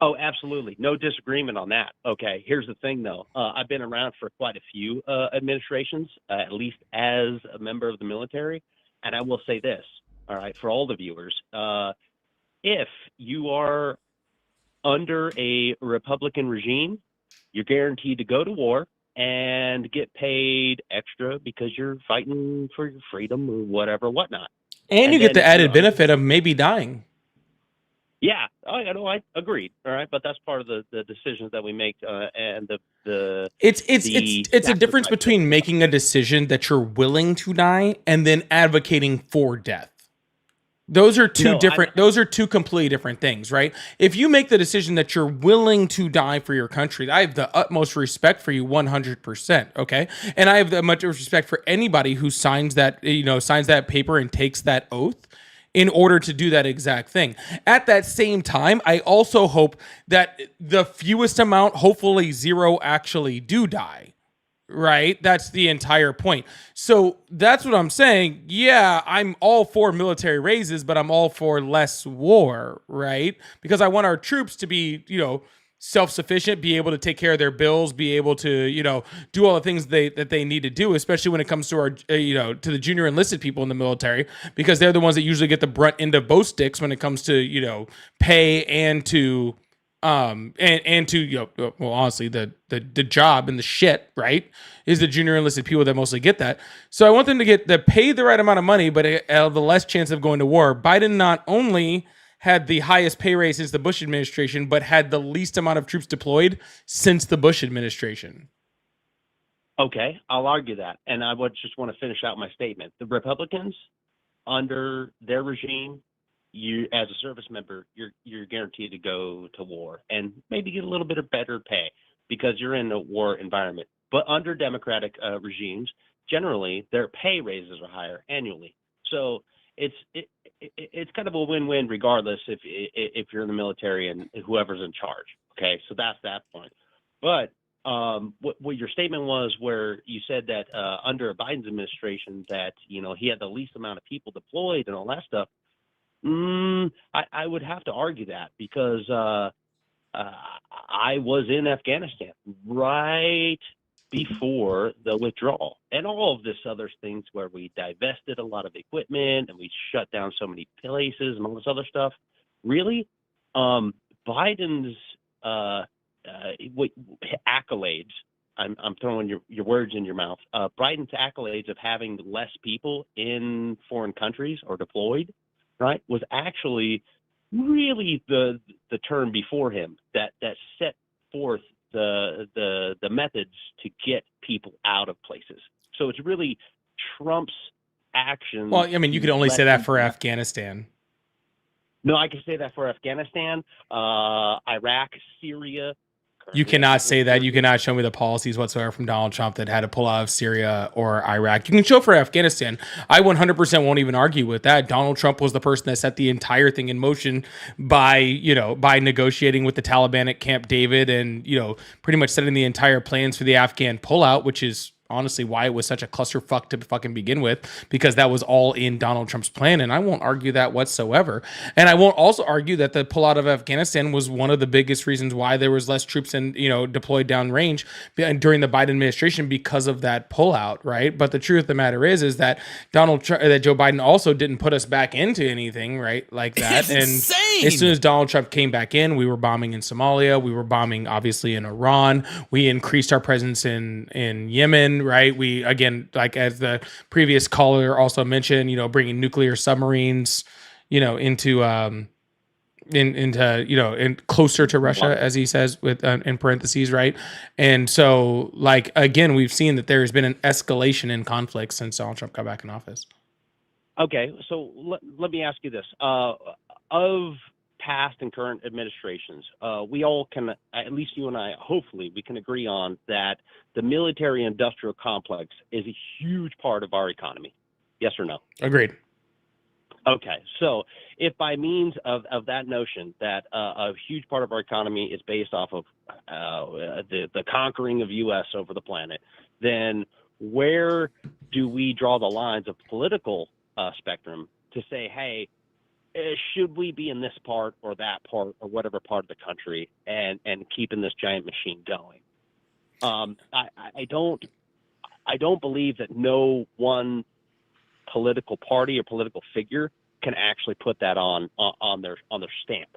Oh, absolutely. No disagreement on that. Okay. Here's the thing, though. I've been around for quite a few administrations, at least as a member of the military. And I will say this, all right, for all the viewers, if you are under a Republican regime, you're guaranteed to go to war and get paid extra because you're fighting for your freedom or whatever, And you get the added benefit of maybe dying. Yeah, I agreed. All right, but that's part of the decisions that we make, and the it's a difference between making a decision that you're willing to die and then advocating for death. Those are those are two completely different things, right? If you make the decision that you're willing to die for your country, I have the utmost respect for you 100%, okay? And I have the much respect for anybody who signs that paper and takes that oath in order to do that exact thing. At that same time, I also hope that the fewest amount, hopefully zero, actually do die. Right? That's the entire point. So that's what I'm saying. Yeah, I'm all for military raises, but I'm all for less war, right? Because I want our troops to be, self-sufficient, be able to take care of their bills, be able to, do all the things that they need to do, especially when it comes to our, to the junior enlisted people in the military, because they're the ones that usually get the brunt end of both sticks when it comes to, pay and to and to honestly the job and the shit, right, is the junior enlisted people that mostly get that. So I want them to get paid the right amount of money, but the less chance of going to war. Biden not only had the highest pay raise since the Bush administration, but had the least amount of troops deployed since the Bush administration. Okay, I'll argue that, and I would just want to finish out my statement. The Republicans, under their regime, you as a service member, you're guaranteed to go to war and maybe get a little bit of better pay because you're in a war environment. But under Democratic regimes, generally their pay raises are higher annually. So it's kind of a win-win regardless if you're in the military and whoever's in charge. Okay, so that's that point. But what your statement was, where you said that under Biden's administration that he had the least amount of people deployed and all that stuff. I would have to argue that because I was in Afghanistan right before the withdrawal and all of this other things where we divested a lot of equipment and we shut down so many places and all this other stuff. Really, Biden's accolades. I'm throwing your words in your mouth. Biden's accolades of having less people in foreign countries or deployed, right, was actually really the term before him that set forth the methods to get people out of places. So it's really Trump's actions. Well, I mean, you could only say that for Afghanistan. No, I can say that for Afghanistan, Iraq, Syria. You cannot say that. You cannot show me the policies whatsoever from Donald Trump that had to pull out of Syria or Iraq. You can show for Afghanistan. I 100% won't even argue with that. Donald Trump was the person that set the entire thing in motion by negotiating with the Taliban at Camp David and, pretty much setting the entire plans for the Afghan pullout, which is honestly why it was such a clusterfuck to fucking begin with, because that was all in Donald Trump's plan. And I won't argue that whatsoever. And I won't also argue that the pullout of Afghanistan was one of the biggest reasons why there was less troops deployed downrange during the Biden administration because of that pullout, right? But the truth of the matter is that that Joe Biden also didn't put us back into anything, right? Like that. And as soon as Donald Trump came back in, we were bombing in Somalia. We were bombing obviously in Iran. We increased our presence in Yemen. Right. We, again, like as the previous caller also mentioned, bringing nuclear submarines, into closer to Russia, as he says, with in parentheses. Right. And so, like, again, we've seen that there has been an escalation in conflict since Donald Trump got back in office. Okay. So let me ask you this. Of past and current administrations, we all can, at least you and I, hopefully we can agree on that the military industrial complex is a huge part of our economy. Yes or no? Agreed. Okay. So if by means of that notion that a huge part of our economy is based off of the conquering of U.S. over the planet, then where do we draw the lines of political spectrum to say, hey, should we be in this part or that part or whatever part of the country and keeping this giant machine going? I don't believe that no one political party or political figure can actually put that on their stamp,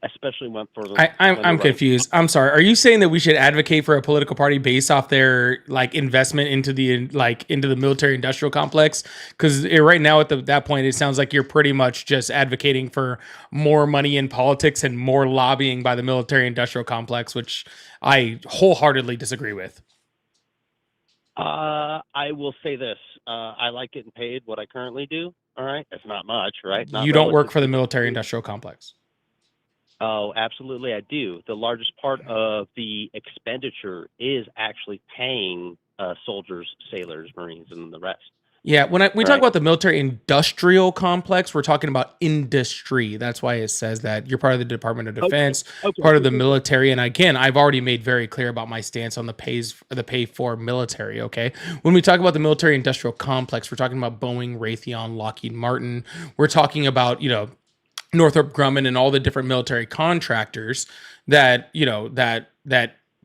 especially when for the. I'm confused. I'm sorry. Are you saying that we should advocate for a political party based off their investment into the military industrial complex? Because right now at that point, it sounds like you're pretty much just advocating for more money in politics and more lobbying by the military industrial complex, which I wholeheartedly disagree with. I will say this. I like getting paid what I currently do. All right. It's not much, right? You don't work for the military industrial complex. Oh, absolutely, I do. The largest part of the expenditure is actually paying soldiers, sailors, Marines, and the rest. Yeah, when we talk about the military industrial complex, we're talking about industry. That's why it says that you're part of the Department of Defense, part of the military. And again, I've already made very clear about my stance on the pay for military. Okay, when we talk about the military industrial complex, we're talking about Boeing, Raytheon, Lockheed Martin. We're talking about Northrop Grumman and all the different military contractors that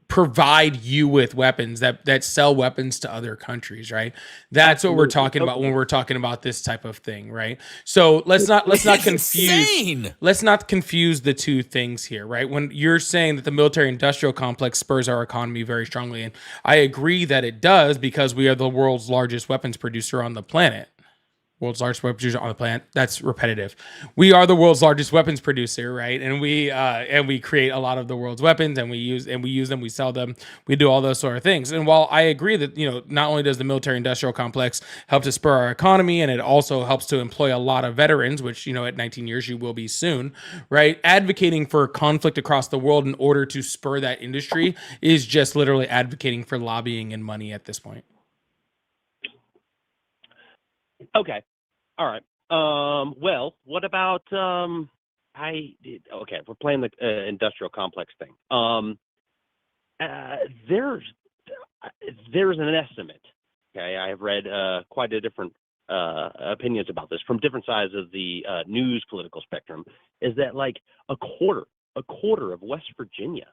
provide you with weapons, that sell weapons to other countries, right? That's what we're talking about when we're talking about this type of thing, right? So let's not confuse the two things here, right? When you're saying that the military industrial complex spurs our economy very strongly, and I agree that it does because we are the world's largest weapons producer on the planet. World's largest weapons producer on the planet. That's repetitive. We are the world's largest weapons producer, right? And we create a lot of the world's weapons, and we use them, we sell them, we do all those sort of things. And while I agree that not only does the military-industrial complex help to spur our economy, and it also helps to employ a lot of veterans, which at 19 years you will be soon, right? Advocating for conflict across the world in order to spur that industry is just literally advocating for lobbying and money at this point. Okay. All right. Well, what about we're playing the industrial complex thing. There's an estimate. Okay, I have read quite a different opinions about this from different sides of the news political spectrum. Is that like a quarter of West Virginia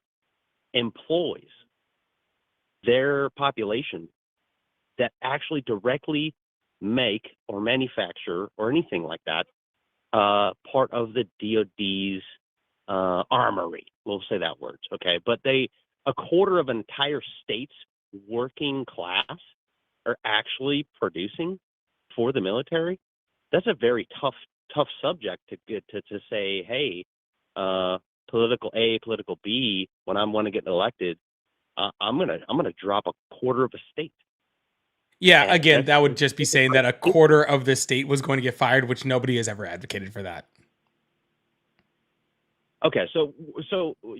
employs their population that actually directly make or manufacture or anything like that part of the DoD's armory. We'll say that word, okay? But a quarter of an entire state's working class are actually producing for the military. That's a very tough subject to get to say, hey, political A, political B, when I want to get elected, I'm gonna drop a quarter of a state. Yeah, again, that would just be saying that a quarter of the state was going to get fired, which nobody has ever advocated for that. Okay, so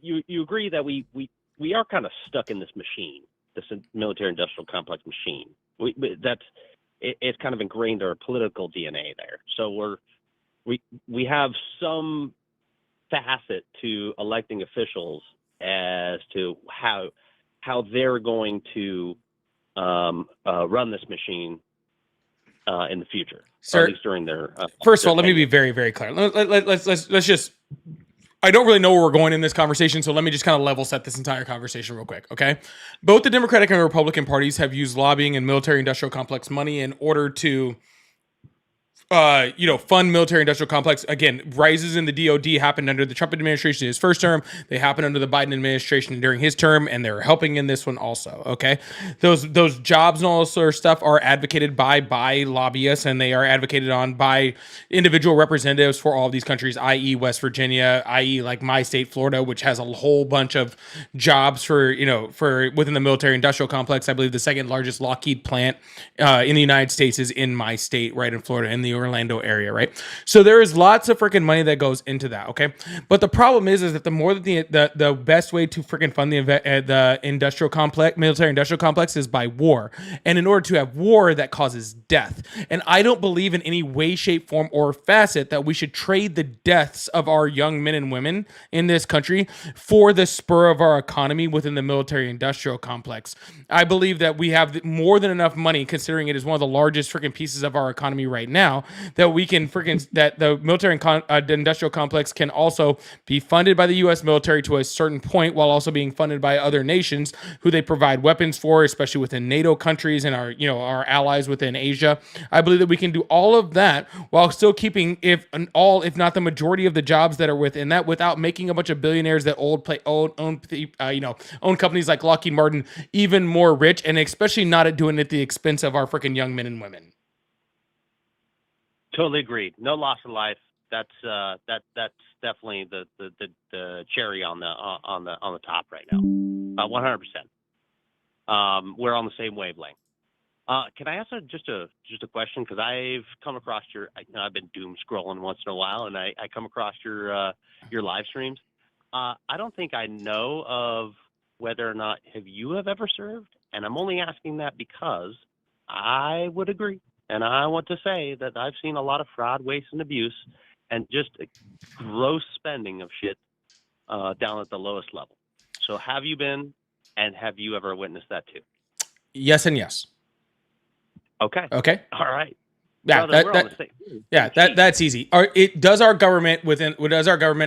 you agree that we are kind of stuck in this machine, this military-industrial complex machine. It's kind of ingrained our political DNA there. So we have some facet to electing officials as to how they're going to run this machine in the future, Sir, or at least during their. First of their all, let me be very, very clear. Let's just. I don't really know where we're going in this conversation, so let me just kind of level set this entire conversation real quick, okay? Both the Democratic and Republican parties have used lobbying and military-industrial complex money in order to fund military-industrial complex. Again, rises in the DoD happened under the Trump administration in his first term. They happened under the Biden administration during his term, and they're helping in this one also. Okay, those jobs and all this sort of stuff are advocated by lobbyists, and they are advocated on by individual representatives for all of these countries, i.e. West Virginia, i.e. like my state, Florida, which has a whole bunch of jobs for within the military-industrial complex. I believe the second largest Lockheed plant in the United States is in my state, right in Florida, in the Orlando area, right? So there is lots of freaking money that goes into that, okay? But the problem is that the more that the best way to freaking fund the industrial complex, military-industrial complex, is by war. And in order to have war, that causes death. And I don't believe in any way, shape, form, or facet that we should trade the deaths of our young men and women in this country for the spur of our economy within the military-industrial complex. I believe that we have more than enough money, considering it is one of the largest freaking pieces of our economy right now, that we can that the military and industrial complex can also be funded by the U.S. military to a certain point, while also being funded by other nations who they provide weapons for, especially within NATO countries and our allies within Asia. I believe that we can do all of that while still keeping, if not the majority of the jobs that are within that, without making a bunch of billionaires that own companies like Lockheed Martin even more rich, and especially not doing it at the expense of our freaking young men and women. Totally agreed. No loss of life. That's definitely the cherry on the top right now. 100%. We're on the same wavelength. Can I ask just a question? Because I've come across I've been doom scrolling once in a while, and I come across your live streams. I don't think I know of whether or not have ever served, and I'm only asking that because I would agree. And I want to say that I've seen a lot of fraud, waste, and abuse, and just gross spending of shit down at the lowest level. So have you been, and have you ever witnessed that too? Yes and yes. Okay. All right. Yeah, that's easy. Does our government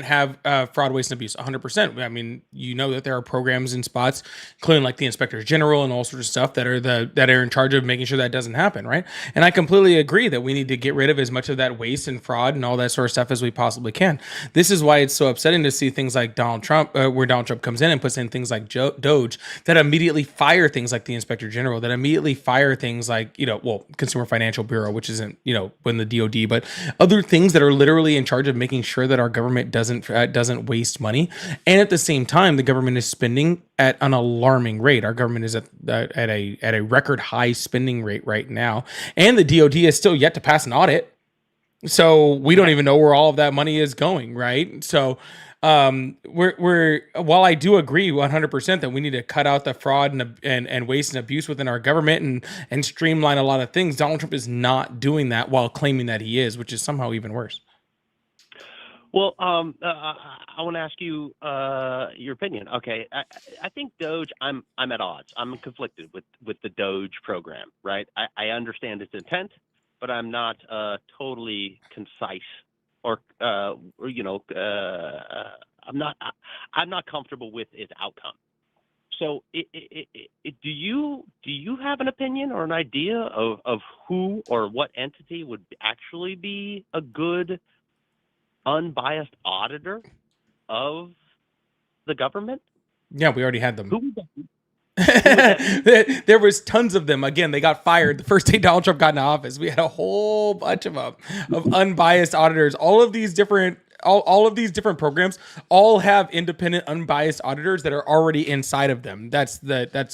have fraud, waste, and abuse? 100%. I mean, that there are programs and spots, including like the inspectors general and all sorts of stuff that are in charge of making sure that doesn't happen, right? And I completely agree that we need to get rid of as much of that waste and fraud and all that sort of stuff as we possibly can. This is why it's so upsetting to see things like Donald Trump, where Donald Trump comes in and puts in things like Doge that immediately fire things like the inspector general, that immediately fire things like Consumer Financial Bureau, which is isn't, when the DoD, but other things that are literally in charge of making sure that our government doesn't waste money. And at the same time, the government is spending at an alarming rate. Our government is at a record high spending rate right now, and the DoD is still yet to pass an audit. So we don't even know where all of that money is going, right? So we're while I do agree 100% that we need to cut out the fraud and waste and abuse within our government and streamline a lot of things, Donald Trump is not doing that while claiming that he is, which is somehow even worse. Well, I want to ask you your opinion. Okay, I think Doge. I'm at odds. I'm conflicted with the Doge program. Right. I understand its intent, but I'm not totally concise, or I'm not comfortable with its outcome. So, do you have an opinion or an idea of who or what entity would actually be a good, unbiased auditor of the government? Yeah, we already had them. Who would that be? There was tons of them. Again, they got fired the first day Donald Trump got into office. We had a whole bunch of them, of unbiased auditors. All of these different programs all have independent, unbiased auditors that are already inside of them. That's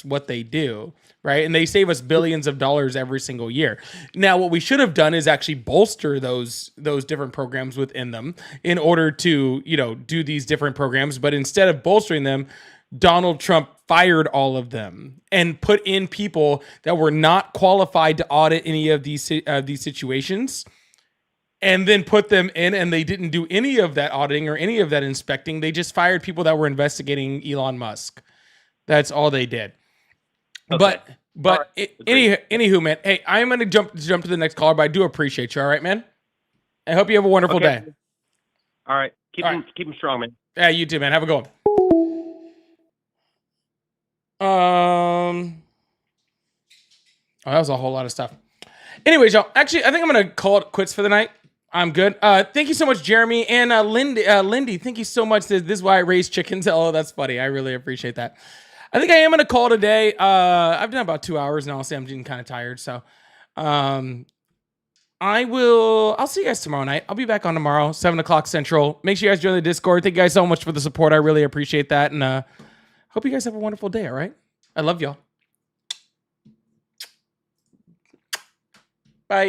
what they do, right? And they save us billions of dollars every single year. Now, what we should have done is actually bolster those different programs within them in order to, do these different programs. But instead of bolstering them, Donald Trump fired all of them and put in people that were not qualified to audit any of these situations, and then put them in, and they didn't do any of that auditing or any of that inspecting. They just fired people that were investigating Elon Musk. That's all they did. Okay. But anywho, man, hey, I'm gonna jump to the next caller, but I do appreciate you. All right, man. I hope you have a wonderful day. All right, keep them strong, man. Yeah, you too, man. Have a good one. Oh, that was a whole lot of stuff. Anyways, y'all, actually, I think I'm going to call it quits for the night. I'm good. Thank you so much, Jeremy. And Lindy, thank you so much. This is why I raise chickens. Oh, that's funny. I really appreciate that. I think I am going to call today. I've done about 2 hours now. I'll say I'm getting kind of tired. So I'll see you guys tomorrow night. I'll be back on tomorrow, 7 o'clock Central. Make sure you guys join the Discord. Thank you guys so much for the support. I really appreciate that. And hope you guys have a wonderful day, all right? I love y'all. Bye.